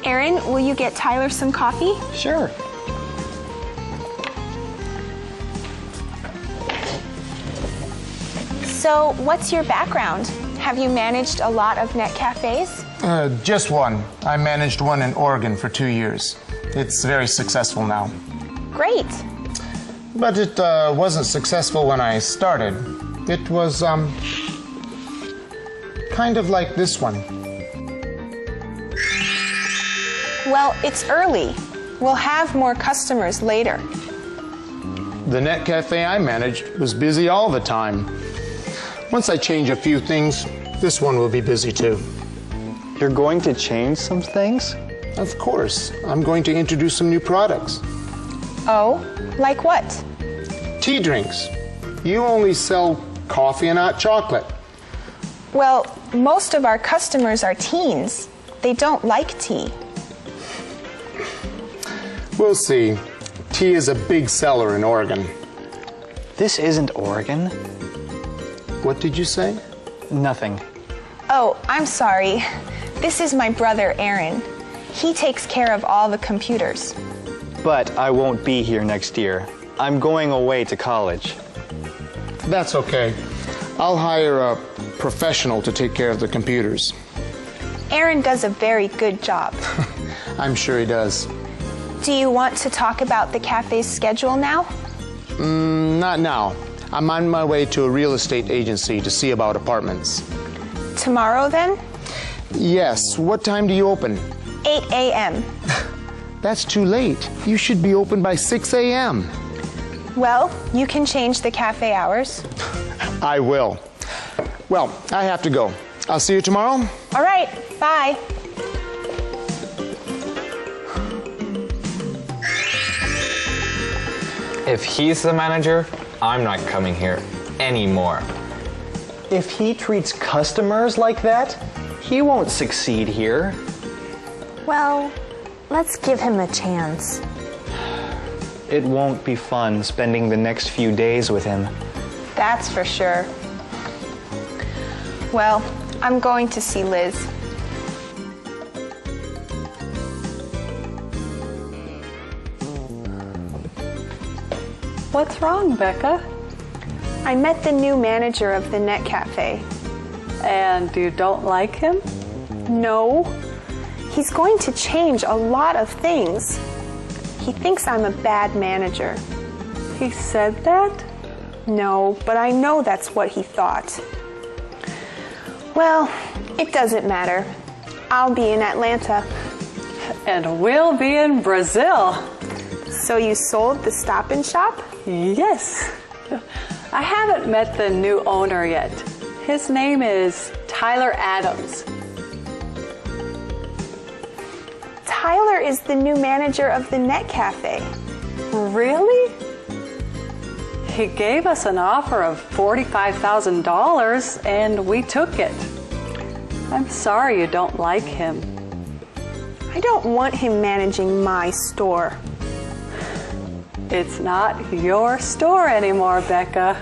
Aaron, will you get Tyler some coffee? Sure. So, what's your background? Have you managed a lot of net cafes? Just one. I managed one in Oregon for 2 years. It's very successful now. Great. But it wasn't successful when I started. It was kind of like this one. Well, it's early. We'll have more customers later. The net cafe I managed was busy all the time. Once I change a few things, this one will be busy too. You're going to change some things? Of course. I'm going to introduce some new products. Oh, like what? Tea drinks. You only sell coffee and hot chocolate. Well, most of our customers are teens. They don't like tea. We'll see. Tea is a big seller in Oregon. This isn't Oregon. What did you say? Nothing. Oh, I'm sorry. This is my brother, Aaron. He takes care of all the computers. But I won't be here next year. I'm going away to college. That's okay. I'll hire a professional to take care of the computers. Aaron does a very good job. I'm sure he does. Do you want to talk about the cafe's schedule now? Not now. I'm on my way to a real estate agency to see about apartments. Tomorrow, then? Yes. What time do you open? 8 a.m. That's too late. You should be open by 6 a.m. Well, you can change the cafe hours. I will. Well, I have to go. I'll see you tomorrow. All right. Bye. If he's the manager, I'm not coming here anymore. If he treats customers like that, he won't succeed here. Well, let's give him a chance. It won't be fun spending the next few days with him. That's for sure. Well, I'm going to see Liz. What's wrong, Becca? I met the new manager of the Net Cafe. And you don't like him? No. He's going to change a lot of things. He thinks I'm a bad manager. He said that? No, but I know that's what he thought. Well, it doesn't matter. I'll be in Atlanta. And we'll be in Brazil. So you sold the Stop and Shop? Yes. I haven't met the new owner yet. His name is Tyler Adams. Tyler is the new manager of the Net Cafe. Really? He gave us an offer of $45,000 and we took it. I'm sorry you don't like him. I don't want him managing my store. It's not your store anymore, Becca.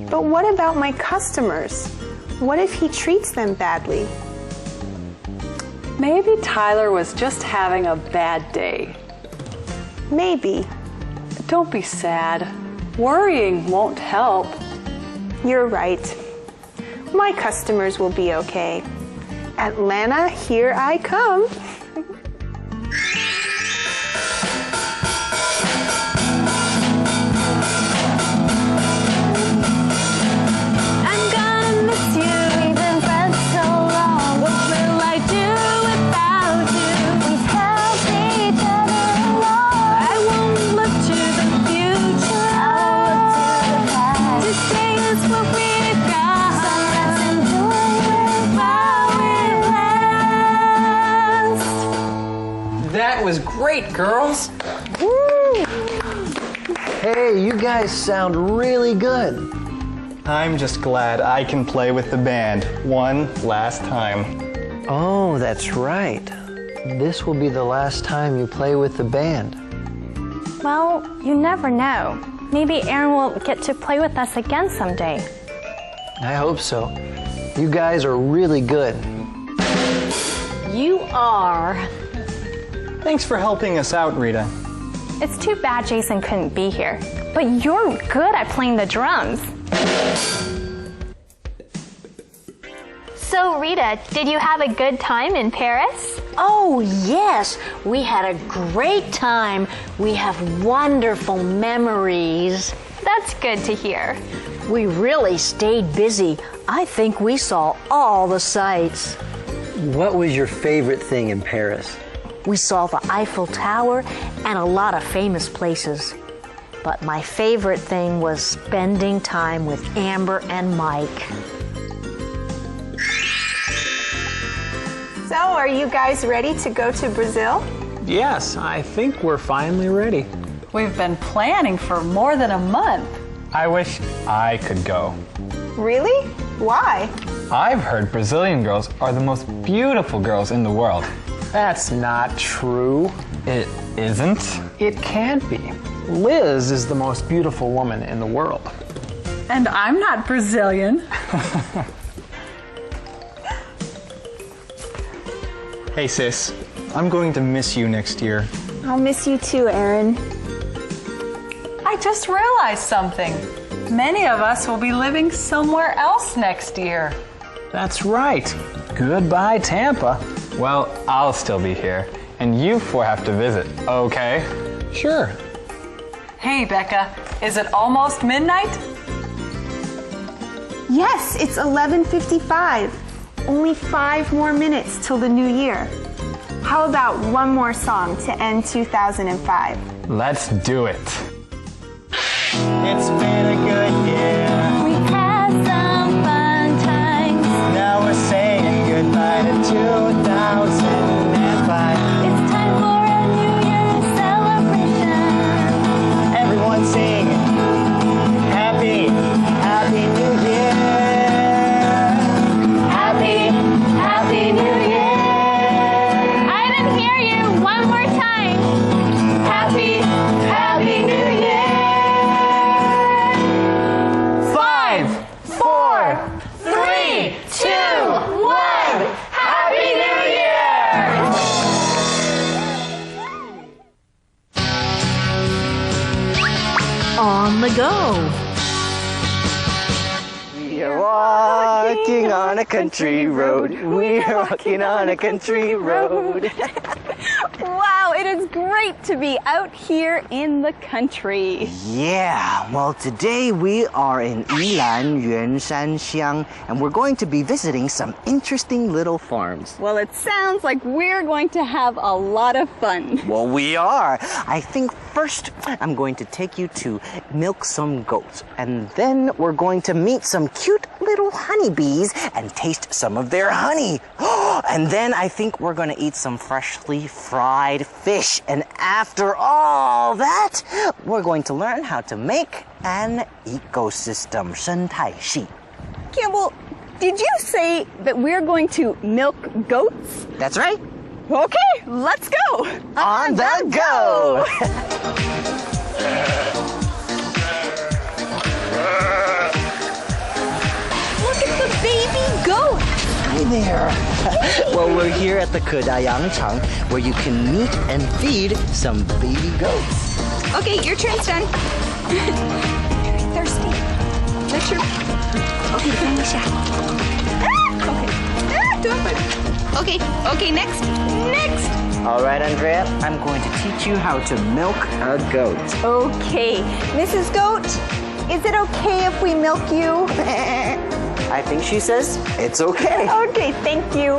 But what about my customers? What if he treats them badly? Maybe Tyler was just having a bad day. Maybe. Don't be sad. Worrying won't help. You're right. My customers will be okay. Atlanta, here I come. What we great, girls. Woo! Hey, you guys sound really good. I'm just glad I can play with the band one last time. Oh, that's right. This will be the last time you play with the band. Well, you never know. Maybe Aaron will get to play with us again someday. I hope so. You guys are really good. You are. Thanks for helping us out, Rita. It's too bad Jason couldn't be here. But you're good at playing the drums. So, Rita, did you have a good time in Paris? Oh, yes. We had a great time. We have wonderful memories. That's good to hear. We really stayed busy. I think we saw all the sights. What was your favorite thing in Paris? We saw the Eiffel Tower and a lot of famous places. But my favorite thing was spending time with Amber and Mike. So, are you guys ready to go to Brazil? Yes, I think we're finally ready. We've been planning for more than a month. I wish I could go. Really? Why? I've heard Brazilian girls are the most beautiful girls in the world. That's not true. It isn't? It can't be. Liz is the most beautiful woman in the world. And I'm not Brazilian. Hey, sis. I'm going to miss you next year. I'll miss you too, Aaron. I just realized something. Many of us will be living somewhere else next year. That's right. Goodbye, Tampa. Well, I'll still be here, and you four have to visit, okay? Sure. Hey, Becca, is it almost midnight? Yes, it's 11:55. Only 5 more minutes till the new year. How about one more song to end 2005? Let's do it. It's been a good year. We had some fun times. Now we're saying goodbye to 2005. It's time for a New Year's celebration. Everyone sing Happy, Happy New Year. Happy, Happy New Year. I didn't hear you. One more time. Happy, Happy New Year. 5, 4, 3, 2, 1. Happy New Year! On the go. We are walking on a country road. We are walking on a country road. Wow, it is great to be out here in the country. Yeah, well, today we are in Yilan Yuanshanxiang, and we're going to be visiting some interesting little farms. Well, it sounds like we're going to have a lot of fun. Well, we are. I think first I'm going to take you to milk some goats, and then we're going to meet some cute little honeybees and taste some of their honey. And then I think we're going to eat some freshly fried fish. And after all that, we're going to learn how to make an ecosystem, 生态系. Campbell, did you say that we're going to milk goats? That's right. Okay, let's go. On the go. Look at the baby goat. Hi there. Well, we're here at the Kedayangchang, where you can meet and feed some baby goats. Okay, your turn's done. Very thirsty. Let your... Okay, 等一下. Okay. Okay, next. All right, Andrea, I'm going to teach you how to milk a goat. Okay, Mrs. Goat, is it okay if we milk you? I think she says it's okay. Okay, thank you.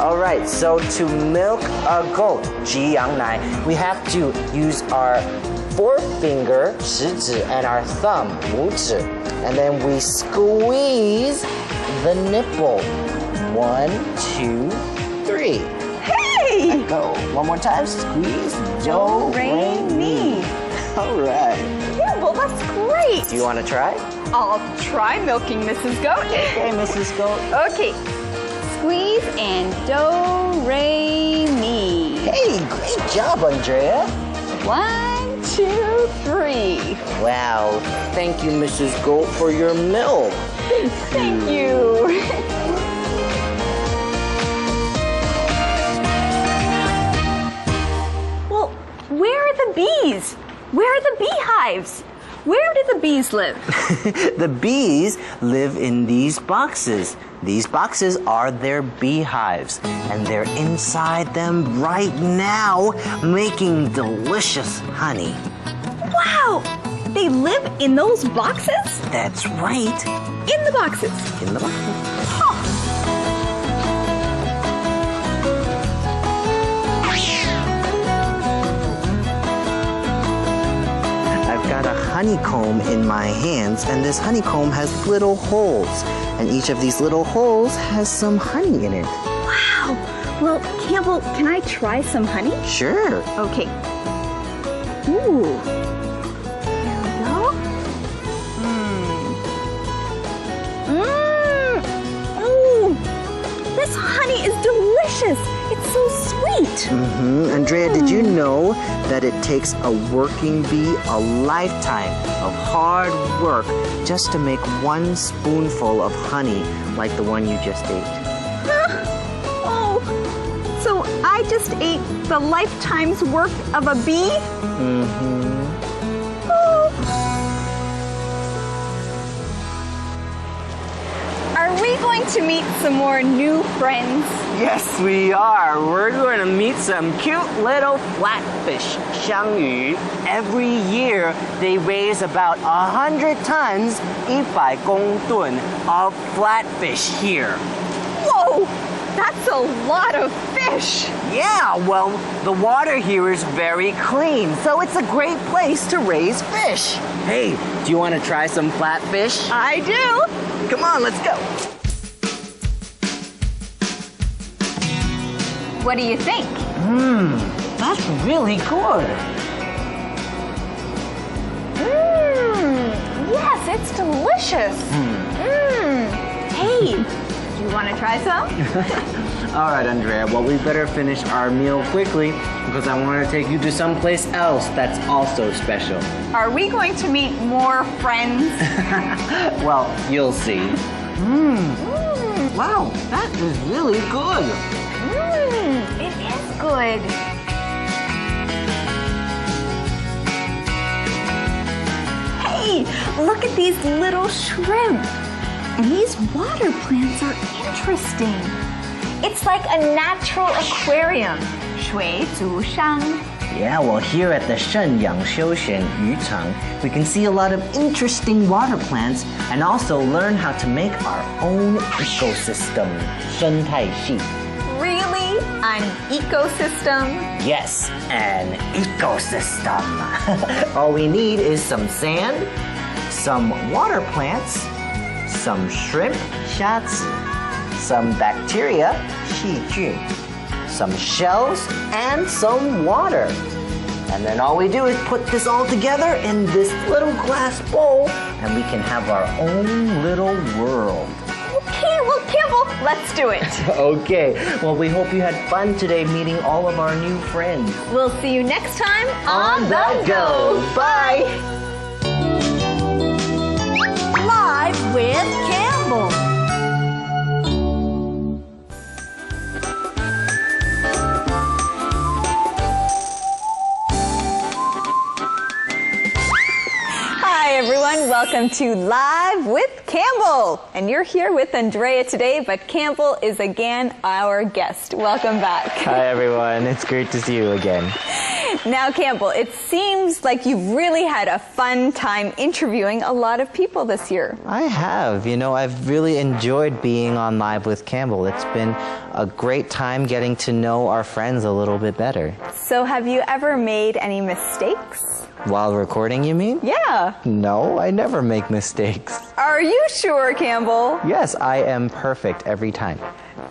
All right, so to milk a goat, 挤羊奶, we have to use our forefinger, 食指, and our thumb, 拇指, and then we squeeze the nipple. 1, 2, 3. Hey, me. Go. One more time. Squeeze. Do, re, mi. All right. Campbell, that's great. Do you want to try? I'll try milking Mrs. Goat. Okay, Mrs. Goat. Okay. Squeeze and do, re, mi. Hey, great job, Andrea. 1, 2, 3. Wow. Thank you, Mrs. Goat, for your milk. Thank you. Well, where are the bees? Where are the beehives? Where do the bees live? The bees live in these boxes. These boxes are their beehives, and they're inside them right now, making delicious honey. Wow! They live in those boxes? That's right. In the boxes? In the boxes. I've got a honeycomb in my hands, and this honeycomb has little holes, and each of these little holes has some honey in it. Wow! Well, Campbell, can I try some honey? Sure. Okay. Ooh. There we go. Ooh. This honey is delicious. It's so sweet. Andrea, did you know that it takes a working bee a lifetime of hard work just to make one spoonful of honey like the one you just ate? Oh, so I just ate the lifetime's work of a bee? Are we going to meet some more new friends? Yes, we are. We're going to meet some cute little flatfish, 香鱼. Every year, they raise about 100 tons, 100公吨, of flatfish here. Whoa, that's a lot of fish. Yeah, well, the water here is very clean, so it's a great place to raise fish. Hey, do you want to try some flatfish? I do. Come on, let's go. What do you think? That's really good. Yes, it's delicious. Hey, do you want to try some? All right, Andrea, well, we better finish our meal quickly because I want to take you to someplace else that's also special. Are we going to meet more friends? Well, you'll see. Wow, that is really good. It is good. Hey, look at these little shrimp. And these water plants are interesting. It's like a natural aquarium. 水族箱. Yeah, well, here at the Shenyang Xiuxian Yuchang, we can see a lot of interesting water plants and also learn how to make our own ecosystem. 生态系. Really? An ecosystem? Yes, an ecosystem. All we need is some sand, some water plants, some shrimp, 虾子, some bacteria, 细菌, some shells, and some water. And then all we do is put this all together in this little glass bowl, and we can have our own little world. Okay, well, Campbell, let's do it. Okay, well, we hope you had fun today meeting all of our new friends. We'll see you next time on The Go. Bye. Live with Campbell. Hi, everyone. Welcome to Live with Campbell. And you're here with Andrea today, but Campbell is again our guest. Welcome back. Hi, everyone. It's great to see you again. Now, Campbell, it seems like you've really had a fun time interviewing a lot of people this year. I have. You know, I've really enjoyed being on Live with Campbell. It's been a great time getting to know our friends a little bit better. So have you ever made any mistakes? While recording, you mean? Yeah. No, I never make mistakes. Are you sure, Campbell? Yes, I am perfect every time.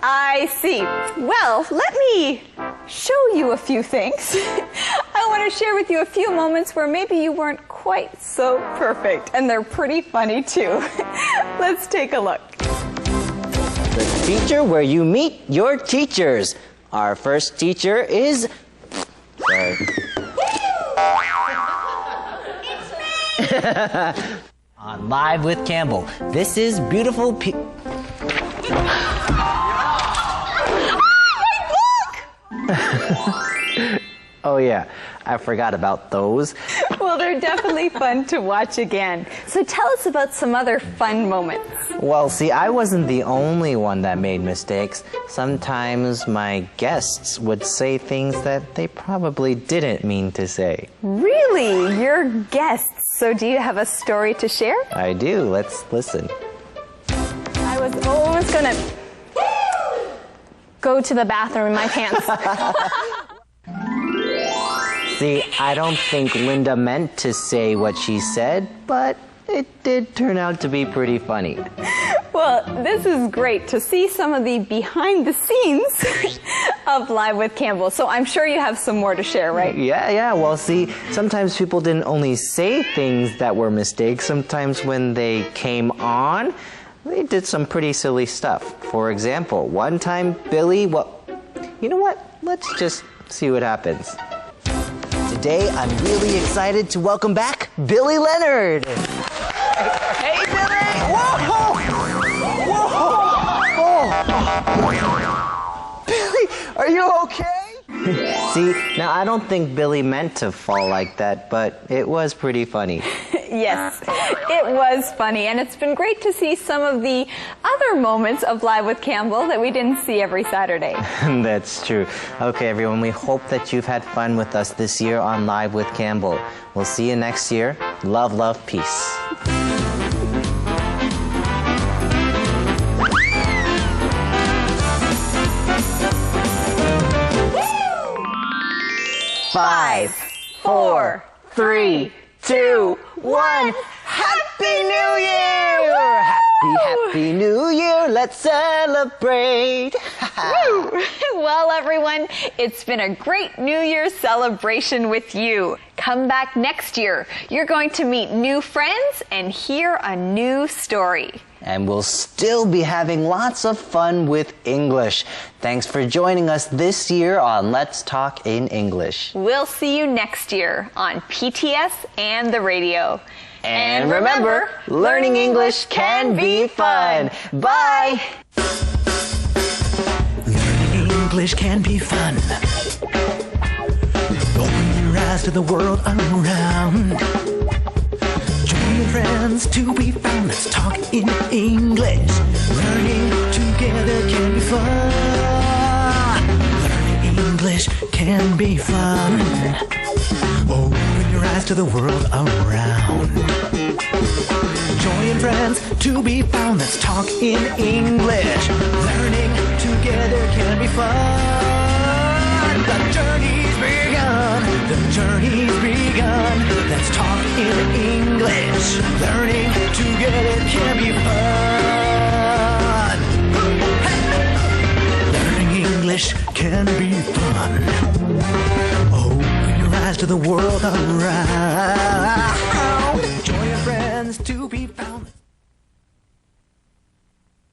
I see. Well, let me show you a few things. I want to share with you a few moments where maybe you weren't quite so perfect, and they're pretty funny too. Let's take a look. The teacher where you meet your teachers. Our first teacher is... Sorry. On Live with Campbell. This is beautiful Oh yeah, I forgot about those. Well, they're definitely fun to watch again. So tell us about some other fun moments. Well, see, I wasn't the only one that made mistakes. Sometimes my guests would say things that they probably didn't mean to say. Really? Your guests. So do you have a story to share? I do. Let's listen. I was almost gonna go to the bathroom in my pants. See, I don't think Linda meant to say what she said, but it did turn out to be pretty funny. Well, this is great to see some of the behind the scenes of Live with Campbell. So I'm sure you have some more to share, right? Yeah. Well, see, sometimes people didn't only say things that were mistakes. Sometimes when they came on, they did some pretty silly stuff. For example, one time Billy, you know what? Let's just see what happens. Today, I'm really excited to welcome back Billy Leonard. Hey, Billy! Whoa! Whoa! Billy, are you okay? See, now I don't think Billy meant to fall like that, but it was pretty funny. Yes, it was funny, and it's been great to see some of the other moments of Live with Campbell that we didn't see every Saturday. That's true. Okay, everyone, we hope that you've had fun with us this year on Live with Campbell. We'll see you next year. Love, love, peace. Five, 4, 3, 2, 1. Happy New Year! Happy New Year! Let's celebrate! Well, everyone, it's been a great New Year's celebration with you. Come back next year. You're going to meet new friends and hear a new story. And we'll still be having lots of fun with English. Thanks for joining us this year on Let's Talk in English. We'll see you next year on PTS and the radio. And remember, learning English can be fun. Bye! Learning English can be fun. Open your eyes to the world around. Join your friends to be found. Let's talk in English. Learning together can be fun. Learning English can be fun. Open your eyes to the world around. Join friends to be found. Let's talk in English. Learning together can be fun. The journey's begun. The journey's begun. Let's talk in English. Learning together can be fun. Learning English can be fun. Open your eyes to the world around.